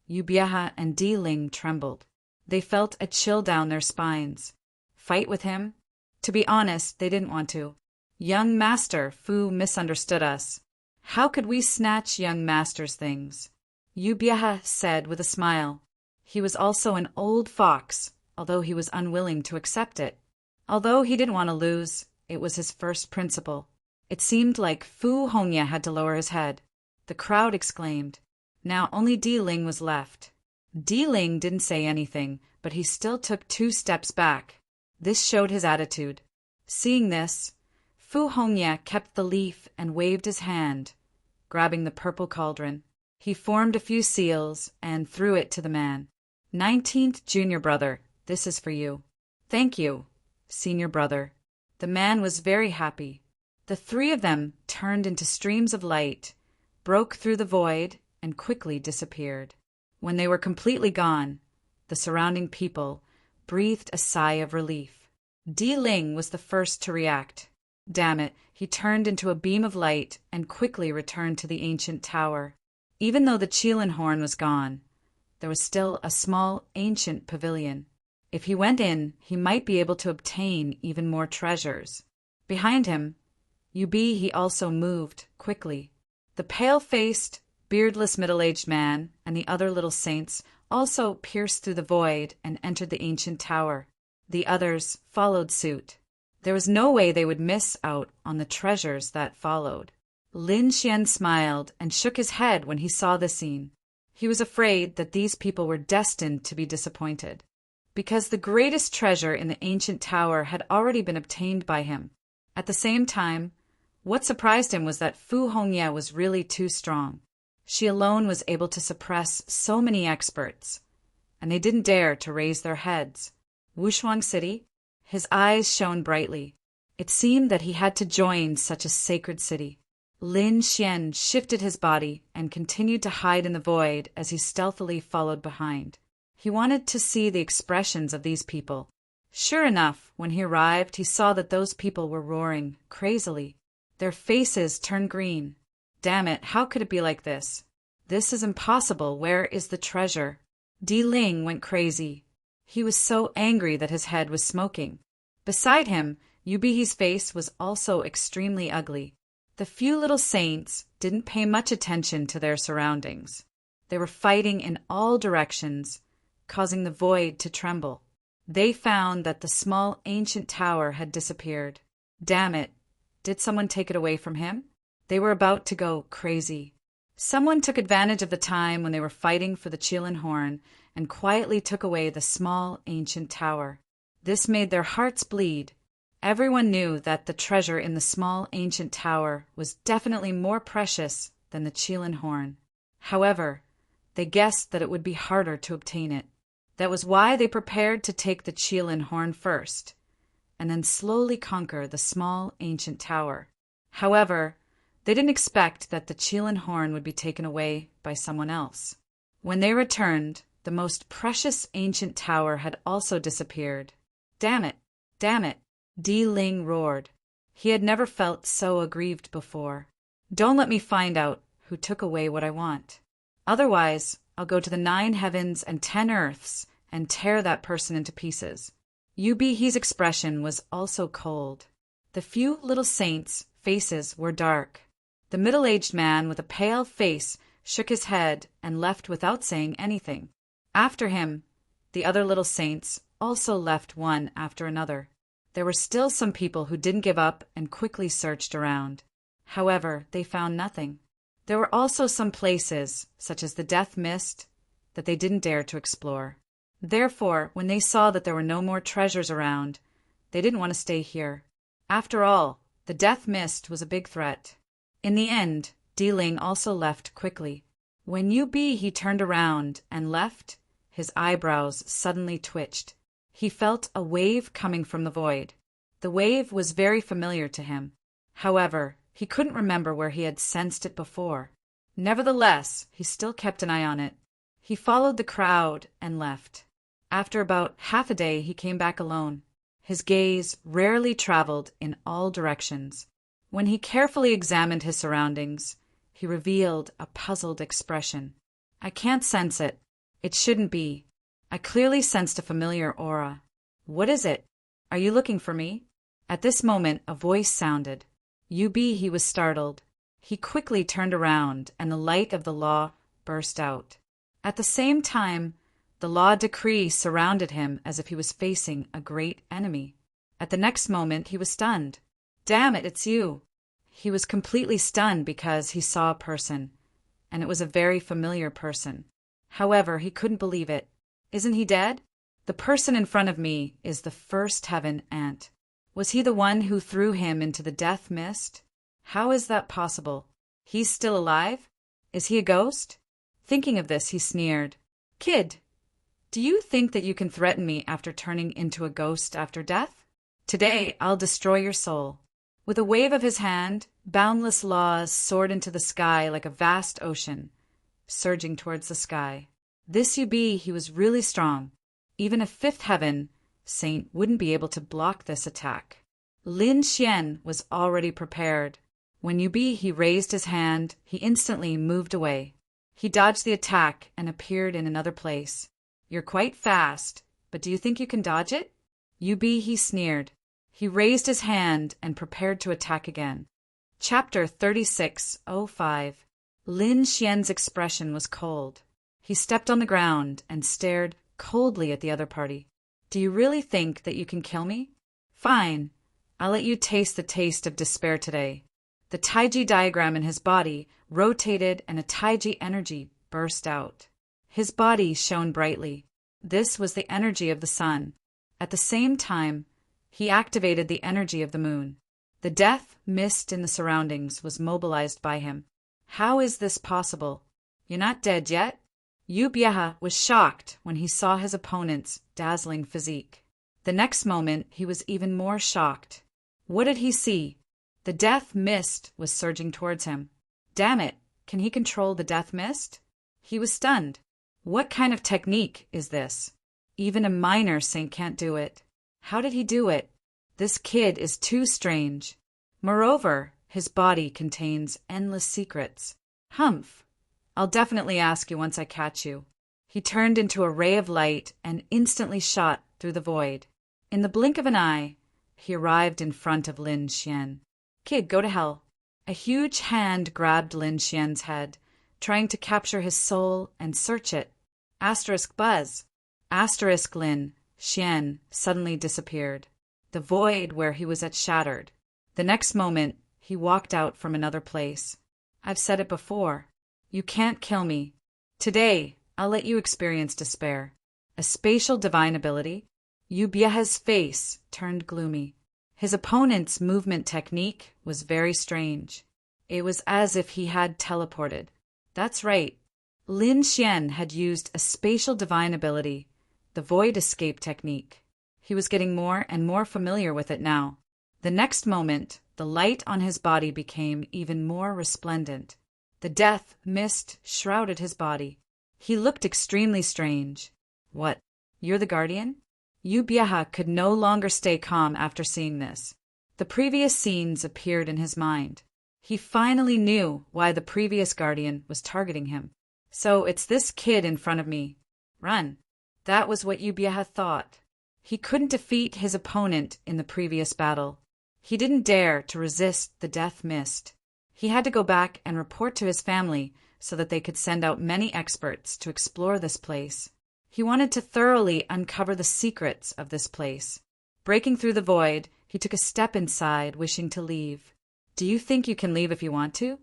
Yu Bieha and Di Ling trembled. They felt a chill down their spines. Fight with him? To be honest, they didn't want to. Young master, Fu misunderstood us. How could we snatch young master's things? Yu Bieha said with a smile. He was also an old fox, although he was unwilling to accept it. Although he didn't want to lose, it was his first principle. It seemed like Fu Hongye had to lower his head. The crowd exclaimed. Now only Di Ling was left. Di Ling didn't say anything, but he still took 2 steps back. This showed his attitude. Seeing this, Fu Hongye kept the leaf and waved his hand, grabbing the purple cauldron. He formed a few seals and threw it to the man. 19th junior brother, this is for you. Thank you, senior brother. The man was very happy. The 3 of them turned into streams of light, broke through the void, and quickly disappeared. When they were completely gone, the surrounding people breathed a sigh of relief. Di Ling was the first to react. Damn it, he turned into a beam of light and quickly returned to the ancient tower. Even though the Qilin horn was gone, there was still a small ancient pavilion. If he went in, he might be able to obtain even more treasures. Behind him, he also moved quickly. The pale-faced, beardless middle-aged man and the other little saints also pierced through the void and entered the ancient tower. The others followed suit. There was no way they would miss out on the treasures that followed. Lin Xian smiled and shook his head when he saw the scene. He was afraid that these people were destined to be disappointed, because the greatest treasure in the ancient tower had already been obtained by him. At the same time, what surprised him was that Fu Hongye was really too strong. She alone was able to suppress so many experts, and they didn't dare to raise their heads. Wushuang City? His eyes shone brightly. It seemed that he had to join such a sacred city. Lin Xian shifted his body and continued to hide in the void as he stealthily followed behind. He wanted to see the expressions of these people. Sure enough, when he arrived, he saw that those people were roaring crazily. Their faces turned green. Damn it, how could it be like this? This is impossible. Where is the treasure? Di Ling went crazy. He was so angry that his head was smoking. Beside him, Yubihi's face was also extremely ugly. The few little saints didn't pay much attention to their surroundings. They were fighting in all directions, causing the void to tremble. They found that the small ancient tower had disappeared. Damn it! Did someone take it away from him? They were about to go crazy. Someone took advantage of the time when they were fighting for the Qilin horn and quietly took away the small ancient tower. This made their hearts bleed. Everyone knew that the treasure in the small ancient tower was definitely more precious than the Qilin horn. However, they guessed that it would be harder to obtain it. That was why they prepared to take the Qilin horn first, and then slowly conquer the small ancient tower. However, they didn't expect that the Qilin horn would be taken away by someone else. When they returned, the most precious ancient tower had also disappeared. Damn it! Damn it! Di Ling roared. He had never felt so aggrieved before. Don't let me find out who took away what I want. Otherwise, I'll go to the 9 heavens and 10 earths and tear that person into pieces. Yubihi's expression was also cold. The few little saints' faces were dark. The middle-aged man with a pale face shook his head and left without saying anything. After him, the other little saints also left one after another. There were still some people who didn't give up and quickly searched around. However, they found nothing. There were also some places, such as the Death Mist, that they didn't dare to explore. Therefore, when they saw that there were no more treasures around, they didn't want to stay here. After all, the Death Mist was a big threat. In the end, Di Ling also left quickly. When he turned around and left, his eyebrows suddenly twitched. He felt a wave coming from the void. The wave was very familiar to him. However, he couldn't remember where he had sensed it before. Nevertheless, he still kept an eye on it. He followed the crowd and left. After about half a day, he came back alone. His gaze rarely traveled in all directions. When he carefully examined his surroundings, he revealed a puzzled expression. I can't sense it. It shouldn't be. I clearly sensed a familiar aura. What is it? Are you looking for me? At this moment, a voice sounded. He was startled. He quickly turned around, and the light of the law burst out. At the same time, the law decree surrounded him as if he was facing a great enemy. At the next moment, he was stunned. Damn it, it's you! He was completely stunned because he saw a person, and it was a very familiar person. However, he couldn't believe it. Isn't he dead? The person in front of me is the first heaven ant. Was he the one who threw him into the death mist? How is that possible? He's still alive? Is he a ghost? Thinking of this, he sneered. Kid, do you think that you can threaten me after turning into a ghost after death? Today, I'll destroy your soul. With a wave of his hand, boundless laws soared into the sky like a vast ocean, surging towards the sky. This he was really strong. Even a fifth heaven saint wouldn't be able to block this attack. Lin Xian was already prepared. When he raised his hand, he instantly moved away. He dodged the attack and appeared in another place. You're quite fast, but do you think you can dodge it? He sneered. He raised his hand and prepared to attack again. Chapter 36:05. Lin Xian's expression was cold. He stepped on the ground and stared coldly at the other party. Do you really think that you can kill me? Fine. I'll let you taste the taste of despair today. The Taiji diagram in his body rotated and a Taiji energy burst out. His body shone brightly. This was the energy of the sun. At the same time, he activated the energy of the moon. The death mist in the surroundings was mobilized by him. How is this possible? You're not dead yet? Bieha was shocked when he saw his opponent's dazzling physique. The next moment, he was even more shocked. What did he see? The death mist was surging towards him. Damn it, can he control the death mist? He was stunned. What kind of technique is this? Even a minor saint can't do it. How did he do it? This kid is too strange. Moreover, his body contains endless secrets. Humph. I'll definitely ask you once I catch you. He turned into a ray of light and instantly shot through the void. In the blink of an eye, he arrived in front of Lin Xian. Kid, go to hell. A huge hand grabbed Lin Xian's head, trying to capture his soul and search it. Buzz. Lin Xian suddenly disappeared. The void where he was at shattered. The next moment, he walked out from another place. I've said it before. You can't kill me. Today, I'll let you experience despair. A spatial divine ability. Bieha's face turned gloomy. His opponent's movement technique was very strange. It was as if he had teleported. That's right. Lin Xian had used a spatial divine ability, the void escape technique. He was getting more and more familiar with it now. The next moment, the light on his body became even more resplendent. The death mist shrouded his body. He looked extremely strange. What? You're the guardian? Bieha could no longer stay calm after seeing this. The previous scenes appeared in his mind. He finally knew why the previous guardian was targeting him. So it's this kid in front of me. Run. That was what Bieha thought. He couldn't defeat his opponent in the previous battle. He didn't dare to resist the death mist. He had to go back and report to his family so that they could send out many experts to explore this place. He wanted to thoroughly uncover the secrets of this place. Breaking through the void, he took a step inside, wishing to leave. Do you think you can leave if you want to?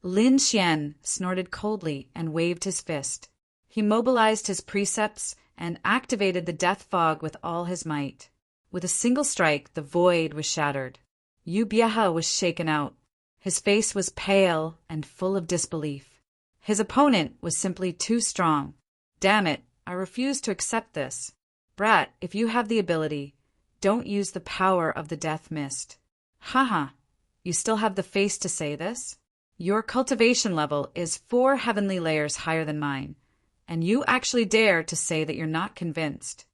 Lin Xian snorted coldly and waved his fist. He mobilized his precepts and activated the death fog with all his might. With a single strike, the void was shattered. Bieha was shaken out. His face was pale and full of disbelief. His opponent was simply too strong. Damn it, I refuse to accept this. Brat, if you have the ability, don't use the power of the death mist. Haha, you still have the face to say this? Your cultivation level is 4 heavenly layers higher than mine, and you actually dare to say that you're not convinced.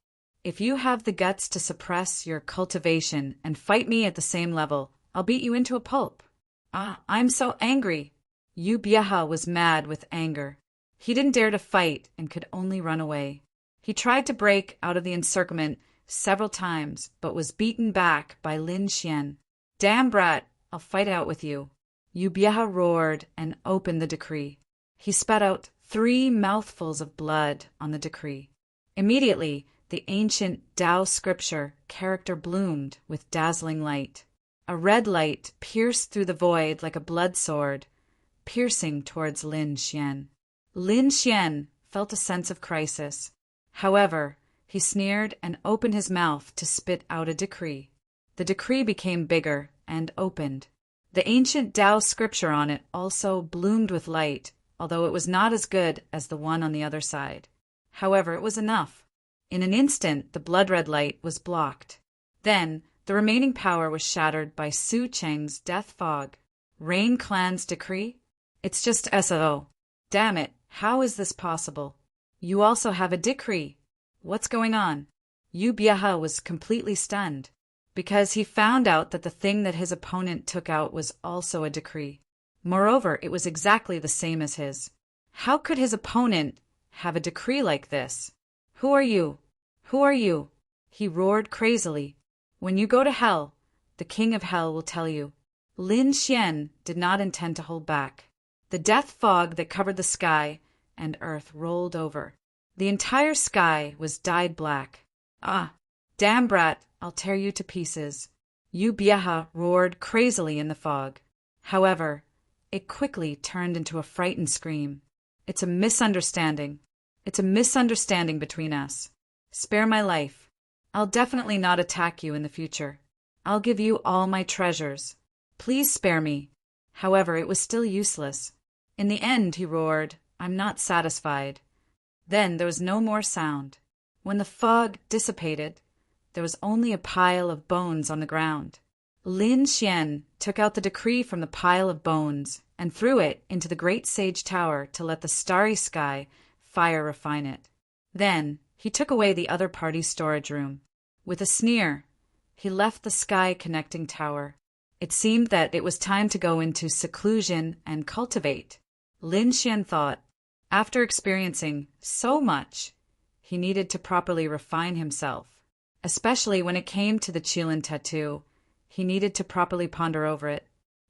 If you have the guts to suppress your cultivation and fight me at the same level, I'll beat you into a pulp. Ah, I'm so angry. Yubieha was mad with anger. He didn't dare to fight and could only run away. He tried to break out of the encirclement several times, but was beaten back by Lin Xian. Damn brat, I'll fight out with you. Yubieha roared and opened the decree. He spat out 3 mouthfuls of blood on the decree. Immediately, the ancient Tao scripture character bloomed with dazzling light. A red light pierced through the void like a blood sword, piercing towards Lin Xian. Lin Xian felt a sense of crisis. However, he sneered and opened his mouth to spit out a decree. The decree became bigger and opened. The ancient Tao scripture on it also bloomed with light, although it was not as good as the one on the other side. However, it was enough. In an instant, the blood-red light was blocked. Then, the remaining power was shattered by Su Cheng's death fog. Rain Clan's decree? It's just SO. Damn it, how is this possible? You also have a decree. What's going on? Yu Bieha was completely stunned, because he found out that the thing that his opponent took out was also a decree. Moreover, it was exactly the same as his. How could his opponent have a decree like this? Who are you? Who are you? He roared crazily. When you go to hell, the king of hell will tell you. Lin Xian did not intend to hold back. The death fog that covered the sky and earth rolled over. The entire sky was dyed black. Ah, damn brat, I'll tear you to pieces. Yu Bieha roared crazily in the fog. However, it quickly turned into a frightened scream. It's a misunderstanding. It's a misunderstanding between us. Spare my life. I'll definitely not attack you in the future. I'll give you all my treasures. Please spare me. However, it was still useless. In the end, he roared, I'm not satisfied. Then there was no more sound. When the fog dissipated, there was only a pile of bones on the ground. Lin Xian took out the decree from the pile of bones and threw it into the great sage tower to let the starry sky fire refine it. Then he took away the other party's storage room. With a sneer, he left the sky connecting tower. It seemed that it was time to go into seclusion and cultivate. Lin Xian thought, after experiencing so much, he needed to properly refine himself. Especially when it came to the Qilin tattoo, he needed to properly ponder over it.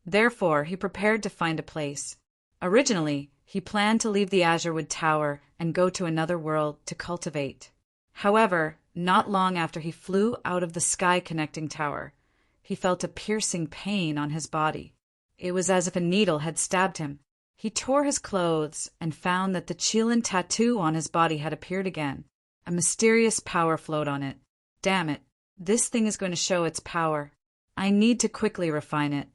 Therefore, he prepared to find a place. Originally, he planned to leave the Azurewood Tower and go to another world to cultivate. However, not long after he flew out of the sky-connecting tower, he felt a piercing pain on his body. It was as if a needle had stabbed him. He tore his clothes and found that the Qilin tattoo on his body had appeared again. A mysterious power flowed on it. Damn it, this thing is going to show its power. I need to quickly refine it.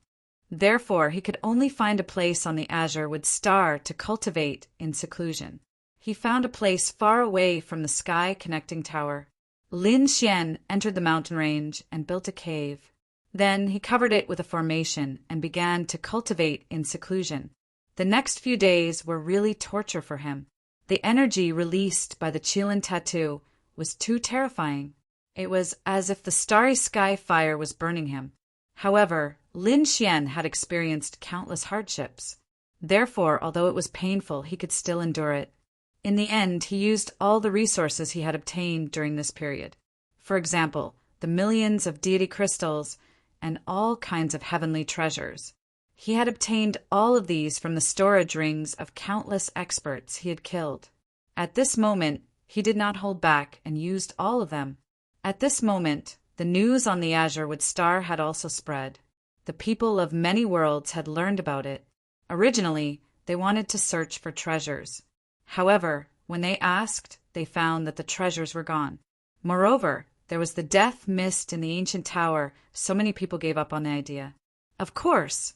Therefore, he could only find a place on the Azurewood Star to cultivate in seclusion. He found a place far away from the sky-connecting tower. Lin Xian entered the mountain range and built a cave. Then he covered it with a formation and began to cultivate in seclusion. The next few days were really torture for him. The energy released by the Qilin tattoo was too terrifying. It was as if the starry sky fire was burning him. However, Lin Xian had experienced countless hardships. Therefore, although it was painful, he could still endure it. In the end, he used all the resources he had obtained during this period. For example, the millions of deity crystals and all kinds of heavenly treasures. He had obtained all of these from the storage rings of countless experts he had killed. At this moment, he did not hold back and used all of them. At this moment, the news on the Azurewood Star had also spread. The people of many worlds had learned about it. Originally, they wanted to search for treasures. However, when they asked, they found that the treasures were gone. Moreover, there was the death mist in the ancient tower, so many people gave up on the idea. Of course,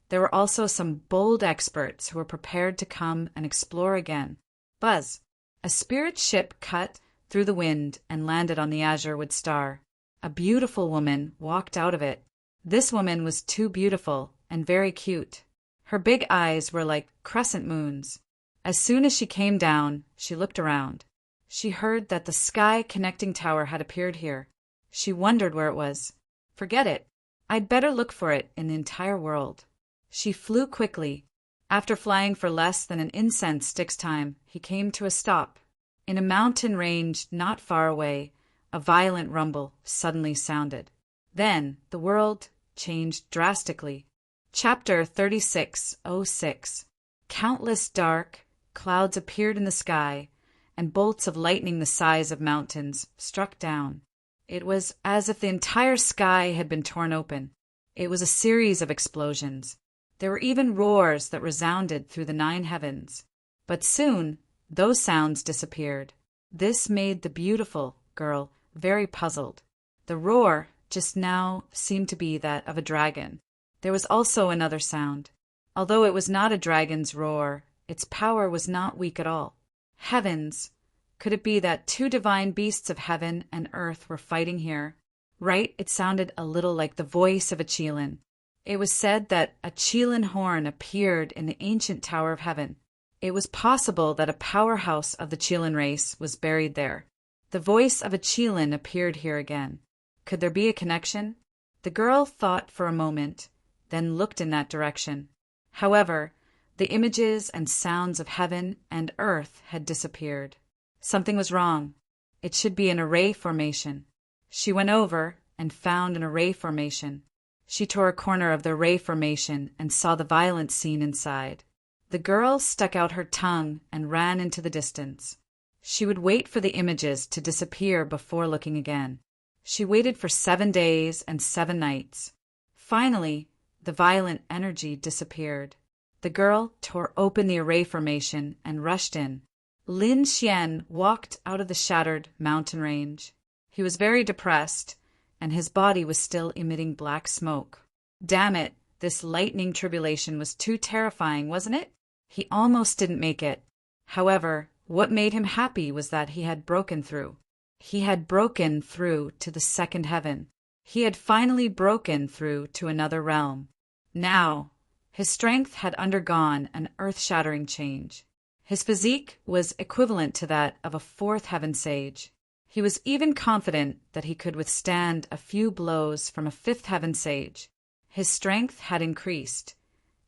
there were also some bold experts who were prepared to come and explore again. Buzz! A spirit ship cut through the wind and landed on the Azurewood Star. A beautiful woman walked out of it. This woman was too beautiful and very cute. Her big eyes were like crescent moons. As soon as she came down, she looked around. She heard that the sky connecting tower had appeared here. She wondered where it was. Forget it. I'd better look for it in the entire world. She flew quickly. After flying for less than an incense stick's time, he came to a stop. In a mountain range not far away, a violent rumble suddenly sounded. Then the world changed drastically. Chapter 36:06. Countless dark clouds appeared in the sky, and bolts of lightning the size of mountains struck down. It was as if the entire sky had been torn open. It was a series of explosions. There were even roars that resounded through the 9 heavens. But soon, those sounds disappeared. This made the beautiful girl very puzzled. The roar just now seemed to be that of a dragon. There was also another sound. Although it was not a dragon's roar, its power was not weak at all. Heavens! Could it be that 2 divine beasts of heaven and earth were fighting here? Right, it sounded a little like the voice of a Qilin. It was said that a Qilin horn appeared in the ancient Tower of Heaven. It was possible that a powerhouse of the Qilin race was buried there. The voice of a Qilin appeared here again. Could there be a connection? The girl thought for a moment, then looked in that direction. However, the images and sounds of heaven and earth had disappeared. Something was wrong. It should be an array formation. She went over and found an array formation. She tore a corner of the array formation and saw the violent scene inside. The girl stuck out her tongue and ran into the distance. She would wait for the images to disappear before looking again. She waited for 7 days and 7 nights. Finally, the violent energy disappeared. The girl tore open the array formation and rushed in. Lin Xian walked out of the shattered mountain range. He was very depressed, and his body was still emitting black smoke. Damn it, this lightning tribulation was too terrifying, wasn't it? He almost didn't make it. However, what made him happy was that he had broken through. He had broken through to the 2nd heaven. He had finally broken through to another realm. Now, his strength had undergone an earth-shattering change. His physique was equivalent to that of a 4th heaven sage. He was even confident that he could withstand a few blows from a 5th heaven sage. His strength had increased,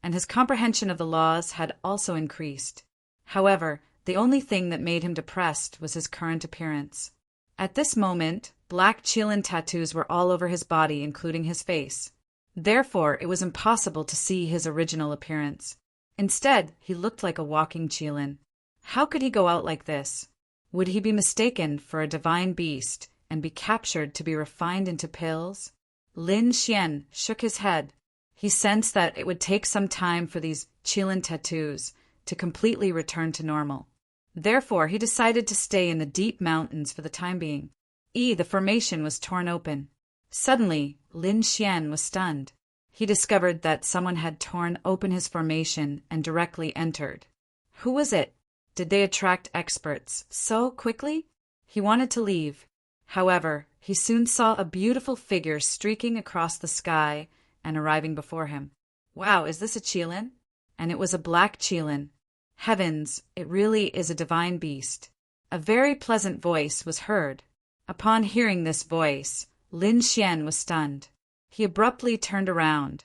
and his comprehension of the laws had also increased. However, the only thing that made him depressed was his current appearance. At this moment, black Qilin tattoos were all over his body, including his face. Therefore, it was impossible to see his original appearance. Instead, he looked like a walking Qilin. How could he go out like this? Would he be mistaken for a divine beast and be captured to be refined into pills? Lin Xian shook his head. He sensed that it would take some time for these Qilin tattoos to completely return to normal. Therefore, he decided to stay in the deep mountains for the time being. The formation was torn open. Suddenly, Lin Xian was stunned. He discovered that someone had torn open his formation and directly entered. Who was it? Did they attract experts so quickly? He wanted to leave. However, he soon saw a beautiful figure streaking across the sky and arriving before him. Wow, is this a Qilin? And it was a black Qilin. Heavens, it really is a divine beast. A very pleasant voice was heard. Upon hearing this voice, Lin Xian was stunned. He abruptly turned around,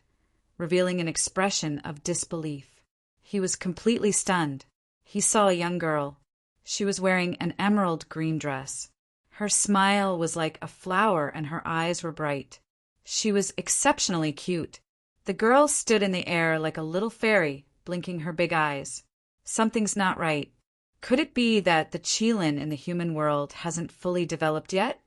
revealing an expression of disbelief. He was completely stunned. He saw a young girl. She was wearing an emerald green dress. Her smile was like a flower and her eyes were bright. She was exceptionally cute. The girl stood in the air like a little fairy, blinking her big eyes. Something's not right. Could it be that the Qilin in the human world hasn't fully developed yet?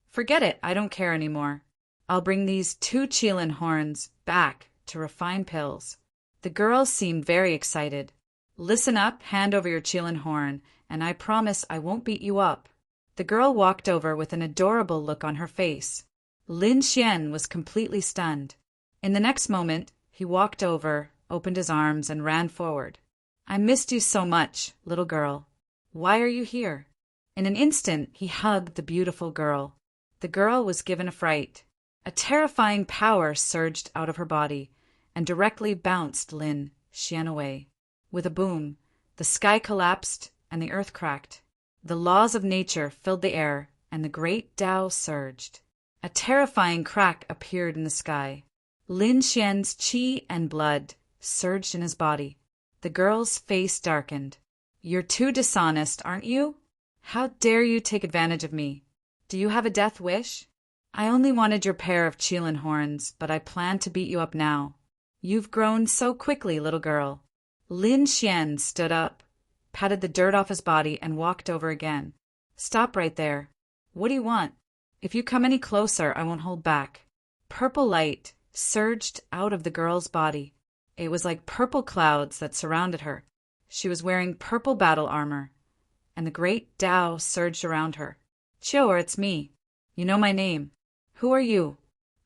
Forget it, I don't care anymore. I'll bring these 2 Qilin horns back to refine pills. The girl seemed very excited. Listen up, hand over your Qilin horn, and I promise I won't beat you up. The girl walked over with an adorable look on her face. Lin Xian was completely stunned. In the next moment, he walked over, opened his arms, and ran forward. I missed you so much, little girl. Why are you here? In an instant, he hugged the beautiful girl. The girl was given a fright. A terrifying power surged out of her body and directly bounced Lin Xian away. With a boom, the sky collapsed and the earth cracked. The laws of nature filled the air, and the great Tao surged. A terrifying crack appeared in the sky. Lin Xian's qi and blood surged in his body. The girl's face darkened. "You're too dishonest, aren't you? How dare you take advantage of me? Do you have a death wish? I only wanted your pair of Qilin horns, but I plan to beat you up now. You've grown so quickly, little girl." Lin Xian stood up, patted the dirt off his body, and walked over again. "Stop right there. What do you want? If you come any closer, I won't hold back." Purple light surged out of the girl's body. It was like purple clouds that surrounded her. She was wearing purple battle armor, and the great Tao surged around her. "Qiu, it's me. You know my name. Who are you?"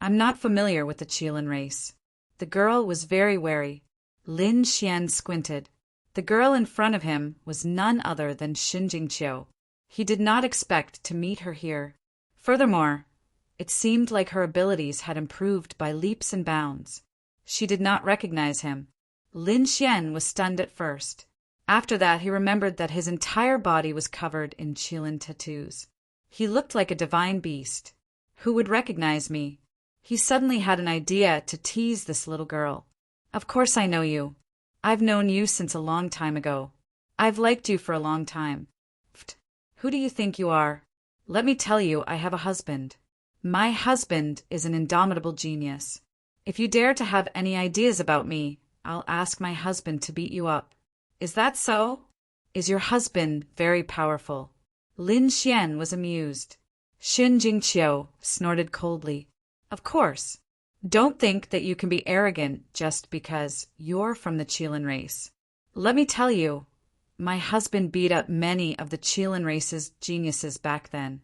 "I'm not familiar with the Qilin race." The girl was very wary. Lin Xian squinted. The girl in front of him was none other than Qiu. He did not expect to meet her here. Furthermore, it seemed like her abilities had improved by leaps and bounds. She did not recognize him. Lin Xian was stunned at first. After that, he remembered that his entire body was covered in Qilin tattoos. He looked like a divine beast. Who would recognize me? He suddenly had an idea to tease this little girl. "Of course I know you. I've known you since a long time ago. I've liked you for a long time. Who do you think you are? Let me tell you, I have a husband. My husband is an indomitable genius. If you dare to have any ideas about me, I'll ask my husband to beat you up." "Is that so? Is your husband very powerful?" Lin Xian was amused. Qiu snorted coldly. "Of course. Don't think that you can be arrogant just because you're from the Qilin race. Let me tell you, my husband beat up many of the Qilin race's geniuses back then.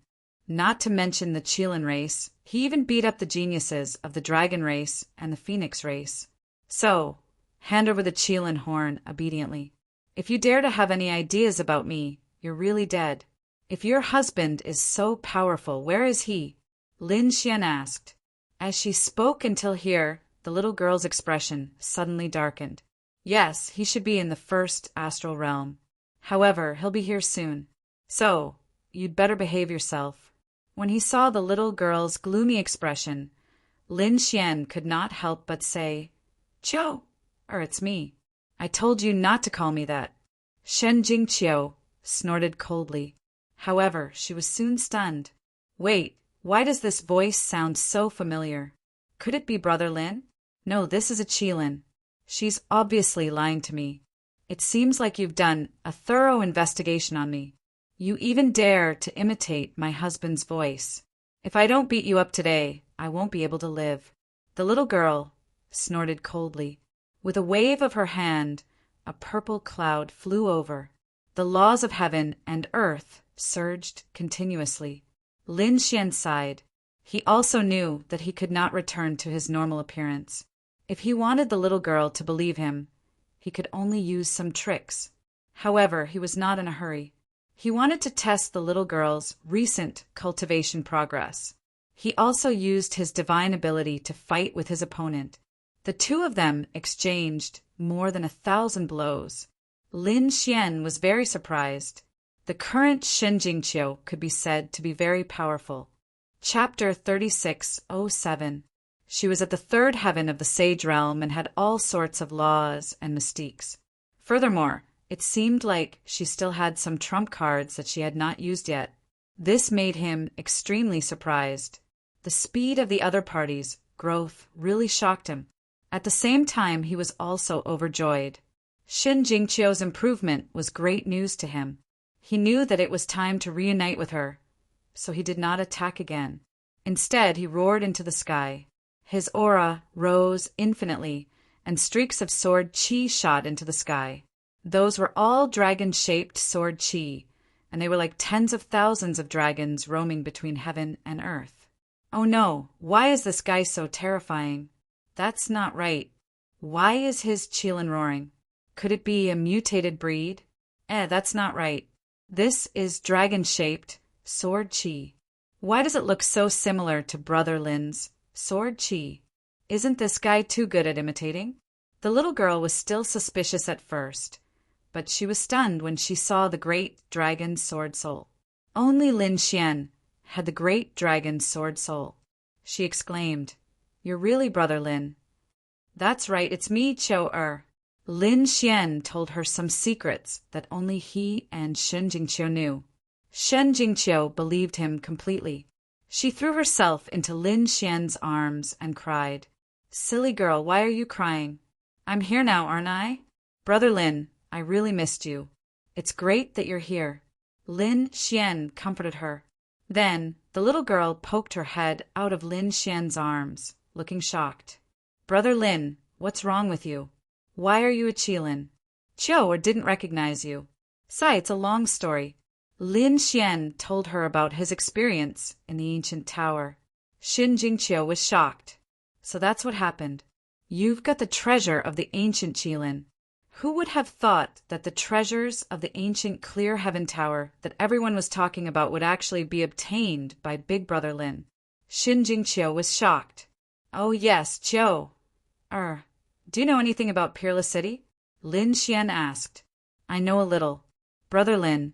Not to mention the Qilin race, he even beat up the geniuses of the Dragon race and the Phoenix race. So, hand over the Qilin horn obediently. If you dare to have any ideas about me, you're really dead." "If your husband is so powerful, where is he?" Lin Xian asked. As she spoke until here, the little girl's expression suddenly darkened. "Yes, he should be in the first astral realm. However, he'll be here soon. So, you'd better behave yourself." When he saw the little girl's gloomy expression, Lin Xian could not help but say, "Qiu, it's me. I told you not to call me that." Qiu snorted coldly. However, she was soon stunned. "Wait, why does this voice sound so familiar? Could it be Brother Lin? No, this is a Qilin. She's obviously lying to me. It seems like you've done a thorough investigation on me. You even dare to imitate my husband's voice. If I don't beat you up today, I won't be able to live." The little girl snorted coldly. With a wave of her hand, a purple cloud flew over. The laws of heaven and earth surged continuously. Lin Xian sighed. He also knew that he could not return to his normal appearance. If he wanted the little girl to believe him, he could only use some tricks. However, he was not in a hurry. He wanted to test the little girl's recent cultivation progress. He also used his divine ability to fight with his opponent. The two of them exchanged more than 1,000 blows. Lin Xian was very surprised. The current Qiu could be said to be very powerful. Chapter 36:07. She was at the third heaven of the sage realm and had all sorts of laws and mystiques. Furthermore, it seemed like she still had some trump cards that she had not used yet. This made him extremely surprised. The speed of the other party's growth really shocked him. At the same time, he was also overjoyed. Qiu's improvement was great news to him. He knew that it was time to reunite with her, so he did not attack again. Instead, he roared into the sky. His aura rose infinitely, and streaks of sword qi shot into the sky. Those were all dragon-shaped sword qi, and they were like tens of thousands of dragons roaming between heaven and earth. "Oh no, why is this guy so terrifying? That's not right. Why is his Qilin roaring? Could it be a mutated breed? That's not right. This is dragon-shaped sword qi. Why does it look so similar to Brother Lin's sword qi? Isn't this guy too good at imitating?" The little girl was still suspicious at first, but she was stunned when she saw the great dragon's sword soul. Only Lin Xian had the great dragon's sword soul. She exclaimed, "You're really Brother Lin." "That's right, it's me, Qiu." Lin Xian told her some secrets that only he and Shen Jingqiu knew. Shen Jingqiu believed him completely. She threw herself into Lin Xian's arms and cried, "Silly girl, why are you crying? I'm here now, aren't I? Brother Lin, I really missed you. It's great that you're here." Lin Xian comforted her. Then the little girl poked her head out of Lin Xian's arms, looking shocked. "Brother Lin, what's wrong with you? Why are you a Qilin? Qiu didn't recognize you." "Sai, it's a long story." Lin Xian told her about his experience in the ancient tower. Shen Jingqiu was shocked. "So that's what happened. You've got the treasure of the ancient Qilin. Who would have thought that the treasures of the ancient Clear Heaven Tower that everyone was talking about would actually be obtained by Big Brother Lin?" Shen Jingqiu was shocked. "Oh yes, Qiu. Do you know anything about Peerless City?" Lin Xian asked. "I know a little. Brother Lin,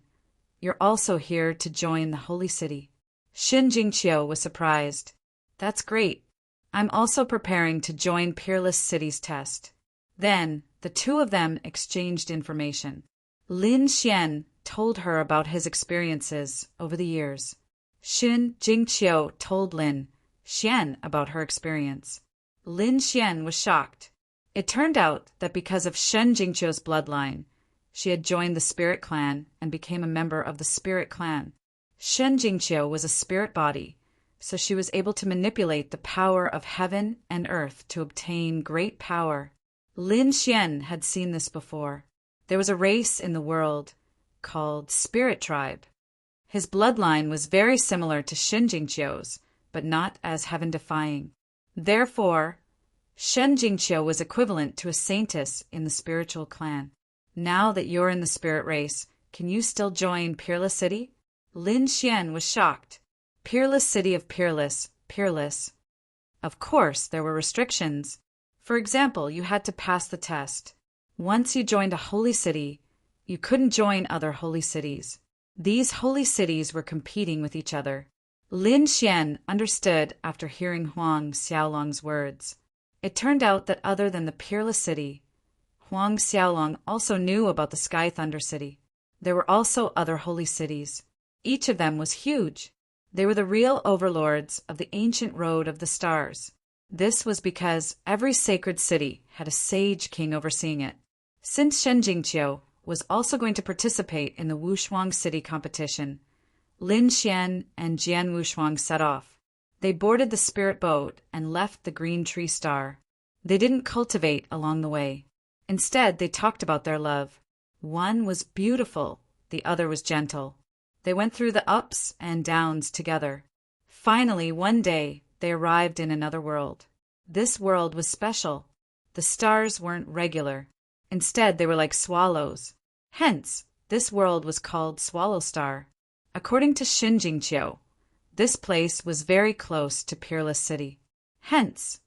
you're also here to join the Holy City." Shen Jingqiu was surprised. "That's great. I'm also preparing to join Peerless City's test." Then the two of them exchanged information. Lin Xian told her about his experiences over the years. Shen Jingqiu told Lin Xian about her experience. Lin Xian was shocked. It turned out that because of Shen Jingqiu's bloodline, she had joined the Spirit Clan and became a member of the Spirit Clan. Shen Jingqiu was a spirit body, so she was able to manipulate the power of heaven and earth to obtain great power. Lin Xian had seen this before. There was a race in the world called Spirit Tribe. His bloodline was very similar to Shen Jingqiu's, but not as heaven-defying. Therefore, Shen Jingqiu was equivalent to a saintess in the spiritual clan. "Now that you're in the spirit race, can you still join Peerless City?" Lin Xian was shocked. Peerless City of Peerless. Of course, there were restrictions. For example, you had to pass the test. Once you joined a holy city, you couldn't join other holy cities. These holy cities were competing with each other. Lin Xian understood after hearing Huang Xiaolong's words. It turned out that other than the Peerless City, Huang Xiaolong also knew about the Sky Thunder City. There were also other holy cities. Each of them was huge. They were the real overlords of the ancient road of the stars. This was because every sacred city had a sage king overseeing it. Since Shen Jingqiu was also going to participate in the Wushuang City competition, Lin Xian and Jian Wushuang set off. They boarded the spirit boat and left the green tree star. They didn't cultivate along the way. Instead, they talked about their love. One was beautiful, the other was gentle. They went through the ups and downs together. Finally, one day, they arrived in another world. This world was special. The stars weren't regular. Instead, they were like swallows. Hence, this world was called Swallow Star. According to Shen Jingqiu, this place was very close to Peerless City. Hence,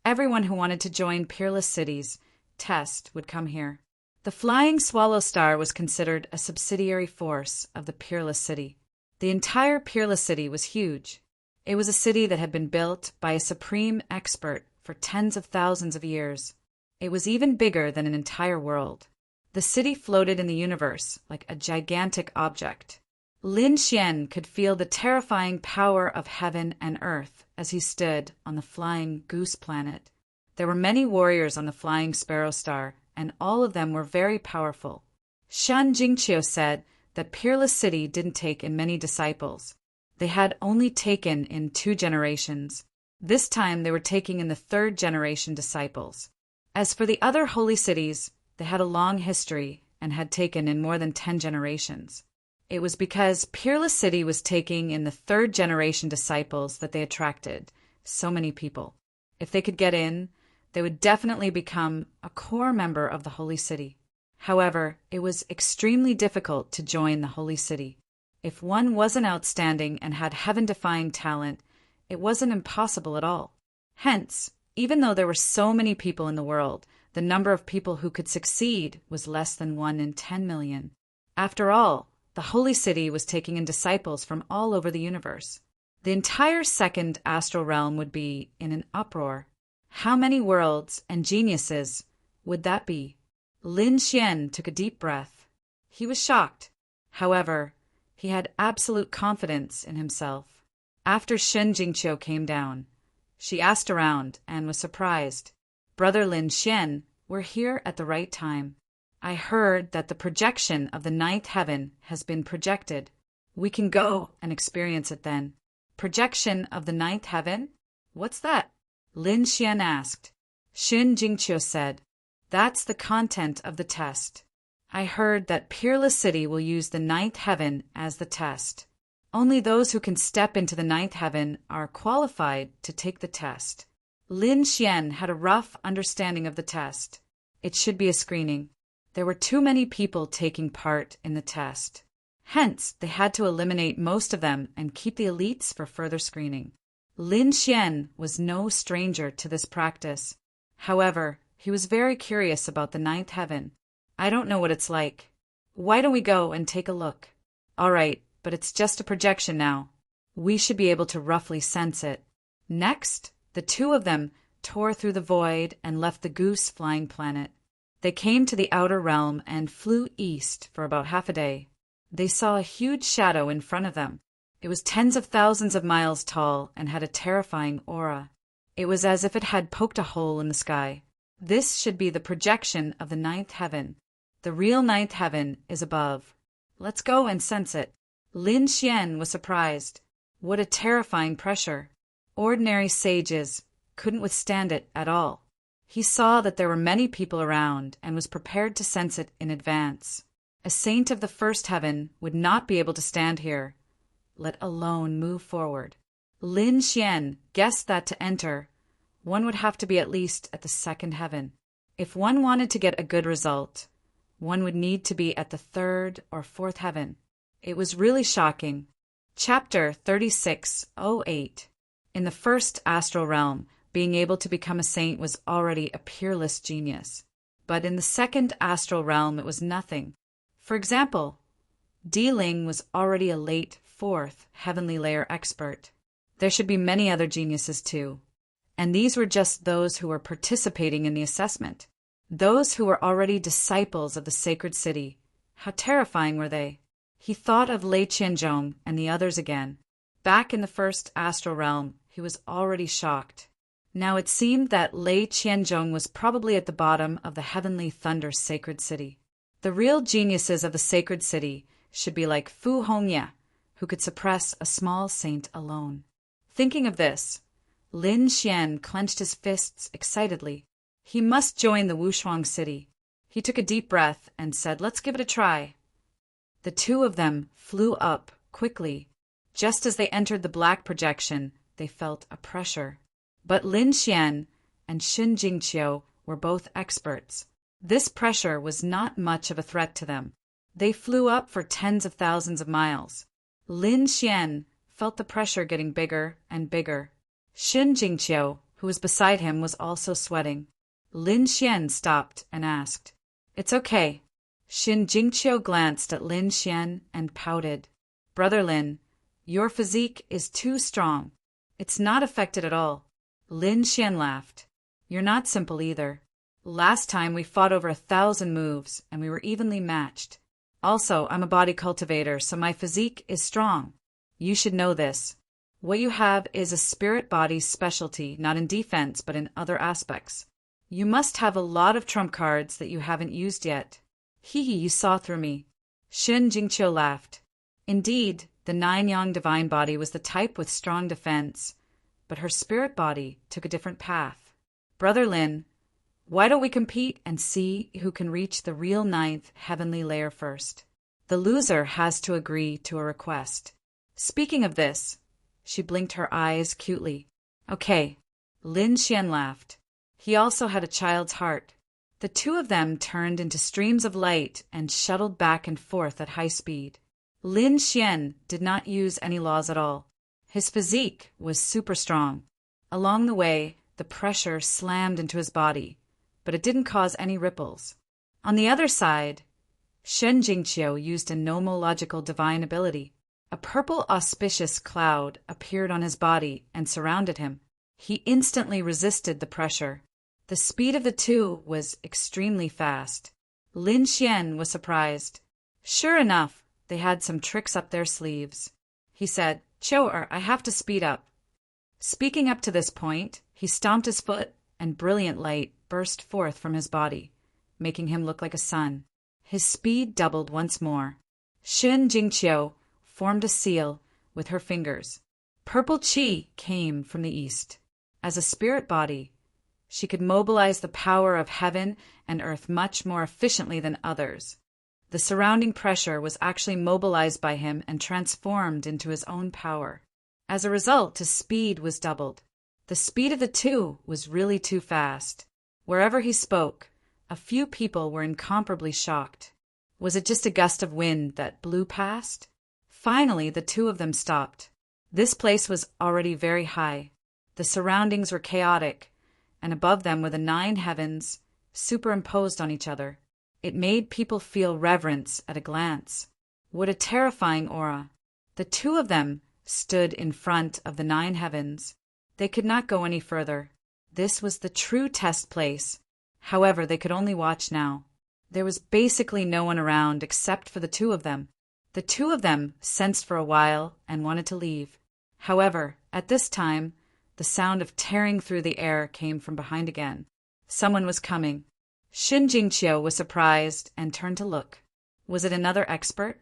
everyone who wanted to join Peerless City's test would come here. The Flying Swallow Star was considered a subsidiary force of the Peerless City. The entire Peerless City was huge. It was a city that had been built by a supreme expert for tens of thousands of years. It was even bigger than an entire world. The city floated in the universe like a gigantic object. Lin Xian could feel the terrifying power of heaven and earth as he stood on the Flying Goose Planet. There were many warriors on the Flying Sparrow Star, and all of them were very powerful. Shen Jingqiu said that Peerless City didn't take in many disciples. They had only taken in 2 generations. This time they were taking in the 3rd generation disciples. As for the other holy cities, they had a long history and had taken in more than 10 generations. It was because Peerless City was taking in the 3rd generation disciples that they attracted so many people. If they could get in, they would definitely become a core member of the Holy City. However, it was extremely difficult to join the Holy City. If one wasn't outstanding and had heaven-defying talent, it wasn't impossible at all. Hence, even though there were so many people in the world, The number of people who could succeed was less than 1 in 10 million. After all, the Holy City was taking in disciples from all over the universe. The entire second astral realm would be in an uproar. How many worlds and geniuses would that be? Lin Xian took a deep breath. He was shocked. However, he had absolute confidence in himself. After Shen Jingqiu came down, she asked around and was surprised. Brother Lin Xian, we're here at the right time. I heard that the projection of the ninth heaven has been projected. We can go and experience it then. Projection of the ninth heaven? What's that? Lin Xian asked. Shen Jingqiu said, that's the content of the test. I heard that Peerless City will use the ninth heaven as the test. Only those who can step into the ninth heaven are qualified to take the test. Lin Xian had a rough understanding of the test. It should be a screening. There were too many people taking part in the test. Hence, they had to eliminate most of them and keep the elites for further screening. Lin Xian was no stranger to this practice. However, he was very curious about the ninth heaven. I don't know what it's like. Why don't we go and take a look? All right, but it's just a projection now. We should be able to roughly sense it. Next, the two of them tore through the void and left the goose flying planet. They came to the outer realm and flew east for about half a day. They saw a huge shadow in front of them. It was tens of thousands of miles tall and had a terrifying aura. It was as if it had poked a hole in the sky. This should be the projection of the ninth heaven. The real ninth heaven is above. Let's go and sense it. Lin Xian was surprised. What a terrifying pressure. Ordinary sages couldn't withstand it at all. He saw that there were many people around and was prepared to sense it in advance. A saint of the first heaven would not be able to stand here, let alone move forward. Lin Xian guessed that to enter, one would have to be at least at the second heaven. If one wanted to get a good result, one would need to be at the third or fourth heaven. It was really shocking. Chapter 36:08. In the first astral realm, being able to become a saint was already a peerless genius. But in the second astral realm, it was nothing. For example, Di Ling was already a late fourth heavenly layer expert. There should be many other geniuses too. And these were just those who were participating in the assessment. Those who were already disciples of the sacred city. How terrifying were they? He thought of Lei Qianzhong and the others again. Back in the first astral realm, he was already shocked. Now it seemed that Lei Qianzhong was probably at the bottom of the heavenly thunder sacred city. The real geniuses of the sacred city should be like Fu Hongya, who could suppress a small saint alone. Thinking of this, Lin Xian clenched his fists excitedly. He must join the Wushuang city. He took a deep breath and said, let's give it a try. The two of them flew up quickly. Just as they entered the black projection, they felt a pressure. But Lin Xian and Shen Jingqiu were both experts. This pressure was not much of a threat to them. They flew up for tens of thousands of miles. Lin Xian felt the pressure getting bigger and bigger. Shen Jingqiu, who was beside him, was also sweating. Lin Xian stopped and asked, it's okay. Shen Jingqiu glanced at Lin Xian and pouted. Brother Lin, your physique is too strong. It's not affected at all. Lin Xian laughed. You're not simple either. Last time we fought over 1,000 moves and we were evenly matched. Also, I'm a body cultivator, so my physique is strong. You should know this. What you have is a spirit body specialty, not in defense, but in other aspects. You must have a lot of trump cards that you haven't used yet. Hee, you saw through me. Shen Jingqiu laughed. Indeed, the nine-yang divine body was the type with strong defense, but her spirit body took a different path. Brother Lin, why don't we compete and see who can reach the real ninth heavenly layer first? The loser has to agree to a request. Speaking of this, she blinked her eyes cutely. Okay. Lin Xian laughed. He also had a child's heart. The two of them turned into streams of light and shuttled back and forth at high speed. Lin Xian did not use any laws at all. His physique was super strong. Along the way, the pressure slammed into his body, but it didn't cause any ripples. On the other side, Shen Jingqiu used a nomological divine ability. A purple auspicious cloud appeared on his body and surrounded him. He instantly resisted the pressure. The speed of the two was extremely fast. Lin Xian was surprised. Sure enough, they had some tricks up their sleeves. He said, "Qiu, I have to speed up." Speaking up to this point, he stomped his foot, and brilliant light burst forth from his body, making him look like a sun. His speed doubled once more. Shen Jingqiu formed a seal with her fingers. Purple qi came from the east. As a spirit body, she could mobilize the power of heaven and earth much more efficiently than others. The surrounding pressure was actually mobilized by him and transformed into his own power. As a result, his speed was doubled. The speed of the two was really too fast. Wherever he spoke, a few people were incomparably shocked. Was it just a gust of wind that blew past? Finally, the two of them stopped. This place was already very high. The surroundings were chaotic, and above them were the 9 heavens, superimposed on each other. It made people feel reverence at a glance. What a terrifying aura! The two of them stood in front of the 9 heavens. They could not go any further. This was the true test place. However, they could only watch now. There was basically no one around except for the two of them. The two of them sensed for a while and wanted to leave. However, at this time, the sound of tearing through the air came from behind again. Someone was coming. Shen Jingqiu was surprised and turned to look. Was it another expert?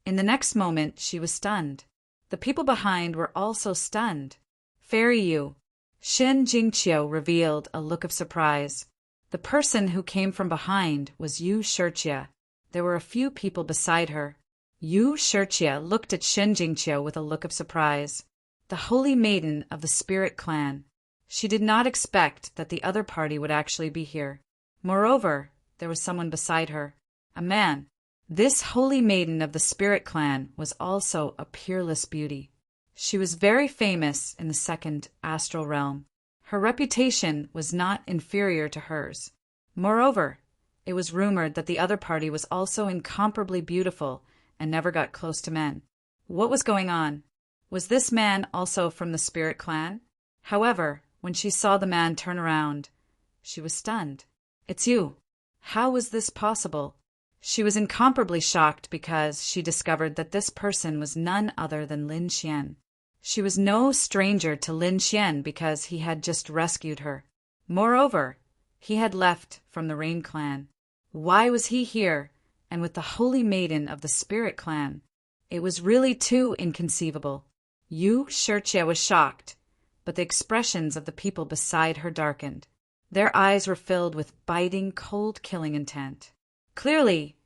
In the next moment, she was stunned. The people behind were also stunned. Fairy Yu. Shen Jingqiu revealed a look of surprise. The person who came from behind was Yu Shirjie. There were a few people beside her. Yu Shirjie looked at Shen Jingqiu with a look of surprise. The holy maiden of the spirit clan. She did not expect that the other party would actually be here. Moreover, there was someone beside her. A man. This holy maiden of the spirit clan was also a peerless beauty. She was very famous in the second astral realm. Her reputation was not inferior to hers. Moreover, it was rumored that the other party was also incomparably beautiful and never got close to men. What was going on? Was this man also from the spirit clan? However, when she saw the man turn around, she was stunned. "It's you. How was this possible?" She was incomparably shocked because she discovered that this person was none other than Lin Xian. She was no stranger to Lin Xian because he had just rescued her. Moreover, he had left from the Rain clan. Why was he here and with the holy maiden of the spirit clan? It was really too inconceivable. Yu Shirjie was shocked, but the expressions of the people beside her darkened. Their eyes were filled with biting, cold killing intent. Clearly,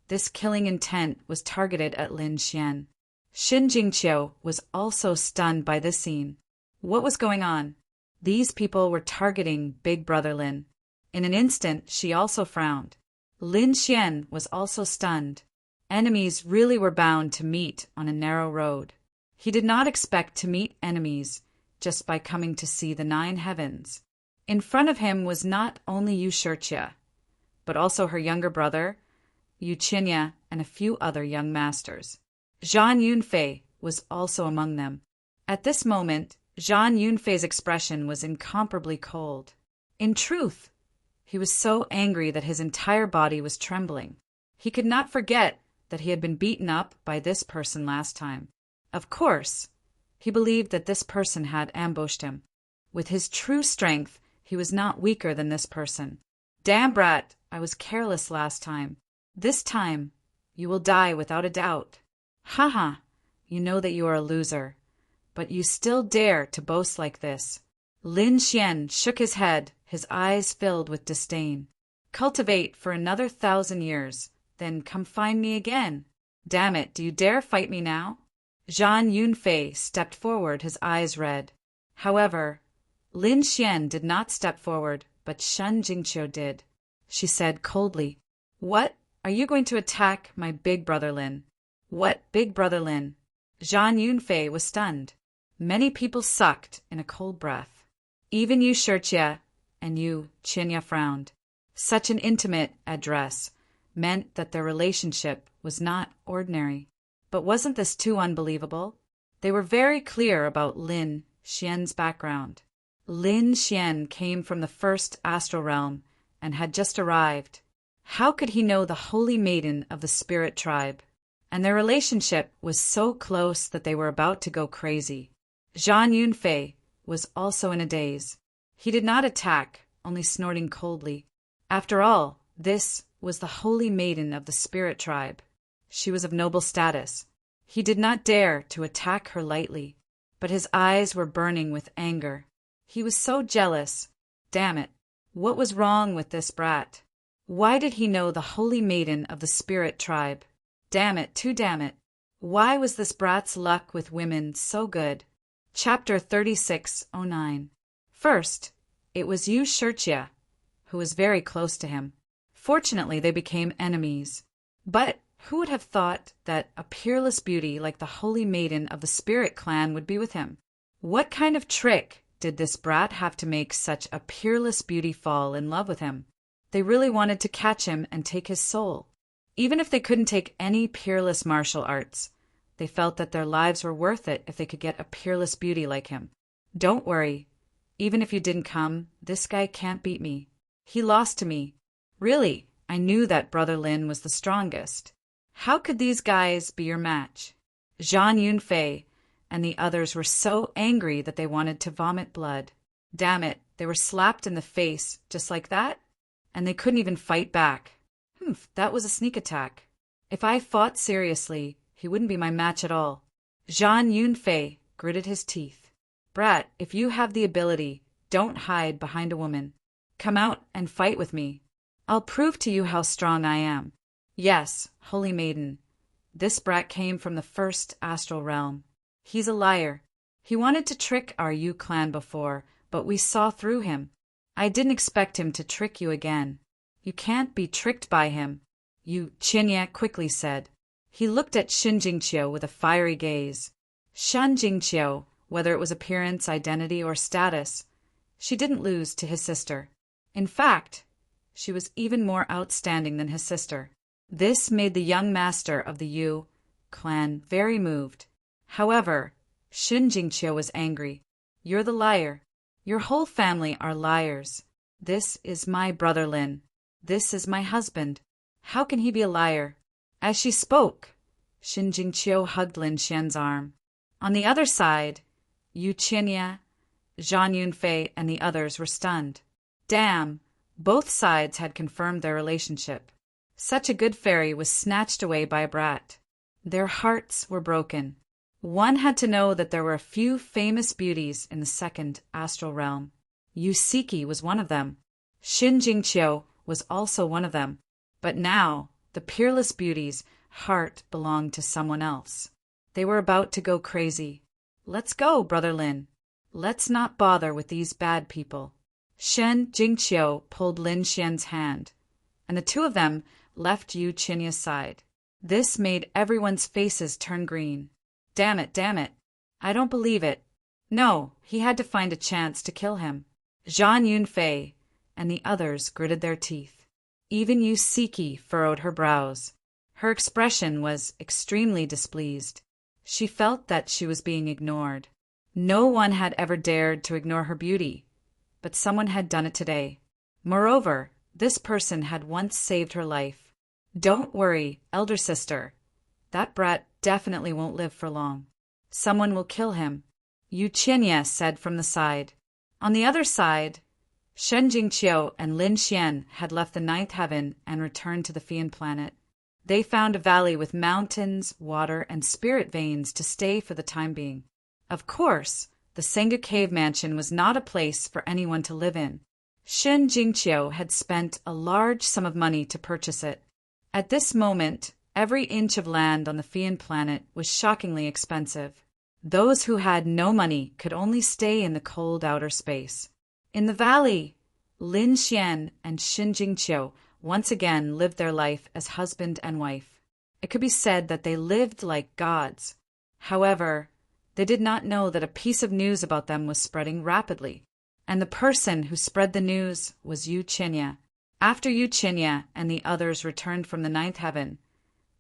this killing intent was targeted at Lin Xian. Shen Jingqiu was also stunned by this scene. What was going on? These people were targeting Big Brother Lin. In an instant, she also frowned. Lin Xian was also stunned. Enemies really were bound to meet on a narrow road. He did not expect to meet enemies just by coming to see the 9 heavens. In front of him was not only Yu Shirjie, but also her younger brother, Yu Qinya, and a few other young masters. Zhang Yunfei was also among them. At this moment, Zhang Yunfei's expression was incomparably cold. In truth, he was so angry that his entire body was trembling. He could not forget that he had been beaten up by this person last time. Of course, he believed that this person had ambushed him. With his true strength, he was not weaker than this person. "Damn brat, I was careless last time. This time, you will die without a doubt. Haha, you know that you are a loser, but you still dare to boast like this." Lin Xian shook his head, his eyes filled with disdain. "Cultivate for another 1,000 years, then come find me again. Damn it, do you dare fight me now?" Zhang Yunfei stepped forward, his eyes red. However, Lin Xian did not step forward, but Shen Jingqiu did. She said coldly, "What? Are you going to attack my big brother Lin?" "What big brother Lin?" Zhang Yunfei was stunned. Many people sucked in a cold breath. Even Yu Shirjie and Yu Qinya frowned. Such an intimate address meant that their relationship was not ordinary. But wasn't this too unbelievable? They were very clear about Lin Xian's background. Lin Xian came from the first astral realm and had just arrived. How could he know the holy maiden of the spirit tribe? And their relationship was so close that they were about to go crazy. Zhang Yunfei was also in a daze. He did not attack, only snorting coldly. After all, this was the holy maiden of the spirit tribe. She was of noble status. He did not dare to attack her lightly, but his eyes were burning with anger. He was so jealous. Damn it. What was wrong with this brat? Why did he know the holy maiden of the spirit tribe? Damn it, too damn it. Why was this brat's luck with women so good? Chapter 3609. First, it was Yu Shirchia, who was very close to him. Fortunately, they became enemies. But who would have thought that a peerless beauty like the holy maiden of the spirit clan would be with him? What kind of trick did this brat have to make such a peerless beauty fall in love with him? They really wanted to catch him and take his soul. Even if they couldn't take any peerless martial arts, they felt that their lives were worth it if they could get a peerless beauty like him. Don't worry. Even if you didn't come, this guy can't beat me. He lost to me. Really, I knew that Brother Lin was the strongest. How could these guys be your match? Zhang Yunfei and the others were so angry that they wanted to vomit blood. Damn it, they were slapped in the face just like that, and they couldn't even fight back. That was a sneak attack. If I fought seriously, he wouldn't be my match at all. Zhang Yunfei gritted his teeth. Brat, if you have the ability, don't hide behind a woman. Come out and fight with me. I'll prove to you how strong I am. Yes, holy maiden. This brat came from the first astral realm. He's a liar. He wanted to trick our Yu clan before, but we saw through him. I didn't expect him to trick you again. You can't be tricked by him, Yu Qinya quickly said. He looked at Shen Jingqiu with a fiery gaze. Shen Jingqiu, whether it was appearance, identity, or status, she didn't lose to his sister. In fact, she was even more outstanding than his sister. This made the young master of the Yu clan very moved. However, Shen Jingqiu was angry. You're the liar. Your whole family are liars. This is my brother Lin. This is my husband. How can he be a liar? As she spoke, Shen Jingqiu hugged Lin Xian's arm. On the other side, Yu Qinya, Zhang Yunfei, and the others were stunned. Damn, both sides had confirmed their relationship. Such a good fairy was snatched away by a brat. Their hearts were broken. One had to know that there were a few famous beauties in the second astral realm. Yu Siki was one of them. Shen Jingqiu was also one of them. But now, the peerless beauty's heart belonged to someone else. They were about to go crazy. Let's go, Brother Lin. Let's not bother with these bad people. Shen Jingqiu pulled Lin Xian's hand, and the two of them left Yu Qinya's side. This made everyone's faces turn green. Damn it. I don't believe it. No, he had to find a chance to kill him. Zhang Yunfei and the others gritted their teeth. Even Yu Siki furrowed her brows. Her expression was extremely displeased. She felt that she was being ignored. No one had ever dared to ignore her beauty, but someone had done it today. Moreover, this person had once saved her life. Don't worry, elder sister. That brat definitely won't live for long. Someone will kill him, Yu Qinya said from the side. On the other side, Shen Jingqiu and Lin Xian had left the ninth heaven and returned to the Fian planet. They found a valley with mountains, water, and spirit veins to stay for the time being. Of course, the Senga Cave Mansion was not a place for anyone to live in. Shen Jingqiu had spent a large sum of money to purchase it. At this moment, every inch of land on the Fian planet was shockingly expensive. Those who had no money could only stay in the cold outer space. In the valley, Lin Xian and Shen Jingqiu once again lived their life as husband and wife. It could be said that they lived like gods. However, they did not know that a piece of news about them was spreading rapidly, and the person who spread the news was Yu Qinya. After Yuchinya and the others returned from the ninth heaven,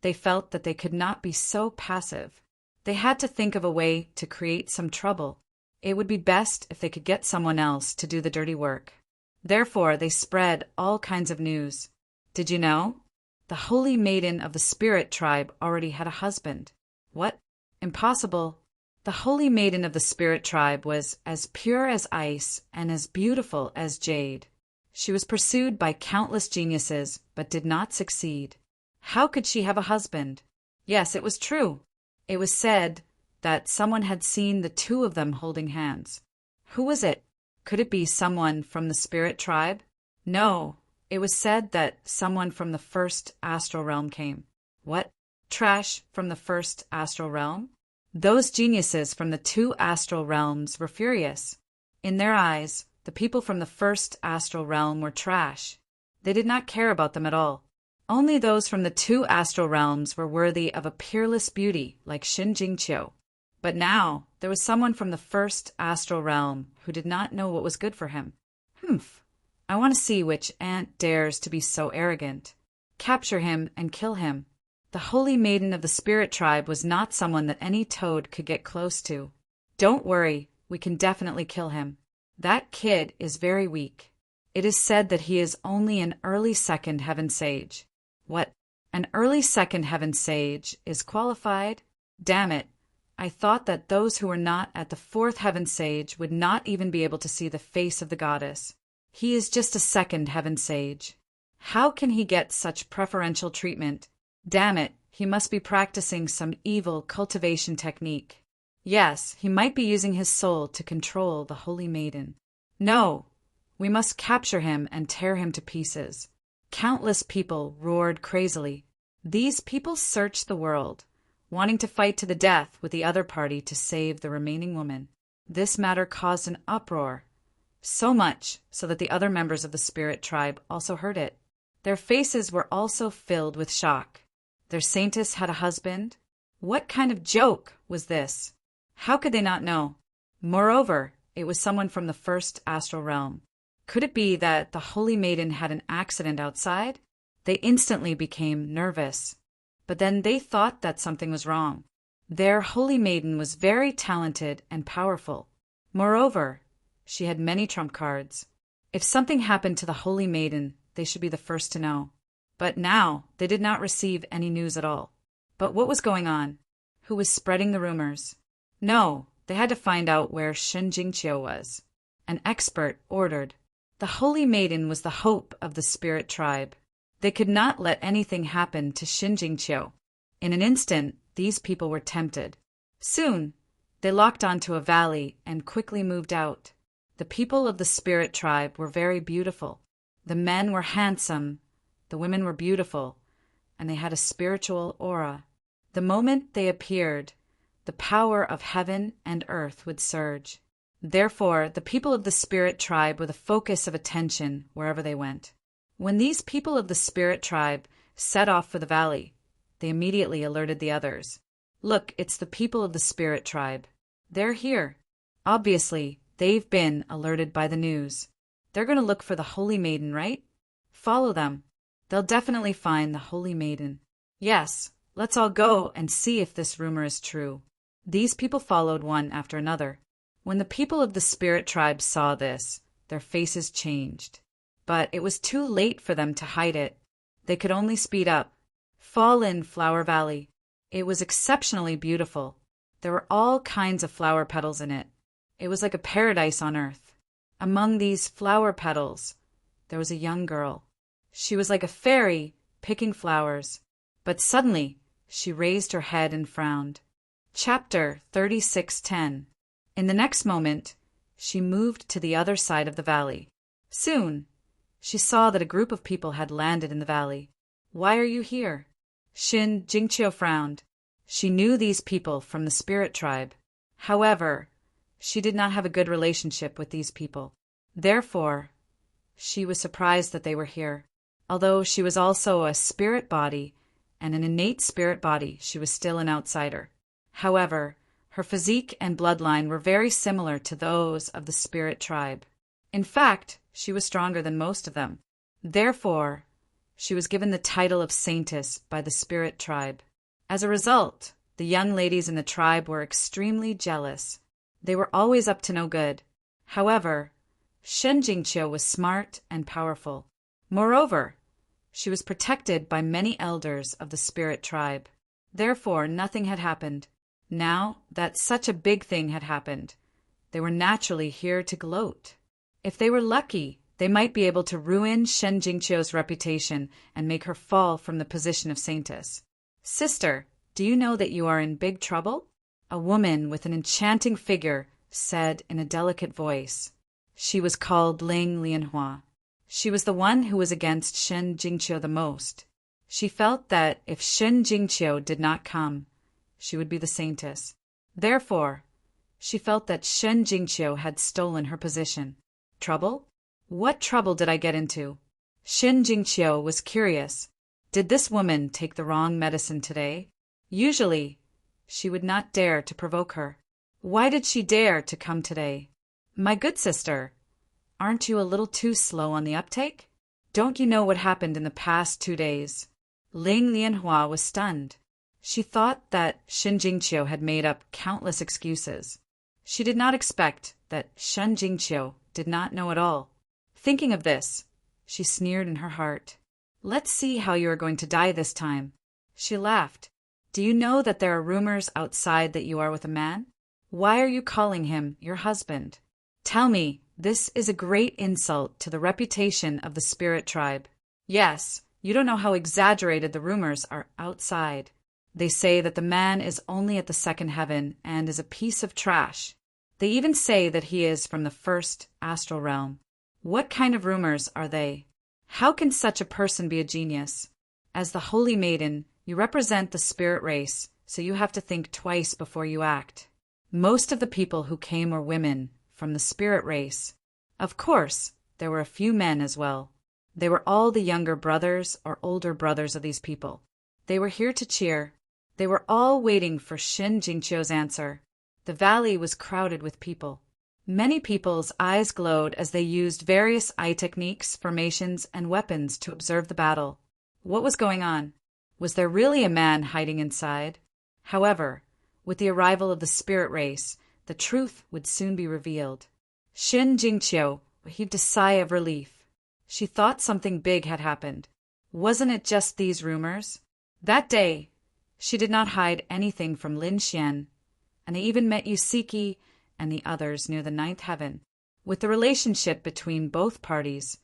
they felt that they could not be so passive. They had to think of a way to create some trouble. It would be best if they could get someone else to do the dirty work. Therefore, they spread all kinds of news. Did you know? The holy maiden of the spirit tribe already had a husband. What? Impossible. The holy maiden of the spirit tribe was as pure as ice and as beautiful as jade. She was pursued by countless geniuses, but did not succeed. How could she have a husband? Yes, it was true. It was said that someone had seen the two of them holding hands. Who was it? Could it be someone from the spirit tribe? No, it was said that someone from the first astral realm came. What? Trash from the first astral realm? Those geniuses from the two astral realms were furious. In their eyes, the people from the first astral realm were trash. They did not care about them at all. Only those from the two astral realms were worthy of a peerless beauty like Shin Jingqiu. But now, there was someone from the first astral realm who did not know what was good for him. Humph! I want to see which ant dares to be so arrogant. Capture him and kill him. The holy maiden of the spirit tribe was not someone that any toad could get close to. Don't worry, we can definitely kill him. That kid is very weak. It is said that he is only an early second heaven sage. What? An early second heaven sage is qualified? Damn it. I thought that those who were not at the fourth heaven sage would not even be able to see the face of the goddess. He is just a second heaven sage. How can he get such preferential treatment? Damn it, he must be practicing some evil cultivation technique. Yes, he might be using his soul to control the holy maiden. No, we must capture him and tear him to pieces. Countless people roared crazily. These people searched the world, wanting to fight to the death with the other party to save the remaining woman. This matter caused an uproar, so much so that the other members of the spirit tribe also heard it. Their faces were also filled with shock. Their saintess had a husband? What kind of joke was this? How could they not know? Moreover, it was someone from the first astral realm. Could it be that the holy maiden had an accident outside? They instantly became nervous. But then they thought that something was wrong. Their holy maiden was very talented and powerful. Moreover, she had many trump cards. If something happened to the holy maiden, they should be the first to know. But now they did not receive any news at all. But what was going on? Who was spreading the rumors? No, they had to find out where Shin Jingqiu was. An expert ordered. The holy maiden was the hope of the spirit tribe. They could not let anything happen to Shin Jingqiu. In an instant, these people were tempted. Soon, they locked onto a valley and quickly moved out. The people of the spirit tribe were very beautiful. The men were handsome, the women were beautiful, and they had a spiritual aura. The moment they appeared, the power of heaven and earth would surge. Therefore, the people of the spirit tribe were the focus of attention wherever they went. When these people of the spirit tribe set off for the valley, they immediately alerted the others. Look, it's the people of the spirit tribe. They're here. Obviously, they've been alerted by the news. They're going to look for the holy maiden, right? Follow them. They'll definitely find the holy maiden. Yes, let's all go and see if this rumor is true. These people followed one after another. When the people of the spirit tribe saw this, their faces changed. But it was too late for them to hide it. They could only speed up. Fall in Flower Valley. It was exceptionally beautiful. There were all kinds of flower petals in it. It was like a paradise on earth. Among these flower petals, there was a young girl. She was like a fairy picking flowers. But suddenly, she raised her head and frowned. Chapter 36:10. In the next moment, she moved to the other side of the valley. Soon, she saw that a group of people had landed in the valley. Why are you here? Shin Jingqiu frowned. She knew these people from the spirit tribe. However, she did not have a good relationship with these people. Therefore, she was surprised that they were here. Although she was also a spirit body and an innate spirit body, she was still an outsider. However, her physique and bloodline were very similar to those of the spirit tribe. In fact, she was stronger than most of them. Therefore, she was given the title of Saintess by the spirit tribe. As a result, the young ladies in the tribe were extremely jealous. They were always up to no good. However, Shen Jingqiu was smart and powerful. Moreover, she was protected by many elders of the spirit tribe. Therefore, nothing had happened. Now that such a big thing had happened, they were naturally here to gloat. If they were lucky, they might be able to ruin Shen Jingqiu's reputation and make her fall from the position of saintess. Sister, do you know that you are in big trouble? A woman with an enchanting figure said in a delicate voice. She was called Ling Lianhua. She was the one who was against Shen Jingqiu the most. She felt that if Shen Jingqiu did not come, she would be the saintess. Therefore, she felt that Shen Jingqiu had stolen her position. Trouble? What trouble did I get into? Shen Jingqiu was curious. Did this woman take the wrong medicine today? Usually, she would not dare to provoke her. Why did she dare to come today? My good sister, aren't you a little too slow on the uptake? Don't you know what happened in the past 2 days? Ling Lianhua was stunned. She thought that Shen Jingqiu had made up countless excuses. She did not expect that Shen Jingqiu did not know at all. Thinking of this, she sneered in her heart. Let's see how you are going to die this time. She laughed. Do you know that there are rumors outside that you are with a man? Why are you calling him your husband? Tell me, this is a great insult to the reputation of the spirit tribe. Yes, you don't know how exaggerated the rumors are outside. They say that the man is only at the second heaven and is a piece of trash. They even say that he is from the first astral realm. What kind of rumors are they? How can such a person be a genius? As the holy maiden, you represent the spirit race, so you have to think twice before you act. Most of the people who came were women from the spirit race. Of course, there were a few men as well. They were all the younger brothers or older brothers of these people. They were here to cheer. They were all waiting for Shen Jingqiu's answer. The valley was crowded with people. Many people's eyes glowed as they used various eye techniques, formations, and weapons to observe the battle. What was going on? Was there really a man hiding inside? However, with the arrival of the spirit race, the truth would soon be revealed. Shen Jingqiu heaved a sigh of relief. She thought something big had happened. Wasn't it just these rumors? That day, she did not hide anything from Lin Xian, and they even met Yusiki and the others near the ninth heaven. With the relationship between both parties,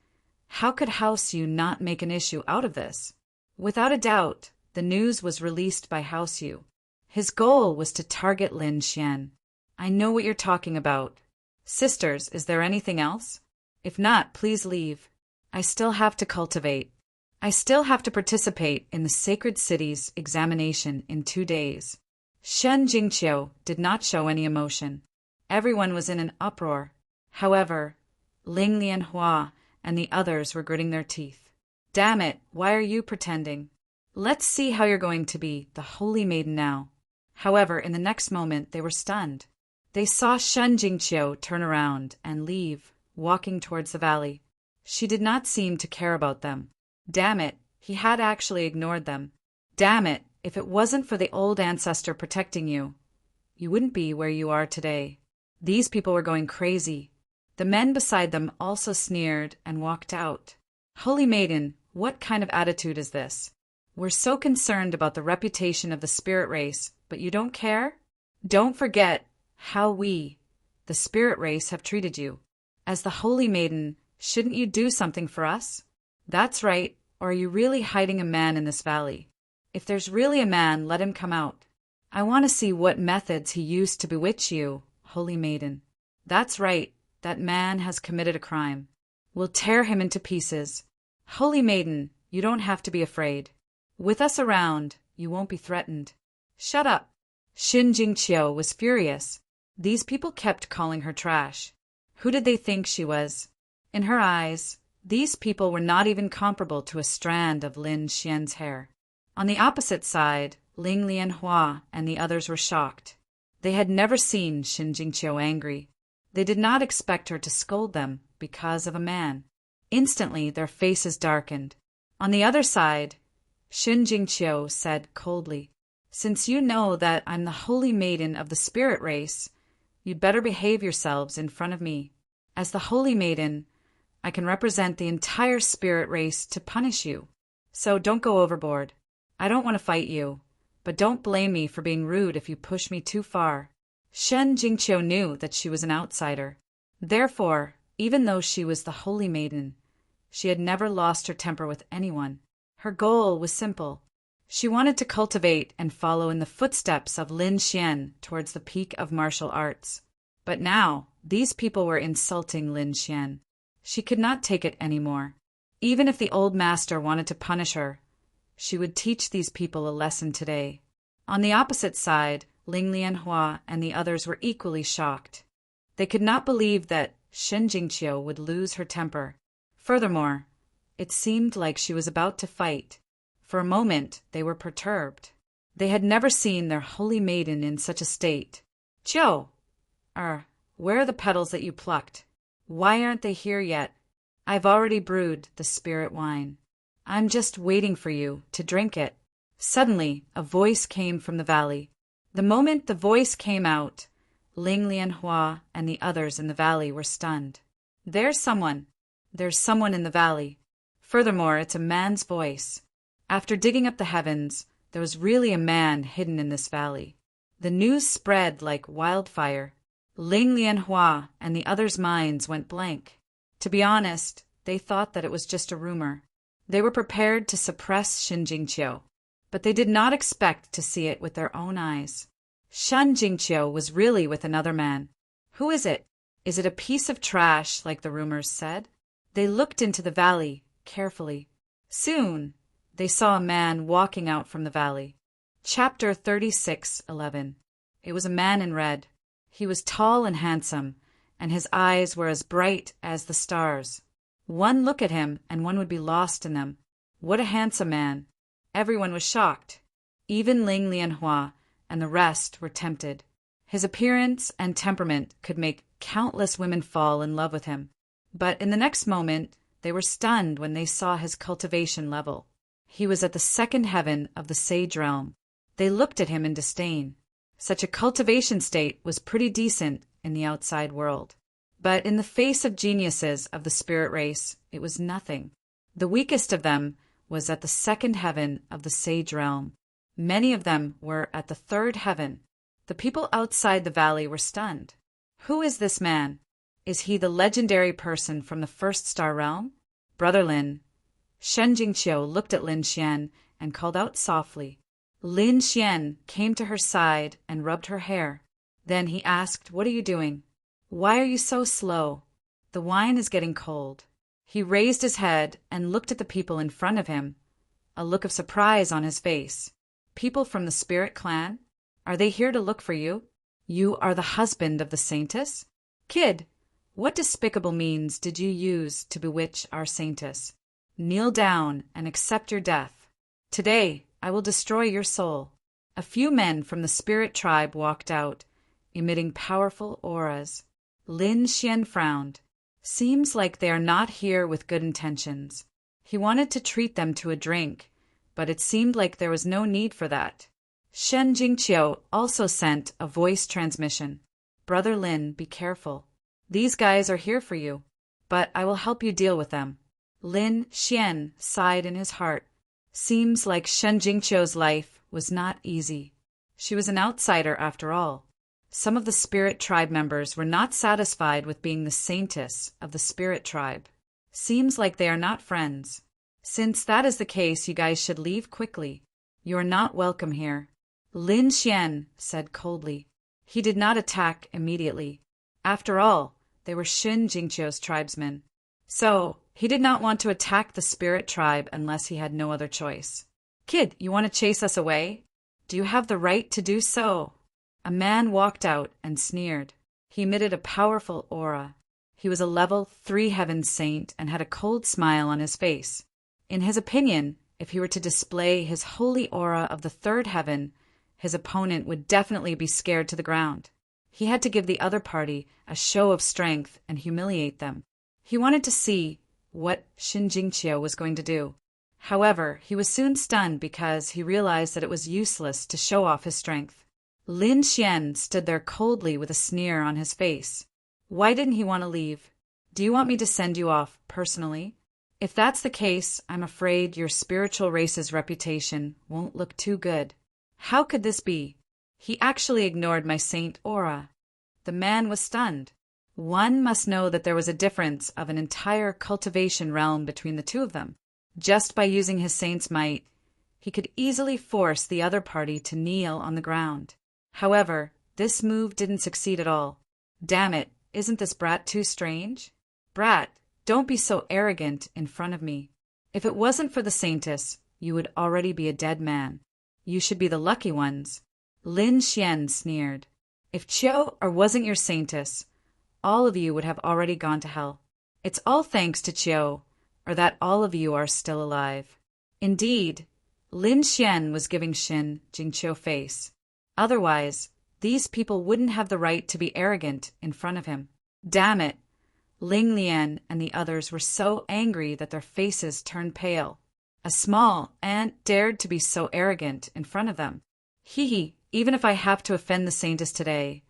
how could House Yu not make an issue out of this? Without a doubt, the news was released by House Yu. His goal was to target Lin Xian. I know what you're talking about. Sisters, is there anything else? If not, please leave. I still have to cultivate. I still have to participate in the sacred city's examination in 2 days. Shen Jingqiu did not show any emotion. Everyone was in an uproar. However, Ling Lianhua and the others were gritting their teeth. Damn it, why are you pretending? Let's see how you're going to be the holy maiden now. However, in the next moment, they were stunned. They saw Shen Jingqiu turn around and leave, walking towards the valley. She did not seem to care about them. Damn it, he had actually ignored them. Damn it, if it wasn't for the old ancestor protecting you, you wouldn't be where you are today. These people were going crazy. The men beside them also sneered and walked out. Holy maiden, what kind of attitude is this? We're so concerned about the reputation of the spirit race, but you don't care? Don't forget how we, the spirit race, have treated you. As the holy maiden, shouldn't you do something for us? That's right, or are you really hiding a man in this valley? If there's really a man, let him come out. I want to see what methods he used to bewitch you, holy maiden. That's right, that man has committed a crime. We'll tear him into pieces. Holy maiden, you don't have to be afraid. With us around, you won't be threatened. Shut up. Shen Jingqiu was furious. These people kept calling her trash. Who did they think she was? In her eyes, these people were not even comparable to a strand of Lin Xian's hair. On the opposite side, Ling Lianhua and the others were shocked. They had never seen Shen Jingqiu angry. They did not expect her to scold them because of a man. Instantly, their faces darkened. On the other side, Shin Jingqiu said coldly, "Since you know that I'm the holy maiden of the spirit race, you'd better behave yourselves in front of me. As the holy maiden, I can represent the entire spirit race to punish you. So don't go overboard. I don't want to fight you, but don't blame me for being rude if you push me too far." Shen Jingqiu knew that she was an outsider. Therefore, even though she was the holy maiden, she had never lost her temper with anyone. Her goal was simple. She wanted to cultivate and follow in the footsteps of Lin Xian towards the peak of martial arts. But now, these people were insulting Lin Xian. She could not take it anymore. Even if the old master wanted to punish her, she would teach these people a lesson today. On the opposite side, Ling Lianhua and the others were equally shocked. They could not believe that Shen Jingqiu would lose her temper. Furthermore, it seemed like she was about to fight. For a moment, they were perturbed. They had never seen their holy maiden in such a state. "Qiu, where are the petals that you plucked? Why aren't they here yet? I've already brewed the spirit wine. I'm just waiting for you to drink it." Suddenly, a voice came from the valley. The moment the voice came out, Ling Lianhua and the others in the valley were stunned. There's someone in the valley. Furthermore, it's a man's voice. After digging up the heavens, there was really a man hidden in this valley. The news spread like wildfire. Ling Lianhua and the others' minds went blank. To be honest, they thought that it was just a rumor. They were prepared to suppress Shin Jingqiu, but they did not expect to see it with their own eyes. Shen Jingqiu was really with another man. Who is it? Is it a piece of trash like the rumors said? They looked into the valley carefully. Soon, they saw a man walking out from the valley. Chapter 36:11. It was a man in red. He was tall and handsome, and his eyes were as bright as the stars. One look at him and one would be lost in them. What a handsome man! Everyone was shocked. Even Ling Lianhua and the rest were tempted. His appearance and temperament could make countless women fall in love with him. But in the next moment, they were stunned when they saw his cultivation level. He was at the second heaven of the sage realm. They looked at him in disdain. Such a cultivation state was pretty decent in the outside world. But in the face of geniuses of the spirit race, it was nothing. The weakest of them was at the second heaven of the sage realm. Many of them were at the third heaven. The people outside the valley were stunned. Who is this man? Is he the legendary person from the first star realm? Brother Lin. Shen Jingqiu looked at Lin Xian and called out softly. Lin Xian came to her side and rubbed her hair. Then he asked, "What are you doing? Why are you so slow? The wine is getting cold." He raised his head and looked at the people in front of him, a look of surprise on his face. "People from the spirit clan? Are they here to look for you? You are the husband of the saintess? Kid, what despicable means did you use to bewitch our saintess? Kneel down and accept your death. Today, I will destroy your soul." A few men from the spirit tribe walked out, emitting powerful auras. Lin Xian frowned. Seems like they are not here with good intentions. He wanted to treat them to a drink, but it seemed like there was no need for that. Shen Jingqiu also sent a voice transmission. "Brother Lin, be careful. These guys are here for you, but I will help you deal with them." Lin Xian sighed in his heart. Seems like Shen Jingqiu's life was not easy. She was an outsider after all. Some of the spirit tribe members were not satisfied with being the saintess of the spirit tribe. Seems like they are not friends. Since that is the case, you guys should leave quickly. You are not welcome here. Lin Xian said coldly. He did not attack immediately. After all, they were Shen Jingqiu's tribesmen. So, he did not want to attack the spirit tribe unless he had no other choice. "Kid, you want to chase us away? Do you have the right to do so?" A man walked out and sneered. He emitted a powerful aura. He was a level 3 heaven saint and had a cold smile on his face. In his opinion, if he were to display his holy aura of the third heaven, his opponent would definitely be scared to the ground. He had to give the other party a show of strength and humiliate them. He wanted to see what Shin Jingqiu was going to do. However, he was soon stunned because he realized that it was useless to show off his strength. Lin Xian stood there coldly with a sneer on his face. Why didn't he want to leave? Do you want me to send you off personally? If that's the case, I'm afraid your spiritual race's reputation won't look too good. How could this be? He actually ignored my saint aura. The man was stunned. One must know that there was a difference of an entire cultivation realm between the two of them. Just by using his saint's might, he could easily force the other party to kneel on the ground. However, this move didn't succeed at all. Damn it, isn't this brat too strange? Brat, don't be so arrogant in front of me. If it wasn't for the saintess, you would already be a dead man. You should be the lucky ones. Lin Xian sneered. If Qiu wasn't your saintess, all of you would have already gone to hell. It's all thanks to Qiu, or that all of you are still alive. Indeed, Lin Xian was giving Shin Jingqiu face. Otherwise, these people wouldn't have the right to be arrogant in front of him. Damn it! Ling Lian and the others were so angry that their faces turned pale. A small ant dared to be so arrogant in front of them. Hee, even if I have to offend the saintess today,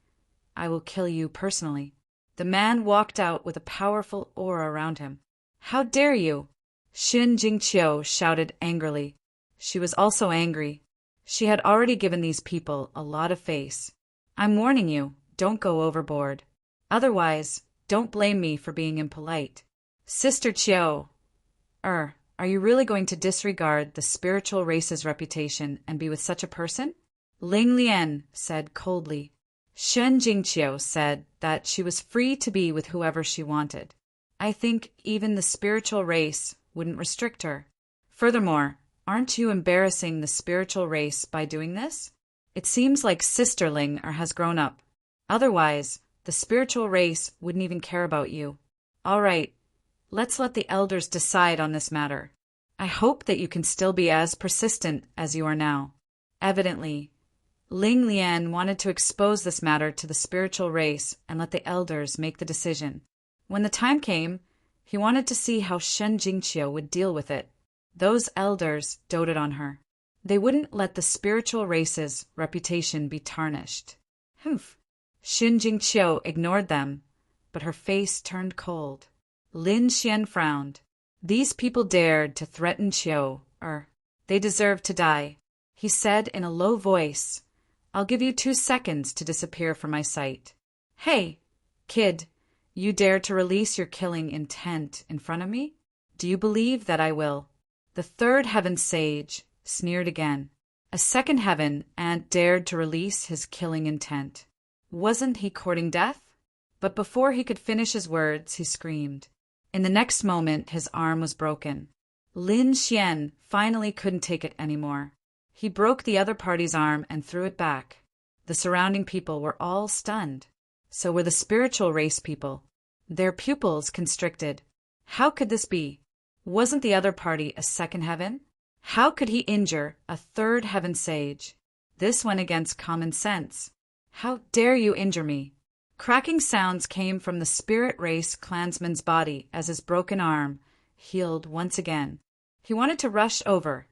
I will kill you personally. The man walked out with a powerful aura around him. How dare you? Shin Jingqiu shouted angrily. She was also angry. She had already given these people a lot of face. I'm warning you, don't go overboard. Otherwise, don't blame me for being impolite. Sister Qiu, are you really going to disregard the spiritual race's reputation and be with such a person? Ling Lian said coldly. Shen Jingqiu said that she was free to be with whoever she wanted. I think even the spiritual race wouldn't restrict her. Furthermore, aren't you embarrassing the spiritual race by doing this? It seems like Sister Ling has grown up. Otherwise, the spiritual race wouldn't even care about you. All right, let's let the elders decide on this matter. I hope that you can still be as persistent as you are now. Evidently, Ling Lian wanted to expose this matter to the spiritual race and let the elders make the decision. When the time came, he wanted to see how Shen Jingqiu would deal with it. Those elders doted on her. They wouldn't let the spiritual race's reputation be tarnished. Humph. Shin Jingqiu ignored them, but her face turned cold. Lin Xian frowned. These people dared to threaten Qiu, they deserve to die. He said in a low voice, I'll give you 2 seconds to disappear from my sight. Hey, kid, you dare to release your killing intent in front of me? Do you believe that I will? The third heaven sage sneered again. A second heaven ant dared to release his killing intent. Wasn't he courting death? But before he could finish his words, he screamed. In the next moment, his arm was broken. Lin Xian finally couldn't take it anymore. He broke the other party's arm and threw it back. The surrounding people were all stunned. So were the spiritual race people. Their pupils constricted. How could this be? Wasn't the other party a second heaven? How could he injure a third heaven sage? This went against common sense. How dare you injure me? Cracking sounds came from the spirit race clansman's body as his broken arm healed once again. He wanted to rush over,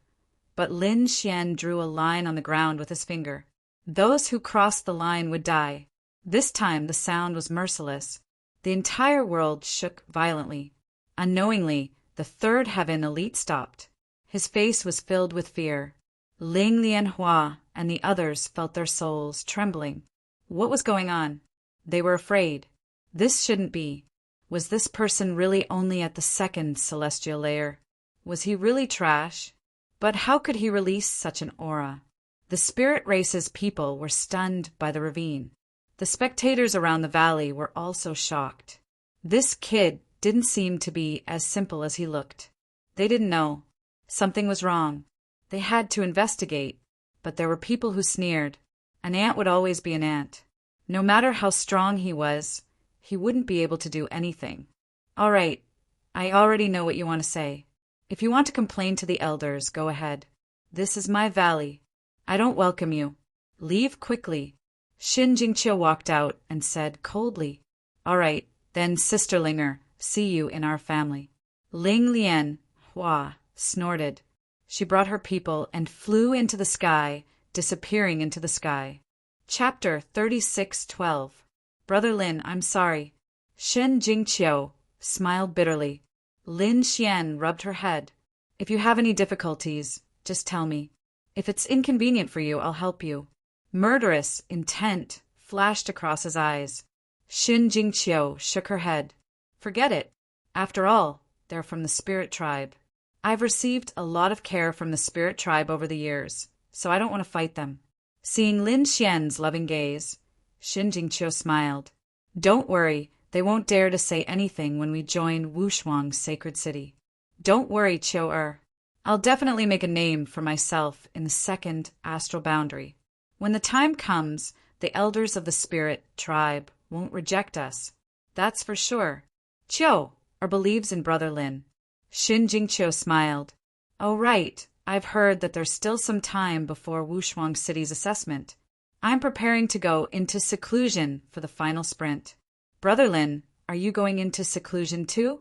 but Lin Xian drew a line on the ground with his finger. Those who crossed the line would die. This time the sound was merciless. The entire world shook violently. Unknowingly, the third heaven elite stopped. His face was filled with fear. Ling Lianhua and the others felt their souls trembling. What was going on? They were afraid. This shouldn't be. Was this person really only at the second celestial layer? Was he really trash? But how could he release such an aura? The spirit race's people were stunned by the ravine. The spectators around the valley were also shocked. This kid didn't seem to be as simple as he looked. They didn't know. Something was wrong. They had to investigate, but there were people who sneered. An ant would always be an ant. No matter how strong he was, he wouldn't be able to do anything. All right, I already know what you want to say. If you want to complain to the elders, go ahead. This is my valley. I don't welcome you. Leave quickly. Shin Jingqiu walked out and said coldly, All right, then, Sisterlinger, see you in our family. Ling Lian, Hua, snorted. She brought her people and flew into the sky, disappearing into the sky. Chapter 36:12. Brother Lin, I'm sorry. Shen Jingqiu smiled bitterly. Lin Xian rubbed her head. If you have any difficulties, just tell me. If it's inconvenient for you, I'll help you. Murderous intent flashed across his eyes. Shin Jingqiu shook her head. Forget it. After all, they're from the spirit tribe. I've received a lot of care from the spirit tribe over the years, so I don't want to fight them. Seeing Lin Xian's loving gaze, Shin Jingqiu smiled. Don't worry, they won't dare to say anything when we join Wushuang's sacred city. Don't worry, Qiu-er. I'll definitely make a name for myself in the second astral boundary. When the time comes, the elders of the spirit tribe won't reject us. That's for sure. Qiu, or believes in Brother Lin. Shin Jingqiu smiled. Oh, right. I've heard that there's still some time before Wushuang City's assessment. I'm preparing to go into seclusion for the final sprint. Brother Lin, are you going into seclusion too?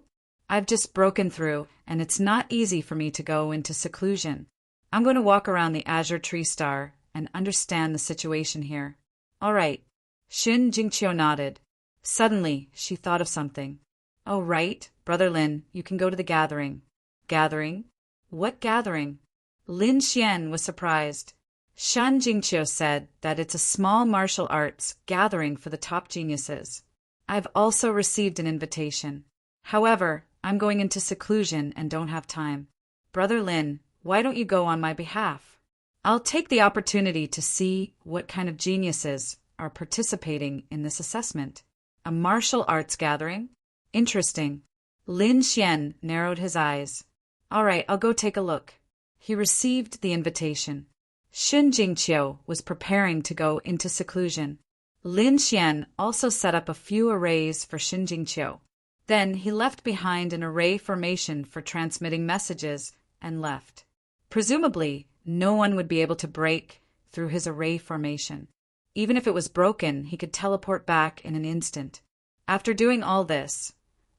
I've just broken through, and it's not easy for me to go into seclusion. I'm going to walk around the Azure Tree Star and understand the situation here. All right. Shin Jingqiu nodded. Suddenly, she thought of something. Oh, right, Brother Lin, you can go to the gathering. Gathering? What gathering? Lin Xian was surprised. Shan Jingqiu said that it's a small martial arts gathering for the top geniuses. I've also received an invitation. However, I'm going into seclusion and don't have time. Brother Lin, why don't you go on my behalf? I'll take the opportunity to see what kind of geniuses are participating in this assessment. A martial arts gathering? Interesting. Lin Xian narrowed his eyes. All right, I'll go take a look. He received the invitation. Shin Jingqiu was preparing to go into seclusion. Lin Xian also set up a few arrays for Shin Jingqiu. Then he left behind an array formation for transmitting messages and left. Presumably, no one would be able to break through his array formation. Even if it was broken, he could teleport back in an instant. After doing all this,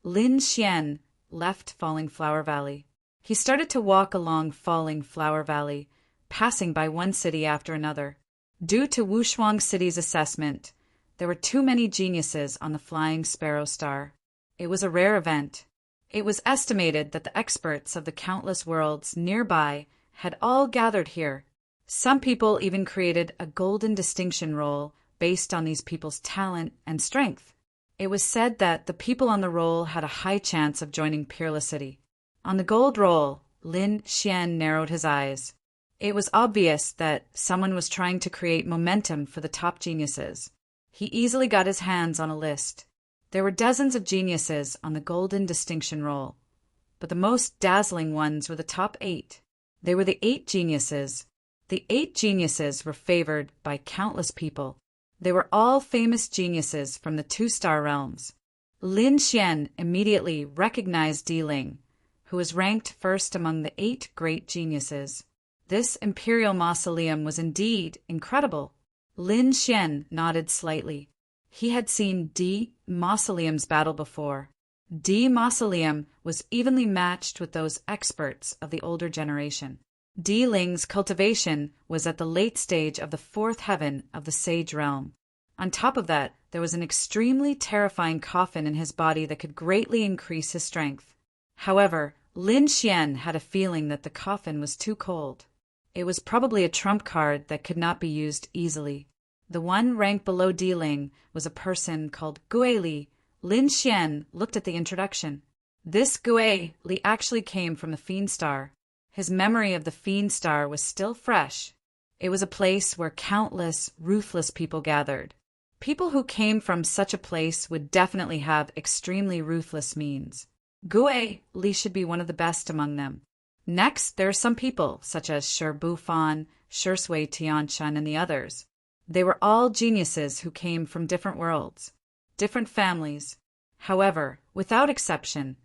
Lin Xian left Falling Flower Valley. He started to walk along Falling Flower Valley, passing by one city after another. Due to Wushuang City's assessment, there were too many geniuses on the Flying Sparrow Star. It was a rare event. It was estimated that the experts of the countless worlds nearby had all gathered here. Some people even created a golden distinction roll based on these people's talent and strength. It was said that the people on the roll had a high chance of joining Peerless City. On the gold roll, Lin Xian narrowed his eyes. It was obvious that someone was trying to create momentum for the top geniuses. He easily got his hands on a list. There were dozens of geniuses on the golden distinction roll, but the most dazzling ones were the top 8. They were the 8 geniuses. The 8 geniuses were favored by countless people. They were all famous geniuses from the 2-star realms. Lin Xian immediately recognized Di Ling, who was ranked first among the 8 great geniuses. This imperial mausoleum was indeed incredible. Lin Xian nodded slightly. He had seen D Mausoleum's battle before. D Mausoleum was evenly matched with those experts of the older generation. Di Ling's cultivation was at the late stage of the 4th heaven of the Sage Realm. On top of that, there was an extremely terrifying coffin in his body that could greatly increase his strength. However, Lin Xian had a feeling that the coffin was too cold. It was probably a trump card that could not be used easily. The one rank below Di Ling was a person called Gue Li. Lin Xian looked at the introduction. This Gue Li actually came from the Fiend Star. His memory of the Fiend Star was still fresh. It was a place where countless, ruthless people gathered. People who came from such a place would definitely have extremely ruthless means. Gue Li should be one of the best among them. Next, there are some people, such as Shi Bufan, Shi Sui Tianshan, and the others. They were all geniuses who came from different worlds, different families. However, without exception,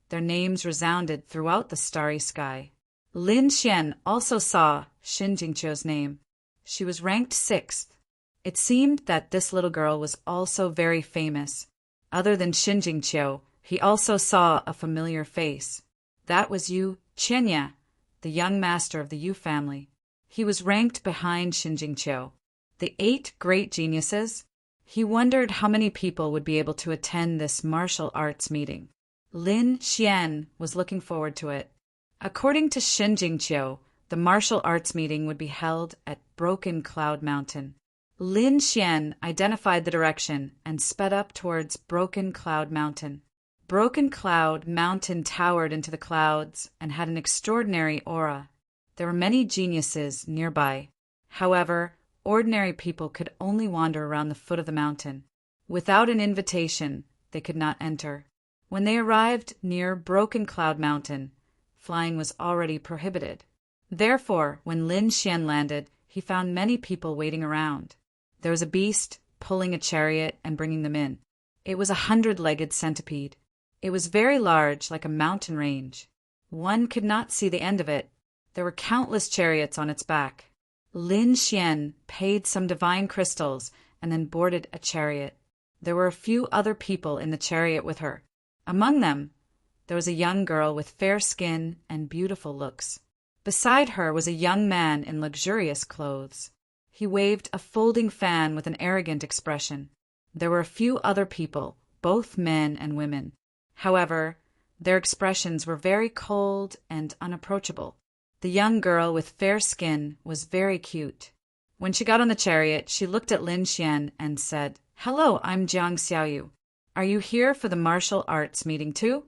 their names resounded throughout the starry sky. Lin Xian also saw Shin Jingqiu's name. She was ranked 6th. It seemed that this little girl was also very famous. Other than Shin Jingqiu, he also saw a familiar face. That was Yu Qianya, the young master of the Yu family. He was ranked behind Xinjingqiu, the 8 great geniuses. He wondered how many people would be able to attend this martial arts meeting. Lin Xian was looking forward to it. According to Xinjingqiu, the martial arts meeting would be held at Broken Cloud Mountain. Lin Xian identified the direction and sped up towards Broken Cloud Mountain. Broken Cloud Mountain towered into the clouds and had an extraordinary aura. There were many geniuses nearby. However, ordinary people could only wander around the foot of the mountain. Without an invitation, they could not enter. When they arrived near Broken Cloud Mountain, flying was already prohibited. Therefore, when Lin Xian landed, he found many people waiting around. There was a beast pulling a chariot and bringing them in. It was a 100-legged centipede. It was very large, like a mountain range. One could not see the end of it. There were countless chariots on its back. Lin Xian paid some divine crystals and then boarded a chariot. There were a few other people in the chariot with her. Among them, there was a young girl with fair skin and beautiful looks. Beside her was a young man in luxurious clothes. He waved a folding fan with an arrogant expression. There were a few other people, both men and women. However, their expressions were very cold and unapproachable. The young girl with fair skin was very cute. When she got on the chariot, she looked at Lin Xian and said, "Hello, I'm Jiang Xiaoyu. Are you here for the martial arts meeting too?"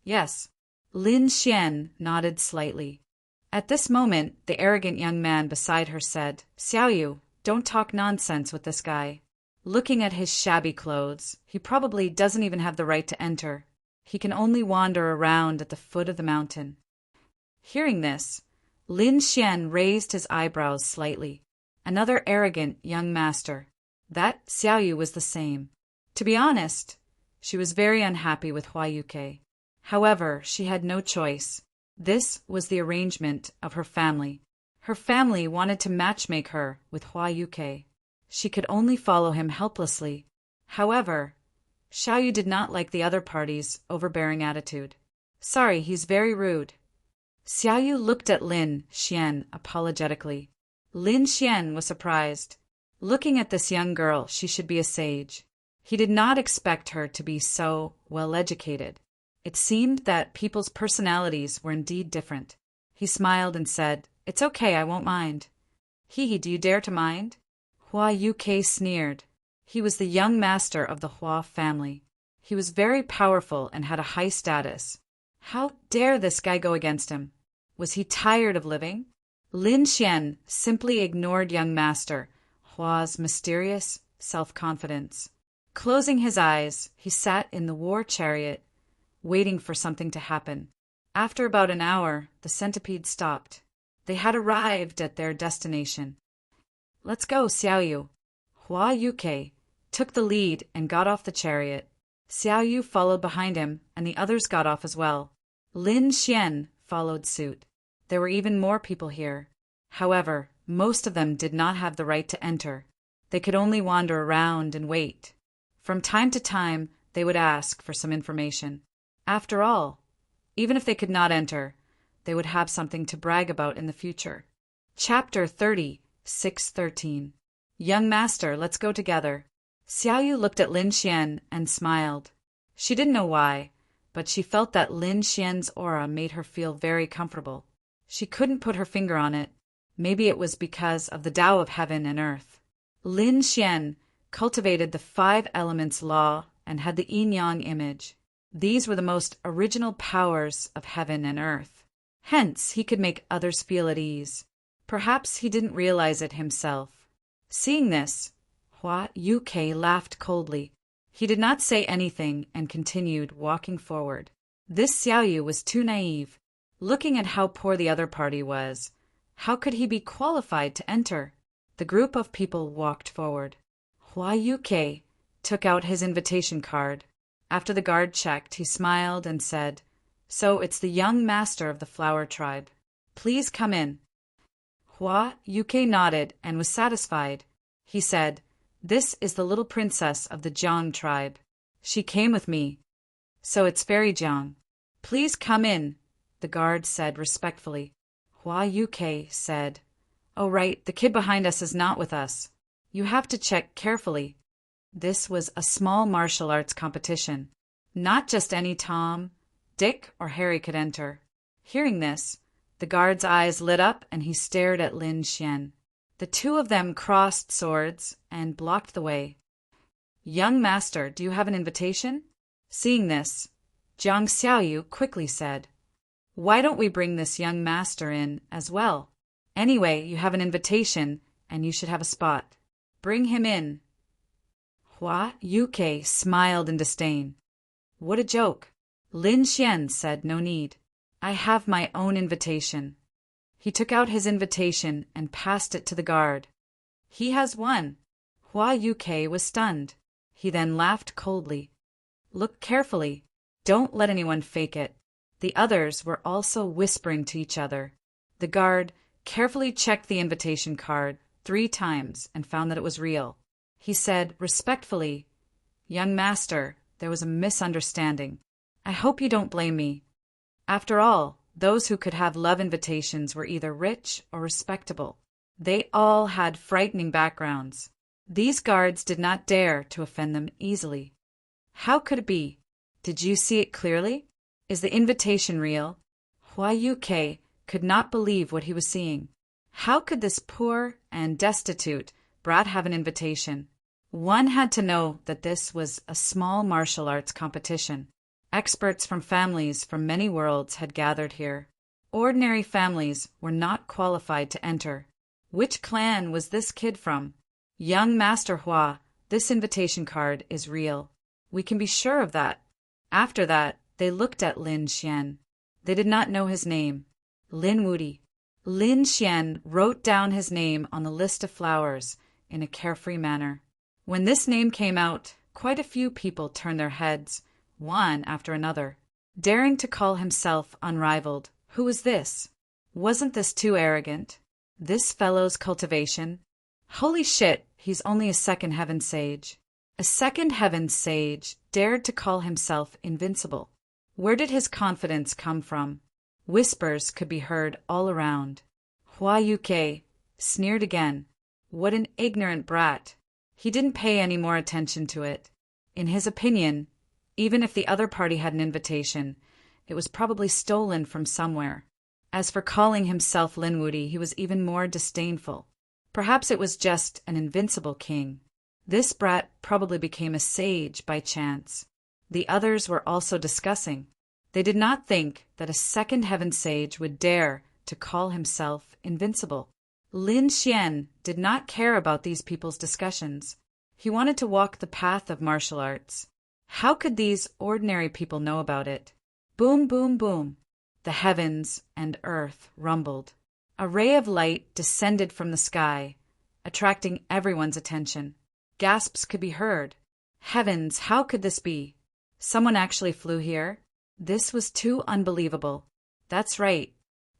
"Yes." Lin Xian nodded slightly. At this moment, the arrogant young man beside her said, "Xiaoyu, don't talk nonsense with this guy. Looking at his shabby clothes, he probably doesn't even have the right to enter. He can only wander around at the foot of the mountain." Hearing this, Lin Xian raised his eyebrows slightly. Another arrogant young master. That Xiaoyu was the same. To be honest, she was very unhappy with Hua Yuke. However, she had no choice. This was the arrangement of her family. Her family wanted to matchmake her with Hua Yuke. She could only follow him helplessly. However, Xiaoyu did not like the other party's overbearing attitude. "Sorry, he's very rude." Xiaoyu looked at Lin Xian apologetically. Lin Xian was surprised. Looking at this young girl, she should be a sage. He did not expect her to be so well-educated. It seemed that people's personalities were indeed different. He smiled and said, "It's okay, I won't mind." "Hee, do you dare to mind?" Hua Yuke sneered. He was the young master of the Hua family. He was very powerful and had a high status. How dare this guy go against him? Was he tired of living? Lin Xian simply ignored young master Hua's mysterious self-confidence. Closing his eyes, he sat in the war chariot, waiting for something to happen. After about an hour, the centipede stopped. They had arrived at their destination. "Let's go, Xiaoyu." Hua Yuke took the lead and got off the chariot. Xiaoyu followed behind him, and the others got off as well. Lin Xian followed suit. There were even more people here. However, most of them did not have the right to enter. They could only wander around and wait. From time to time, they would ask for some information. After all, even if they could not enter, they would have something to brag about in the future. Chapter 30, 613. Young Master, let's go together. Xiaoyu looked at Lin Xian and smiled. She didn't know why, but she felt that Lin Xian's aura made her feel very comfortable. She couldn't put her finger on it. Maybe it was because of the Tao of heaven and earth. Lin Xian cultivated the 5 elements law and had the yin-yang image. These were the most original powers of heaven and earth. Hence, he could make others feel at ease. Perhaps he didn't realize it himself. Seeing this, Hua Yuke laughed coldly. He did not say anything and continued walking forward. This Xiaoyu was too naive. Looking at how poor the other party was, how could he be qualified to enter? The group of people walked forward. Hua Yuke took out his invitation card. After the guard checked, he smiled and said, "So it's the young master of the flower tribe. Please come in." Hua Yuke nodded and was satisfied. He said, "This is the little princess of the Jiang tribe. She came with me. So it's Fairy Jiang. Please come in. the guard said respectfully. Hua Yuke said, "Oh right, the kid behind us is not with us. You have to check carefully." This was a small martial arts competition. Not just any Tom, Dick, or Harry could enter. Hearing this, the guard's eyes lit up and he stared at Lin Xian. The two of them crossed swords and blocked the way. "Young master, do you have an invitation?" Seeing this, Jiang Xiaoyu quickly said, "Why don't we bring this young master in as well? Anyway, you have an invitation and you should have a spot. Bring him in." Hua Yuke smiled in disdain. "What a joke." Lin Xian said, "No need. I have my own invitation." He took out his invitation and passed it to the guard. "He has won." Hua Yuke was stunned. He then laughed coldly. "Look carefully. Don't let anyone fake it." The others were also whispering to each other. The guard carefully checked the invitation card 3 times and found that it was real. He said respectfully, "Young master, there was a misunderstanding. I hope you don't blame me. After all, those who could have love invitations were either rich or respectable. They all had frightening backgrounds. These guards did not dare to offend them easily." "How could it be? Did you see it clearly? Is the invitation real?" Hua Yuke could not believe what he was seeing. How could this poor and destitute brat have an invitation? One had to know that this was a small martial arts competition. Experts from families from many worlds had gathered here. Ordinary families were not qualified to enter. Which clan was this kid from? "Young Master Hua, this invitation card is real. We can be sure of that." After that, they looked at Lin Xian. They did not know his name. Lin Wudi. Lin Xian wrote down his name on the list of flowers in a carefree manner. When this name came out, quite a few people turned their heads, one after another. Daring to call himself unrivaled. Who was this? Wasn't this too arrogant? This fellow's cultivation? Holy shit, he's only a second heaven sage. A second heaven sage dared to call himself invincible. Where did his confidence come from? Whispers could be heard all around. Hua Yuke sneered again. What an ignorant brat. He didn't pay any more attention to it. In his opinion, even if the other party had an invitation, it was probably stolen from somewhere. As for calling himself Lin Wudi, he was even more disdainful. Perhaps it was just an invincible king. This brat probably became a sage by chance. The others were also discussing. They did not think that a second heaven sage would dare to call himself invincible. Lin Xian did not care about these people's discussions. He wanted to walk the path of martial arts. How could these ordinary people know about it? Boom, boom, boom. The heavens and earth rumbled. A ray of light descended from the sky, attracting everyone's attention. Gasps could be heard. Heavens, how could this be? Someone actually flew here? This was too unbelievable. That's right.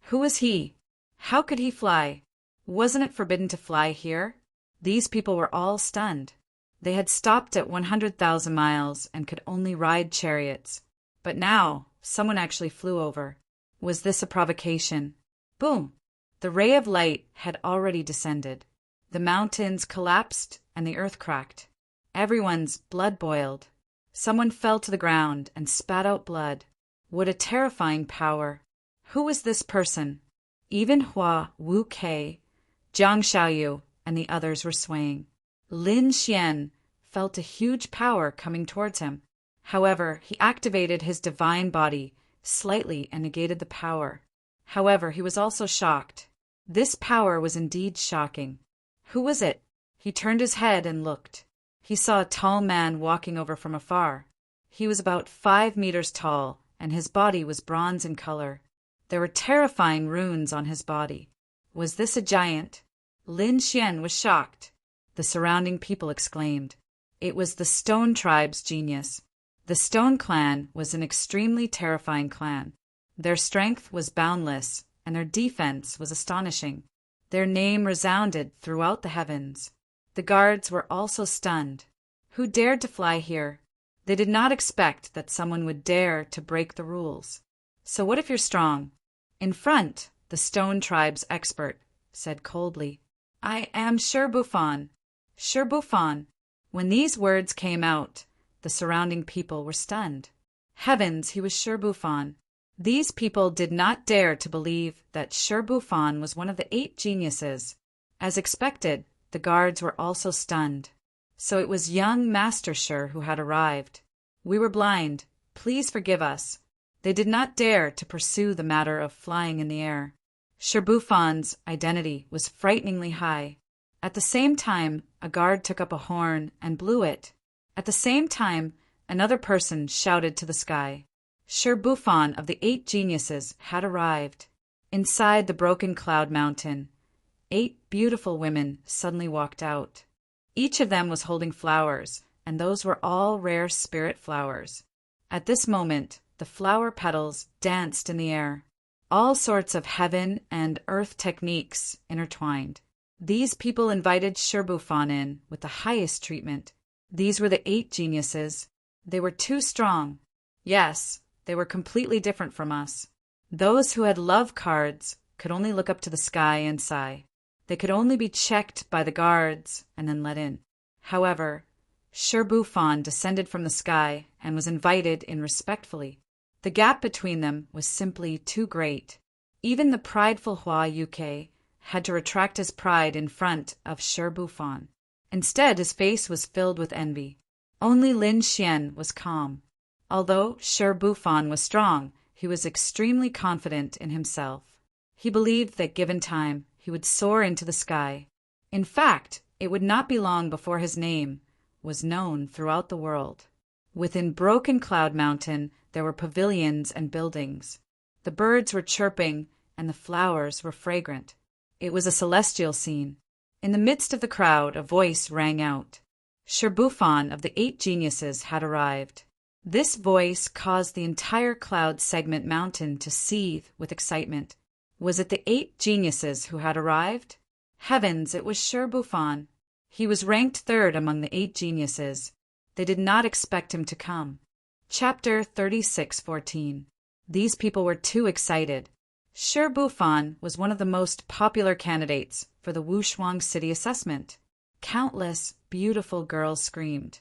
Who was he? How could he fly? Wasn't it forbidden to fly here? These people were all stunned. They had stopped at 100,000 miles and could only ride chariots. But now, someone actually flew over. Was this a provocation? Boom! The ray of light had already descended. The mountains collapsed and the earth cracked. Everyone's blood boiled. Someone fell to the ground and spat out blood. What a terrifying power! Who was this person? Even Hua Wuke, Jiang Xiaoyu, and the others were swaying. Lin Xian felt a huge power coming towards him. However, he activated his divine body slightly and negated the power. However, he was also shocked. This power was indeed shocking. Who was it? He turned his head and looked. He saw a tall man walking over from afar. He was about 5 meters tall, and his body was bronze in color. There were terrifying runes on his body. Was this a giant? Lin Xian was shocked. The surrounding people exclaimed. It was the Stone Tribe's genius. The Stone Clan was an extremely terrifying clan. Their strength was boundless, and their defense was astonishing. Their name resounded throughout the heavens. The guards were also stunned. Who dared to fly here? They did not expect that someone would dare to break the rules. So what if you're strong? In front, the Stone Tribe's expert said coldly, I am Sher-Bufan. Sher-Bufan. When these words came out, the surrounding people were stunned. Heavens, he was Sher-Bufan. These people did not dare to believe that Sher-Bufan was one of the 8 geniuses. As expected, the guards were also stunned. So it was young Master Sher who had arrived. We were blind. Please forgive us. They did not dare to pursue the matter of flying in the air. Sher-Bufan's identity was frighteningly high. At the same time, a guard took up a horn and blew it. At the same time, another person shouted to the sky. Sher-Bufan of the 8 geniuses had arrived. Inside the broken cloud mountain, 8 beautiful women suddenly walked out. Each of them was holding flowers, and those were all rare spirit flowers. At this moment, the flower petals danced in the air. All sorts of heaven and earth techniques intertwined. These people invited Sher-Bufan in with the highest treatment. These were the 8 geniuses. They were too strong. Yes, they were completely different from us. Those who had love cards could only look up to the sky and sigh. They could only be checked by the guards and then let in. However, Sher-Bufan descended from the sky and was invited in respectfully. The gap between them was simply too great. Even the prideful Hua Yuke had to retract his pride in front of Sher-Bufan. Instead, his face was filled with envy. Only Lin Xian was calm. Although Sher-Bufan was strong, he was extremely confident in himself. He believed that given time, he would soar into the sky. In fact, it would not be long before his name was known throughout the world. Within Broken Cloud Mountain, there were pavilions and buildings. The birds were chirping, and the flowers were fragrant. It was a celestial scene. In the midst of the crowd, a voice rang out. Sher-Bufan of the 8 geniuses had arrived. This voice caused the entire cloud segment mountain to seethe with excitement. Was it the 8 geniuses who had arrived? Heavens, it was Sher-Bufan. He was ranked 3rd among the 8 geniuses. They did not expect him to come. Chapter 36:14. These people were too excited. Sher-Bufan was one of the most popular candidates for the Wushuang City assessment. Countless beautiful girls screamed,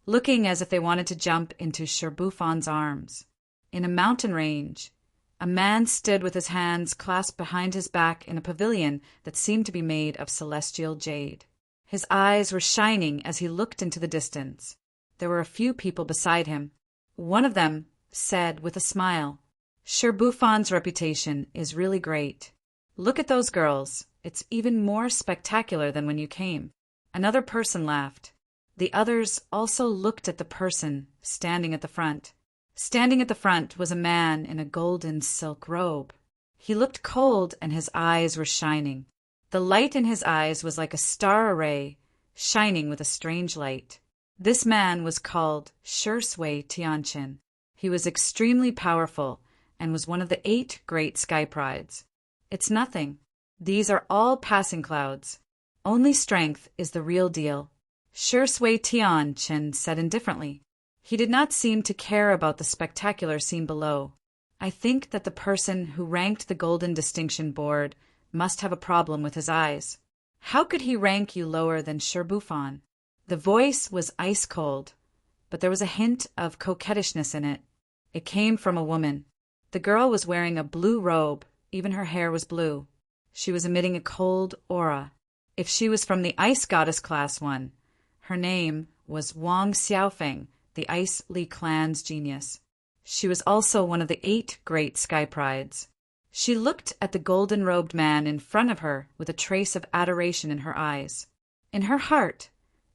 looking as if they wanted to jump into Sher-Bufan's arms. In a mountain range, a man stood with his hands clasped behind his back in a pavilion that seemed to be made of celestial jade. His eyes were shining as he looked into the distance. There were a few people beside him. One of them said with a smile, Sher-Bufan's reputation is really great. Look at those girls. It's even more spectacular than when you came. Another person laughed. The others also looked at the person standing at the front. Standing at the front was a man in a golden silk robe. He looked cold and his eyes were shining. The light in his eyes was like a star array, shining with a strange light. This man was called Shui Tianqin. He was extremely powerful and was one of the 8 great sky prides. It's nothing. These are all passing clouds. Only strength is the real deal, Shui Tianqin said indifferently. He did not seem to care about the spectacular scene below. I think that the person who ranked the Golden Distinction Board must have a problem with his eyes. How could he rank you lower than Sher-Bufan? The voice was ice cold, but there was a hint of coquettishness in it. It came from a woman. The girl was wearing a blue robe, even her hair was blue. She was emitting a cold aura. If she was from the Ice Goddess Class 1, her name was Wang Xiaofeng, the Ice Li clan's genius. She was also one of the 8 great sky prides. She looked at the golden-robed man in front of her with a trace of adoration in her eyes. In her heart,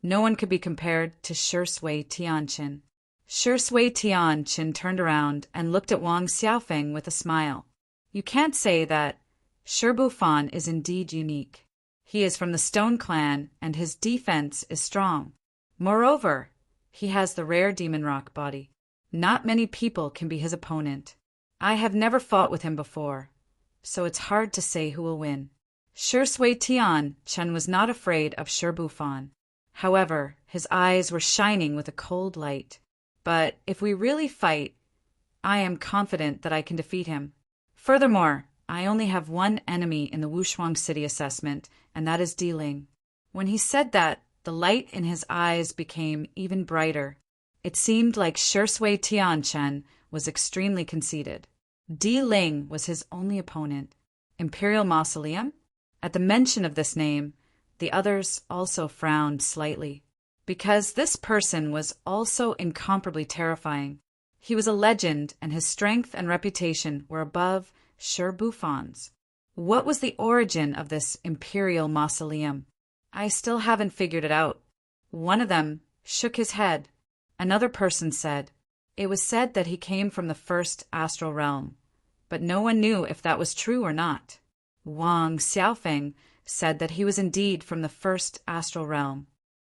no one could be compared to Shui Tianqin. Shui Tianqin turned around and looked at Wang Xiaofeng with a smile. You can't say that. Sher-Bufan is indeed unique. He is from the Stone Clan, and his defense is strong. Moreover, he has the rare demon rock body. Not many people can be his opponent. I have never fought with him before, so it's hard to say who will win. Shui Tianqin was not afraid of Sher-Bufan. However, his eyes were shining with a cold light. But if we really fight, I am confident that I can defeat him. Furthermore, I only have one enemy in the Wushuang City assessment, and that is Ling. When he said that, the light in his eyes became even brighter. It seemed like Shui Tianchen was extremely conceited. Ling was his only opponent. Imperial Mausoleum? At the mention of this name, the others also frowned slightly, because this person was also incomparably terrifying. He was a legend, and his strength and reputation were above Shi Buffan's. What was the origin of this Imperial Mausoleum? I still haven't figured it out. One of them shook his head. Another person said, it was said that he came from the first astral realm, but no one knew if that was true or not. Wang Xiaofeng said that he was indeed from the first astral realm.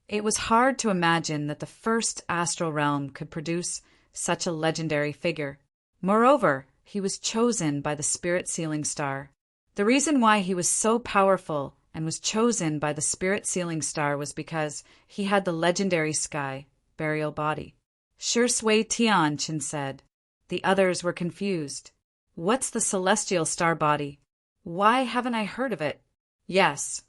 It was hard to imagine that the first astral realm could produce such a legendary figure. Moreover, he was chosen by the spirit sealing star. The reason why he was so powerful and was chosen by the spirit sealing star was because he had the legendary sky burial body. Shui Tianchen said. The others were confused. What's the celestial star body? Why haven't I heard of it? Yes,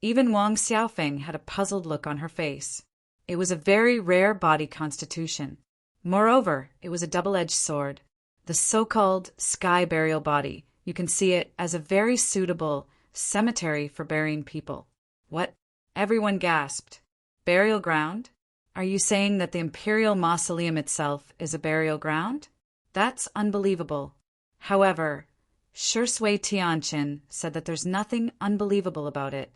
even Wang Xiaofeng had a puzzled look on her face. It was a very rare body constitution. Moreover, it was a double-edged sword. The so-called sky burial body, you can see it as a very suitable cemetery for burying people. What? Everyone gasped. Burial ground? Are you saying that the Imperial Mausoleum itself is a burial ground? That's unbelievable. However, Shui Tianchen said that there's nothing unbelievable about it.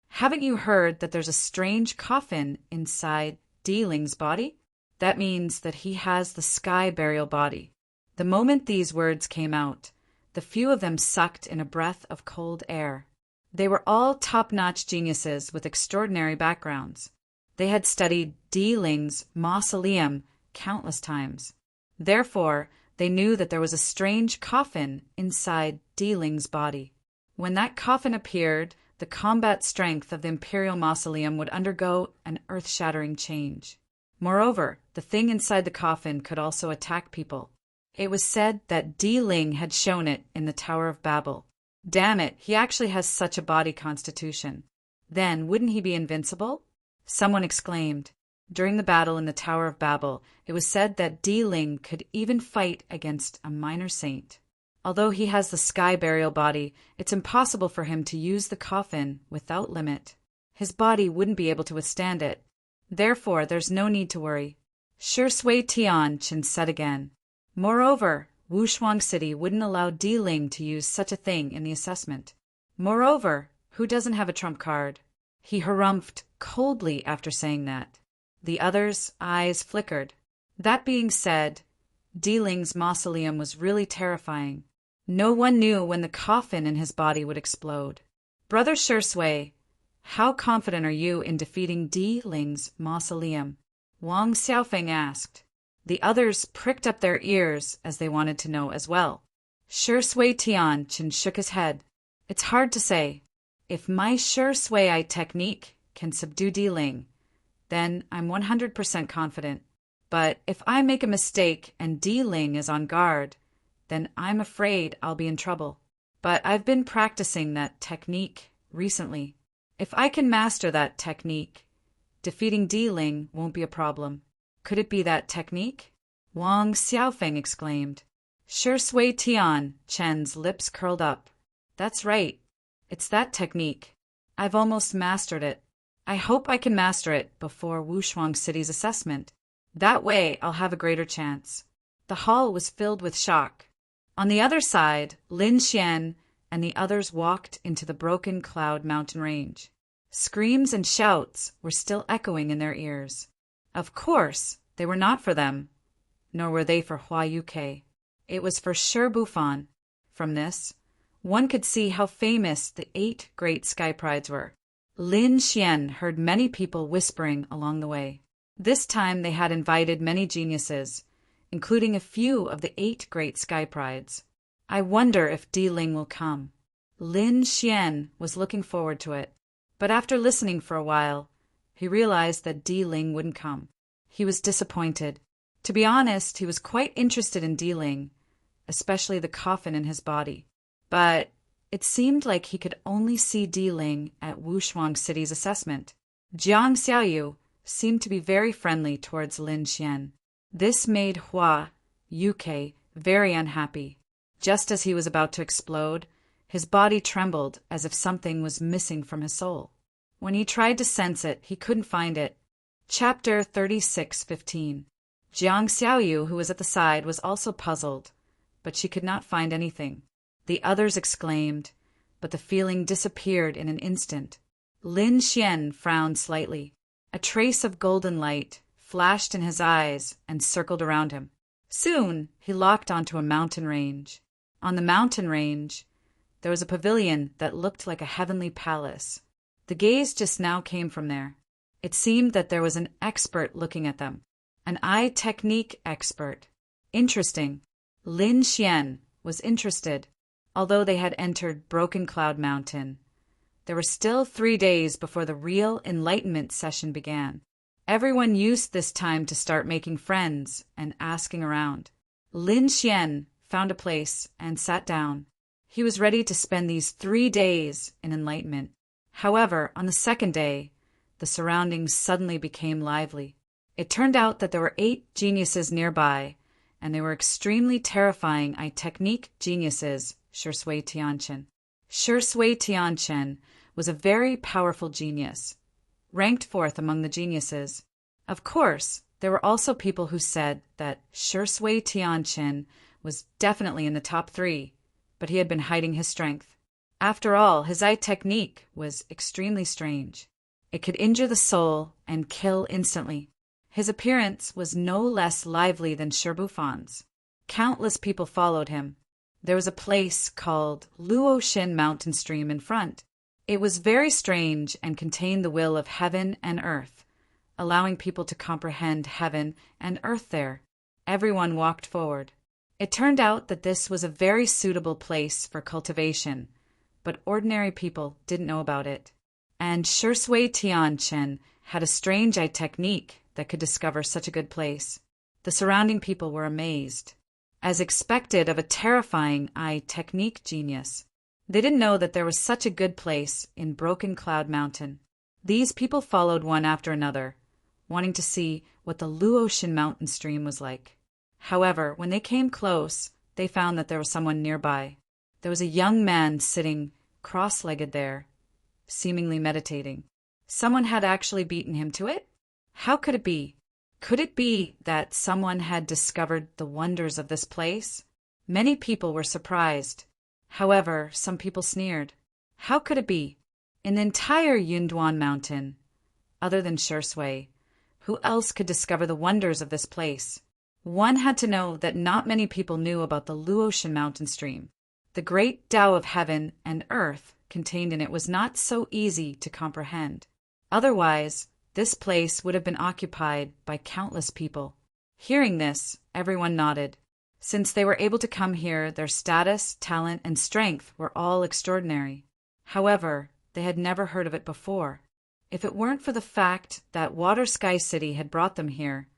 Haven't you heard that there's a strange coffin inside Ling's body? That means that he has the sky burial body. The moment these words came out, the few of them sucked in a breath of cold air. They were all top-notch geniuses with extraordinary backgrounds. They had studied Ling's mausoleum countless times. Therefore, they knew that there was a strange coffin inside Ling's body. When that coffin appeared, the combat strength of the Imperial Mausoleum would undergo an earth-shattering change. Moreover, the thing inside the coffin could also attack people. It was said that Ling had shown it in the Tower of Babel. Damn it, he actually has such a body constitution. Then, wouldn't he be invincible? Someone exclaimed. During the battle in the Tower of Babel, it was said that Ling could even fight against a minor saint. Although he has the sky burial body, it's impossible for him to use the coffin without limit. His body wouldn't be able to withstand it. Therefore, there's no need to worry. Shui Tianchen said again. Moreover, Wushuang City wouldn't allow Ling to use such a thing in the assessment. Moreover, who doesn't have a trump card? He harumphed coldly after saying that. The others' eyes flickered. That being said, Ling's mausoleum was really terrifying. No one knew when the coffin in his body would explode. Brother Shui, how confident are you in defeating Ling's mausoleum? Wang Xiaofeng asked. The others pricked up their ears as they wanted to know as well. Shui Tianchen shook his head. It's hard to say. If my Shui technique can subdue Ling, then I'm 100% confident. But if I make a mistake and Ling is on guard, then I'm afraid I'll be in trouble. But I've been practicing that technique recently. If I can master that technique, defeating Ling won't be a problem. Could it be that technique? Wang Xiaofeng exclaimed. Shui Tianchen's lips curled up. That's right. It's that technique. I've almost mastered it. I hope I can master it before Wushuang City's assessment. That way, I'll have a greater chance. The hall was filled with shock. On the other side, Lin Xian and the others walked into the broken cloud mountain range. Screams and shouts were still echoing in their ears. Of course, they were not for them, nor were they for Hua Yuke. It was for Shi Bufan. From this, one could see how famous the 8 great sky prides were. Lin Xian heard many people whispering along the way. This time they had invited many geniuses, including a few of the 8 great sky prides. I wonder if Ling will come. Lin Xian was looking forward to it, but after listening for a while, he realized that Ling wouldn't come. He was disappointed. To be honest, he was quite interested in dealing, especially the coffin in his body. But it seemed like he could only see dealing at Wushuang City's assessment. Jiang Xiaoyu seemed to be very friendly towards Lin Xian. This made Hua Yuke very unhappy. Just as he was about to explode, his body trembled as if something was missing from his soul. When he tried to sense it, he couldn't find it. Chapter 36:15. Jiang Xiaoyu, who was at the side, was also puzzled, but she could not find anything. The others exclaimed, but the feeling disappeared in an instant. Lin Xian frowned slightly. A trace of golden light flashed in his eyes and circled around him. Soon he locked onto a mountain range. On the mountain range, there was a pavilion that looked like a heavenly palace. The gaze just now came from there. It seemed that there was an expert looking at them. An eye technique expert. Interesting. Lin Xian was interested. Although they had entered Broken Cloud Mountain, there were still 3 days before the real enlightenment session began. Everyone used this time to start making friends and asking around. Lin Xian found a place and sat down. He was ready to spend these 3 days in enlightenment. However, on the second day, the surroundings suddenly became lively. It turned out that there were 8 geniuses nearby, and they were extremely terrifying technique geniuses. Shui Tianchen. Shui Tianchen was a very powerful genius, ranked 4th among the geniuses. Of course, there were also people who said that Shui Tianchen was definitely in the top 3, but he had been hiding his strength. After all, his eye technique was extremely strange. It could injure the soul and kill instantly. His appearance was no less lively than Shibufan's. Countless people followed him. There was a place called Luoshin Mountain Stream in front. It was very strange and contained the will of heaven and earth, allowing people to comprehend heaven and earth there. Everyone walked forward. It turned out that this was a very suitable place for cultivation, but ordinary people didn't know about it. And Shui Tianchen had a strange eye technique that could discover such a good place. The surrounding people were amazed. As expected of a terrifying eye technique genius, they didn't know that there was such a good place in Broken Cloud Mountain. These people followed one after another, wanting to see what the Luoshin Mountain Stream was like. However, when they came close, they found that there was someone nearby. There was a young man sitting cross-legged there, seemingly meditating. Someone had actually beaten him to it? How could it be? Could it be that someone had discovered the wonders of this place? Many people were surprised. However, some people sneered. How could it be? In the entire Yunduan Mountain, other than Shui, who else could discover the wonders of this place? One had to know that not many people knew about the Luoshin Mountain Stream. The great Tao of heaven and earth contained in it was not so easy to comprehend. Otherwise, this place would have been occupied by countless people. Hearing this, everyone nodded. Since they were able to come here, their status, talent, and strength were all extraordinary. However, they had never heard of it before. If it weren't for the fact that Water Sky City had brought them here,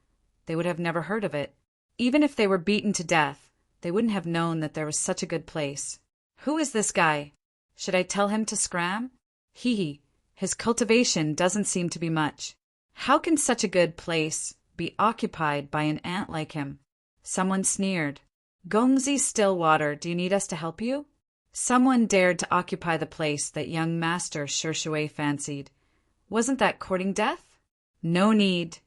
they would have never heard of it. Even if they were beaten to death, they wouldn't have known that there was such a good place. Who is this guy? Should I tell him to scram? Hee. His cultivation doesn't seem to be much. How can such a good place be occupied by an ant like him? Someone sneered. Gongzi Stillwater, do you need us to help you? Someone dared to occupy the place that young master Shui fancied. Wasn't that courting death? No need.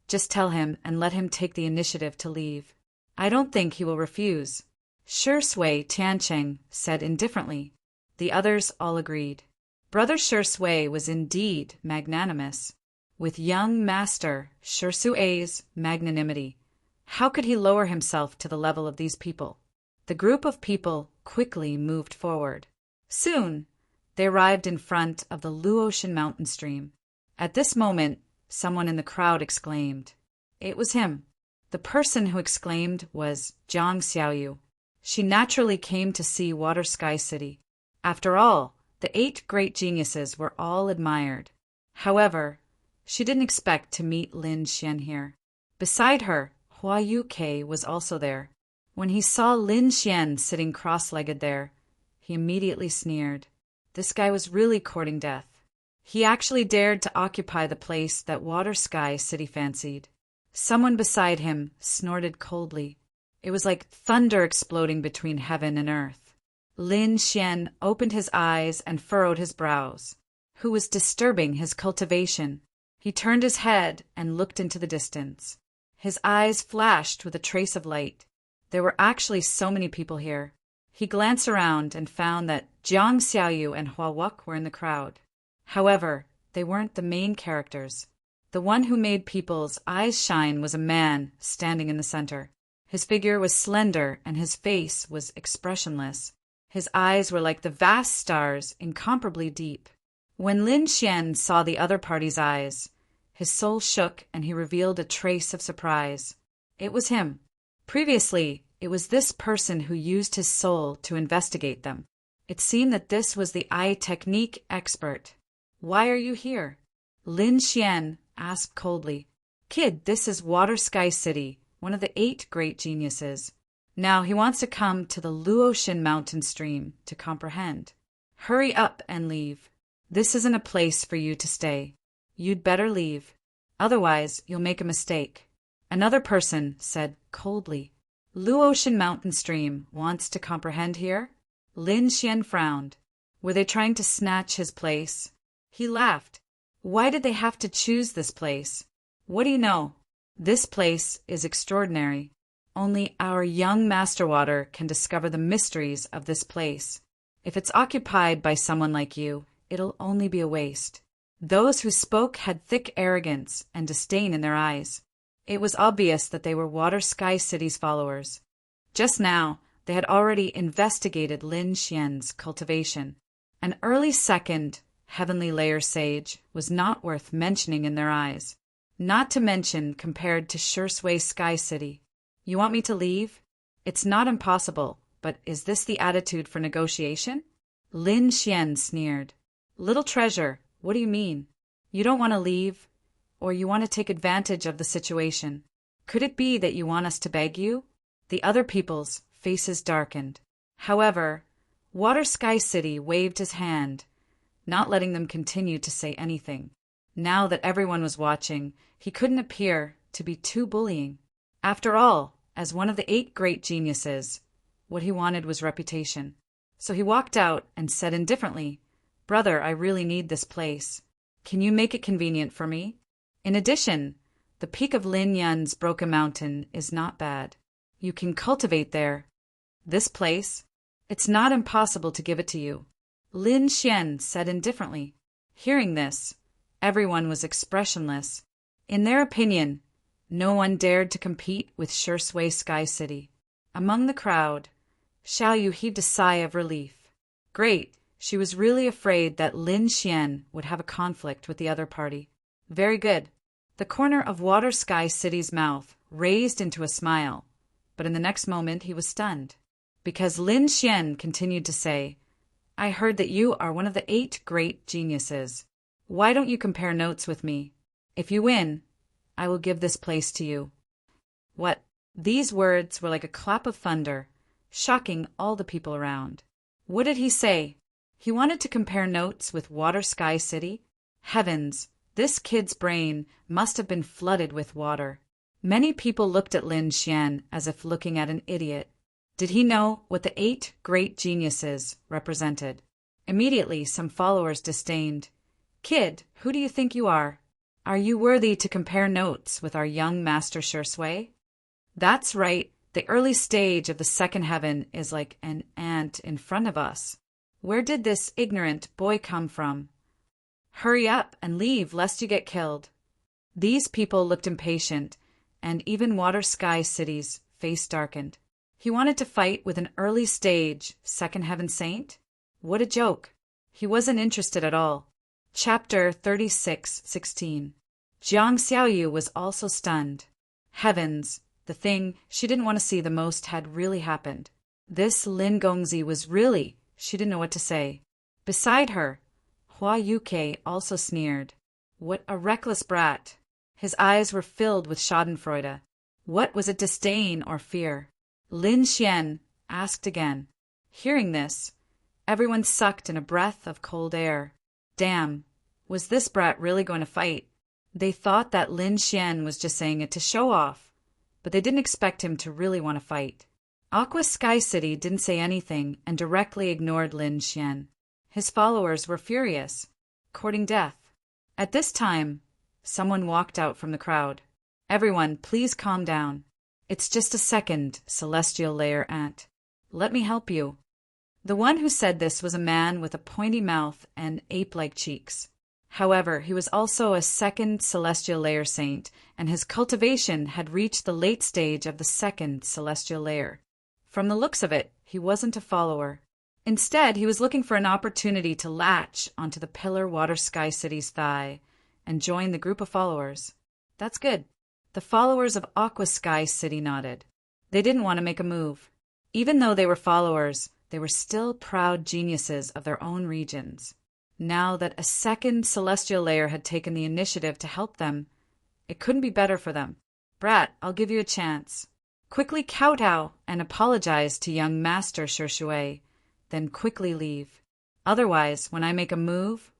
Just tell him and let him take the initiative to leave. I don't think he will refuse. Shui Tiancheng said indifferently. The others all agreed. Brother Shui was indeed magnanimous. With young master Shui's magnanimity, how could he lower himself to the level of these people? The group of people quickly moved forward. Soon, they arrived in front of the Luoshin Mountain Stream. At this moment, someone in the crowd exclaimed. It was him. The person who exclaimed was Jiang Xiaoyu. She naturally came to see Water Sky City. After all, the 8 great geniuses were all admired. However, she didn't expect to meet Lin Xian here. Beside her, Hua Yuke was also there. When he saw Lin Xian sitting cross-legged there, he immediately sneered. This guy was really courting death. He actually dared to occupy the place that Water Sky City fancied. Someone beside him snorted coldly. It was like thunder exploding between heaven and earth. Lin Xian opened his eyes and furrowed his brows. Who was disturbing his cultivation? He turned his head and looked into the distance. His eyes flashed with a trace of light. There were actually so many people here. He glanced around and found that Jiang Xiaoyu and Hua Wuk were in the crowd. However, they weren't the main characters. The one who made people's eyes shine was a man standing in the center. His figure was slender and his face was expressionless. His eyes were like the vast stars, incomparably deep. When Lin Xian saw the other party's eyes, his soul shook and he revealed a trace of surprise. It was him. Previously, it was this person who used his soul to investigate them. It seemed that this was the eye technique expert. Why are you here? Lin Xian asked coldly. Kid, this is Water Sky City, one of the 8 great geniuses. Now he wants to come to the Luotian mountain stream to comprehend. Hurry up and leave. This isn't a place for you to stay. You'd better leave. Otherwise, you'll make a mistake. Another person said coldly. Luotian mountain stream wants to comprehend here? Lin Xian frowned. Were they trying to snatch his place? He laughed. Why did they have to choose this place? What do you know? This place is extraordinary. Only our young Master Water can discover the mysteries of this place. If it's occupied by someone like you, it'll only be a waste. Those who spoke had thick arrogance and disdain in their eyes. It was obvious that they were Water Sky City's followers. Just now, they had already investigated Lin Xian's cultivation. An early second heavenly layer sage was not worth mentioning in their eyes, not to mention compared to Shui Sky City. You want me to leave? It's not impossible, but is this the attitude for negotiation? Lin Xian sneered. Little treasure, what do you mean? You don't want to leave? Or you want to take advantage of the situation? Could it be that you want us to beg you? The other people's faces darkened. However, Water Sky City waved his hand, not letting them continue to say anything. Now that everyone was watching, he couldn't appear to be too bullying. After all, as one of the 8 great geniuses, what he wanted was reputation. So he walked out and said indifferently, Brother, I really need this place. Can you make it convenient for me? In addition, the peak of Lin Yun's Broken Mountain is not bad. You can cultivate there. This place? It's not impossible to give it to you. Lin Xian said indifferently. Hearing this, everyone was expressionless. In their opinion, no one dared to compete with Shui Sky City. Among the crowd, Xiaoyu heaved a sigh of relief. Great, she was really afraid that Lin Xian would have a conflict with the other party. Very good. The corner of Water Sky City's mouth raised into a smile, but in the next moment he was stunned. Because Lin Xian continued to say, I heard that you are one of the 8 great geniuses. Why don't you compare notes with me? If you win, I will give this place to you. What? These words were like a clap of thunder, shocking all the people around. What did he say? He wanted to compare notes with Water Sky City? Heavens, this kid's brain must have been flooded with water. Many people looked at Lin Xian as if looking at an idiot. Did he know what the 8 great geniuses represented? Immediately, some followers disdained. Kid, who do you think you are? Are you worthy to compare notes with our young Master Shui? That's right, the early stage of the second heaven is like an ant in front of us. Where did this ignorant boy come from? Hurry up and leave lest you get killed. These people looked impatient, and even Water Sky City's face darkened. He wanted to fight with an early stage second heaven saint? What a joke. He wasn't interested at all. Chapter 36:16. Jiang Xiaoyu was also stunned. Heavens, the thing she didn't want to see the most had really happened. This Lin Gongzi was really, she didn't know what to say. Beside her, Hua Yuke also sneered. What a reckless brat. His eyes were filled with schadenfreude. What was it, disdain or fear? Lin Xian asked again. Hearing this, everyone sucked in a breath of cold air. Damn, was this brat really going to fight? They thought that Lin Xian was just saying it to show off, but they didn't expect him to really want to fight. Aqua Sky City didn't say anything and directly ignored Lin Xian. His followers were furious, courting death. At this time, someone walked out from the crowd. Everyone, please calm down. It's just a second, celestial layer ant. Let me help you. The one who said this was a man with a pointy mouth and ape-like cheeks. However, he was also a second celestial layer saint, and his cultivation had reached the late stage of the second celestial layer. From the looks of it, he wasn't a follower. Instead, he was looking for an opportunity to latch onto the Pillar Water Sky City's thigh and join the group of followers. That's good. The followers of Aqua Sky City nodded. They didn't want to make a move. Even though they were followers, they were still proud geniuses of their own regions. Now that a second celestial layer had taken the initiative to help them, it couldn't be better for them. Brat, I'll give you a chance. Quickly kowtow and apologize to young Master Shui, then quickly leave. Otherwise, when I make a move,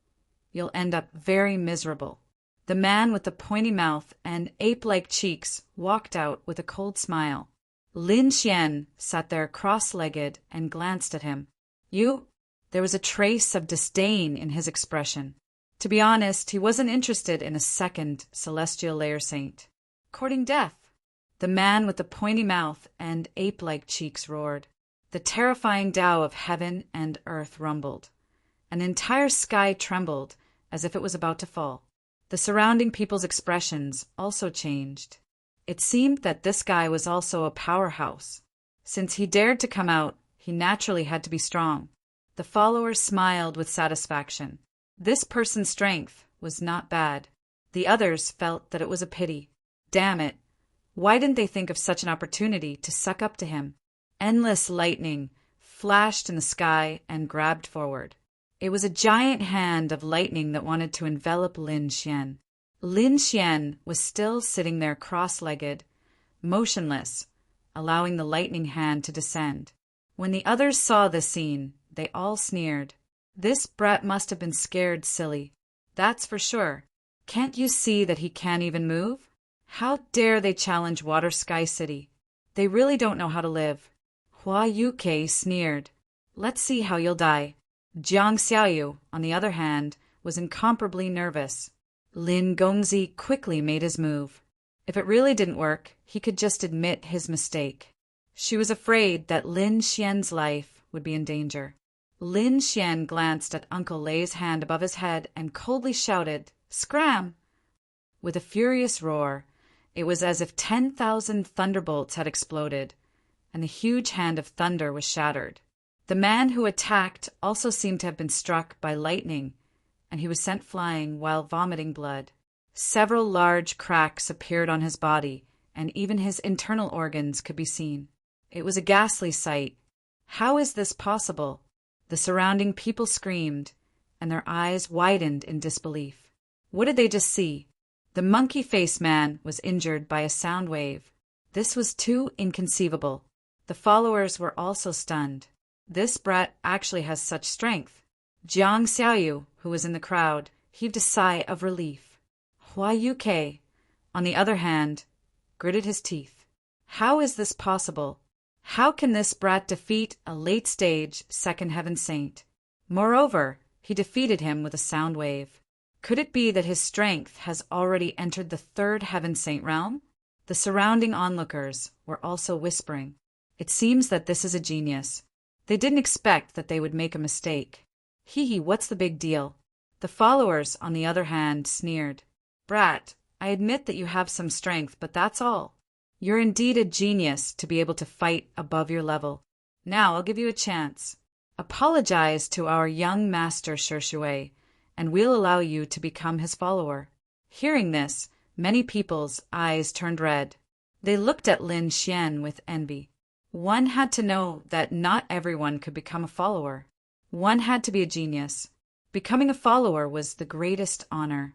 you'll end up very miserable. The man with the pointy mouth and ape-like cheeks walked out with a cold smile. Lin Xian sat there cross-legged and glanced at him. You? There was a trace of disdain in his expression. To be honest, he wasn't interested in a second celestial layer saint. Courting death. The man with the pointy mouth and ape-like cheeks roared. The terrifying Tao of heaven and earth rumbled. An entire sky trembled as if it was about to fall. The surrounding people's expressions also changed. It seemed that this guy was also a powerhouse. Since he dared to come out, he naturally had to be strong. The followers smiled with satisfaction. This person's strength was not bad. The others felt that it was a pity. Damn it! Why didn't they think of such an opportunity to suck up to him? Endless lightning flashed in the sky and grabbed forward. It was a giant hand of lightning that wanted to envelop Lin Xian. Lin Xian was still sitting there cross-legged, motionless, allowing the lightning hand to descend. When the others saw this scene, they all sneered. This brat must have been scared silly. That's for sure. Can't you see that he can't even move? How dare they challenge Water Sky City? They really don't know how to live. Hua Yuke sneered. Let's see how you'll die. Jiang Xiaoyu, on the other hand, was incomparably nervous. Lin Gongzi quickly made his move. If it really didn't work, he could just admit his mistake. She was afraid that Lin Xian's life would be in danger. Lin Xian glanced at Uncle Lei's hand above his head and coldly shouted, "Scram!" With a furious roar, it was as if 10,000 thunderbolts had exploded, and the huge hand of thunder was shattered. The man who attacked also seemed to have been struck by lightning, and he was sent flying while vomiting blood. Several large cracks appeared on his body, and even his internal organs could be seen. It was a ghastly sight. How is this possible? The surrounding people screamed, and their eyes widened in disbelief. What did they just see? The monkey-faced man was injured by a sound wave. This was too inconceivable. The followers were also stunned. This brat actually has such strength. Jiang Xiaoyu, who was in the crowd, heaved a sigh of relief. Hua Yuke, on the other hand, gritted his teeth. How is this possible? How can this brat defeat a late-stage second heaven saint? Moreover, he defeated him with a sound wave. Could it be that his strength has already entered the third heaven saint realm? The surrounding onlookers were also whispering. It seems that this is a genius. They didn't expect that they would make a mistake. Hee, what's the big deal? The followers, on the other hand, sneered. Brat, I admit that you have some strength, but that's all. You're indeed a genius to be able to fight above your level. Now I'll give you a chance. Apologize to our young master Shui, and we'll allow you to become his follower. Hearing this, many people's eyes turned red. They looked at Lin Xian with envy. One had to know that not everyone could become a follower. One had to be a genius. Becoming a follower was the greatest honor.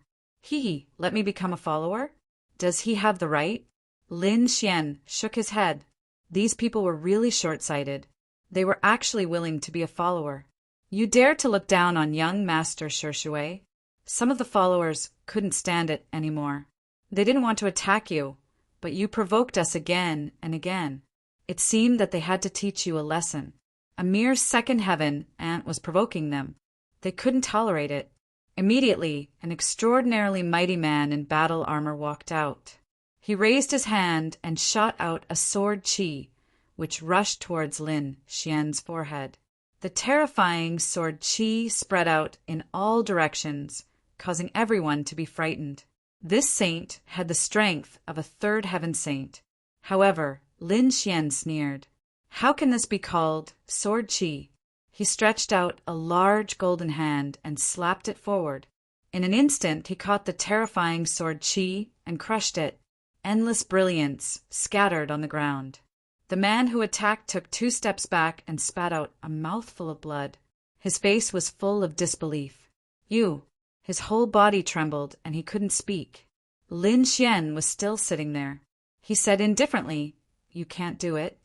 Let me become a follower? Does he have the right? Lin Xian shook his head. These people were really short-sighted. They were actually willing to be a follower. You dare to look down on young Master Shui? Some of the followers couldn't stand it anymore. They didn't want to attack you, but you provoked us again and again. It seemed that they had to teach you a lesson. A mere second heaven ant was provoking them. They couldn't tolerate it. Immediately, an extraordinarily mighty man in battle armor walked out. He raised his hand and shot out a sword qi, which rushed towards Lin Xian's forehead. The terrifying sword qi spread out in all directions, causing everyone to be frightened. This saint had the strength of a third heaven saint. However, Lin Xian sneered. How can this be called sword qi? He stretched out a large golden hand and slapped it forward. In an instant, he caught the terrifying sword qi and crushed it. Endless brilliance scattered on the ground. The man who attacked took 2 steps back and spat out a mouthful of blood. His face was full of disbelief. His whole body trembled and he couldn't speak. Lin Xian was still sitting there. He said indifferently, "You can't do it.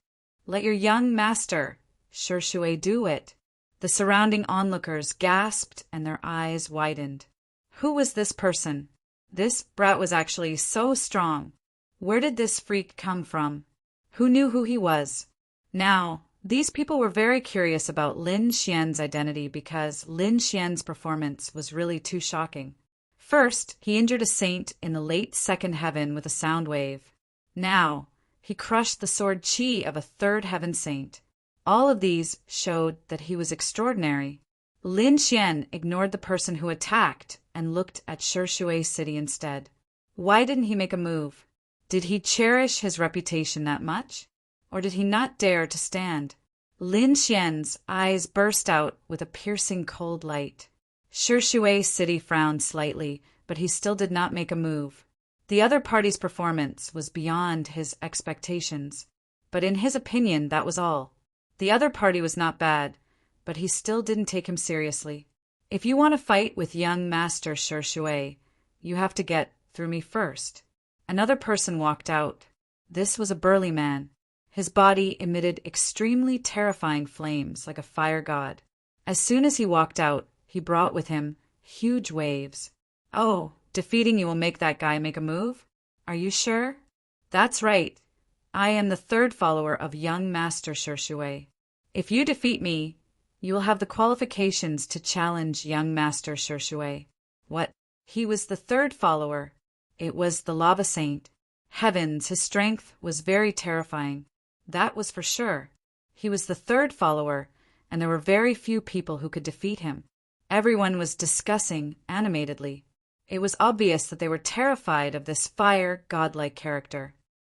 Let your young master, Shui, do it." The surrounding onlookers gasped and their eyes widened. Who was this person? This brat was actually so strong. Where did this freak come from? Who knew who he was? Now, these people were very curious about Lin Xian's identity because Lin Xian's performance was really too shocking. First, he injured a saint in the late second heaven with a sound wave. Now, he crushed the sword qi of a third heaven saint. All of these showed that he was extraordinary. Lin Xian ignored the person who attacked and looked at Shui City instead. Why didn't he make a move? Did he cherish his reputation that much? Or did he not dare to stand? Lin Xian's eyes burst out with a piercing cold light. Shui City frowned slightly, but he still did not make a move. The other party's performance was beyond his expectations, but in his opinion that was all. The other party was not bad, but he still didn't take him seriously. If you want to fight with young Master Shui, you have to get through me first. Another person walked out. This was a burly man. His body emitted extremely terrifying flames like a fire god. As soon as he walked out, he brought with him huge waves. "Oh, defeating you will make that guy make a move? Are you sure?" "That's right. I am the third follower of young Master Shui. If you defeat me, you will have the qualifications to challenge young Master Shui." What? He was the third follower. It was the lava saint. Heavens, his strength was very terrifying. That was for sure. He was the third follower, and there were very few people who could defeat him. Everyone was discussing animatedly. It was obvious that they were terrified of this fire, godlike character.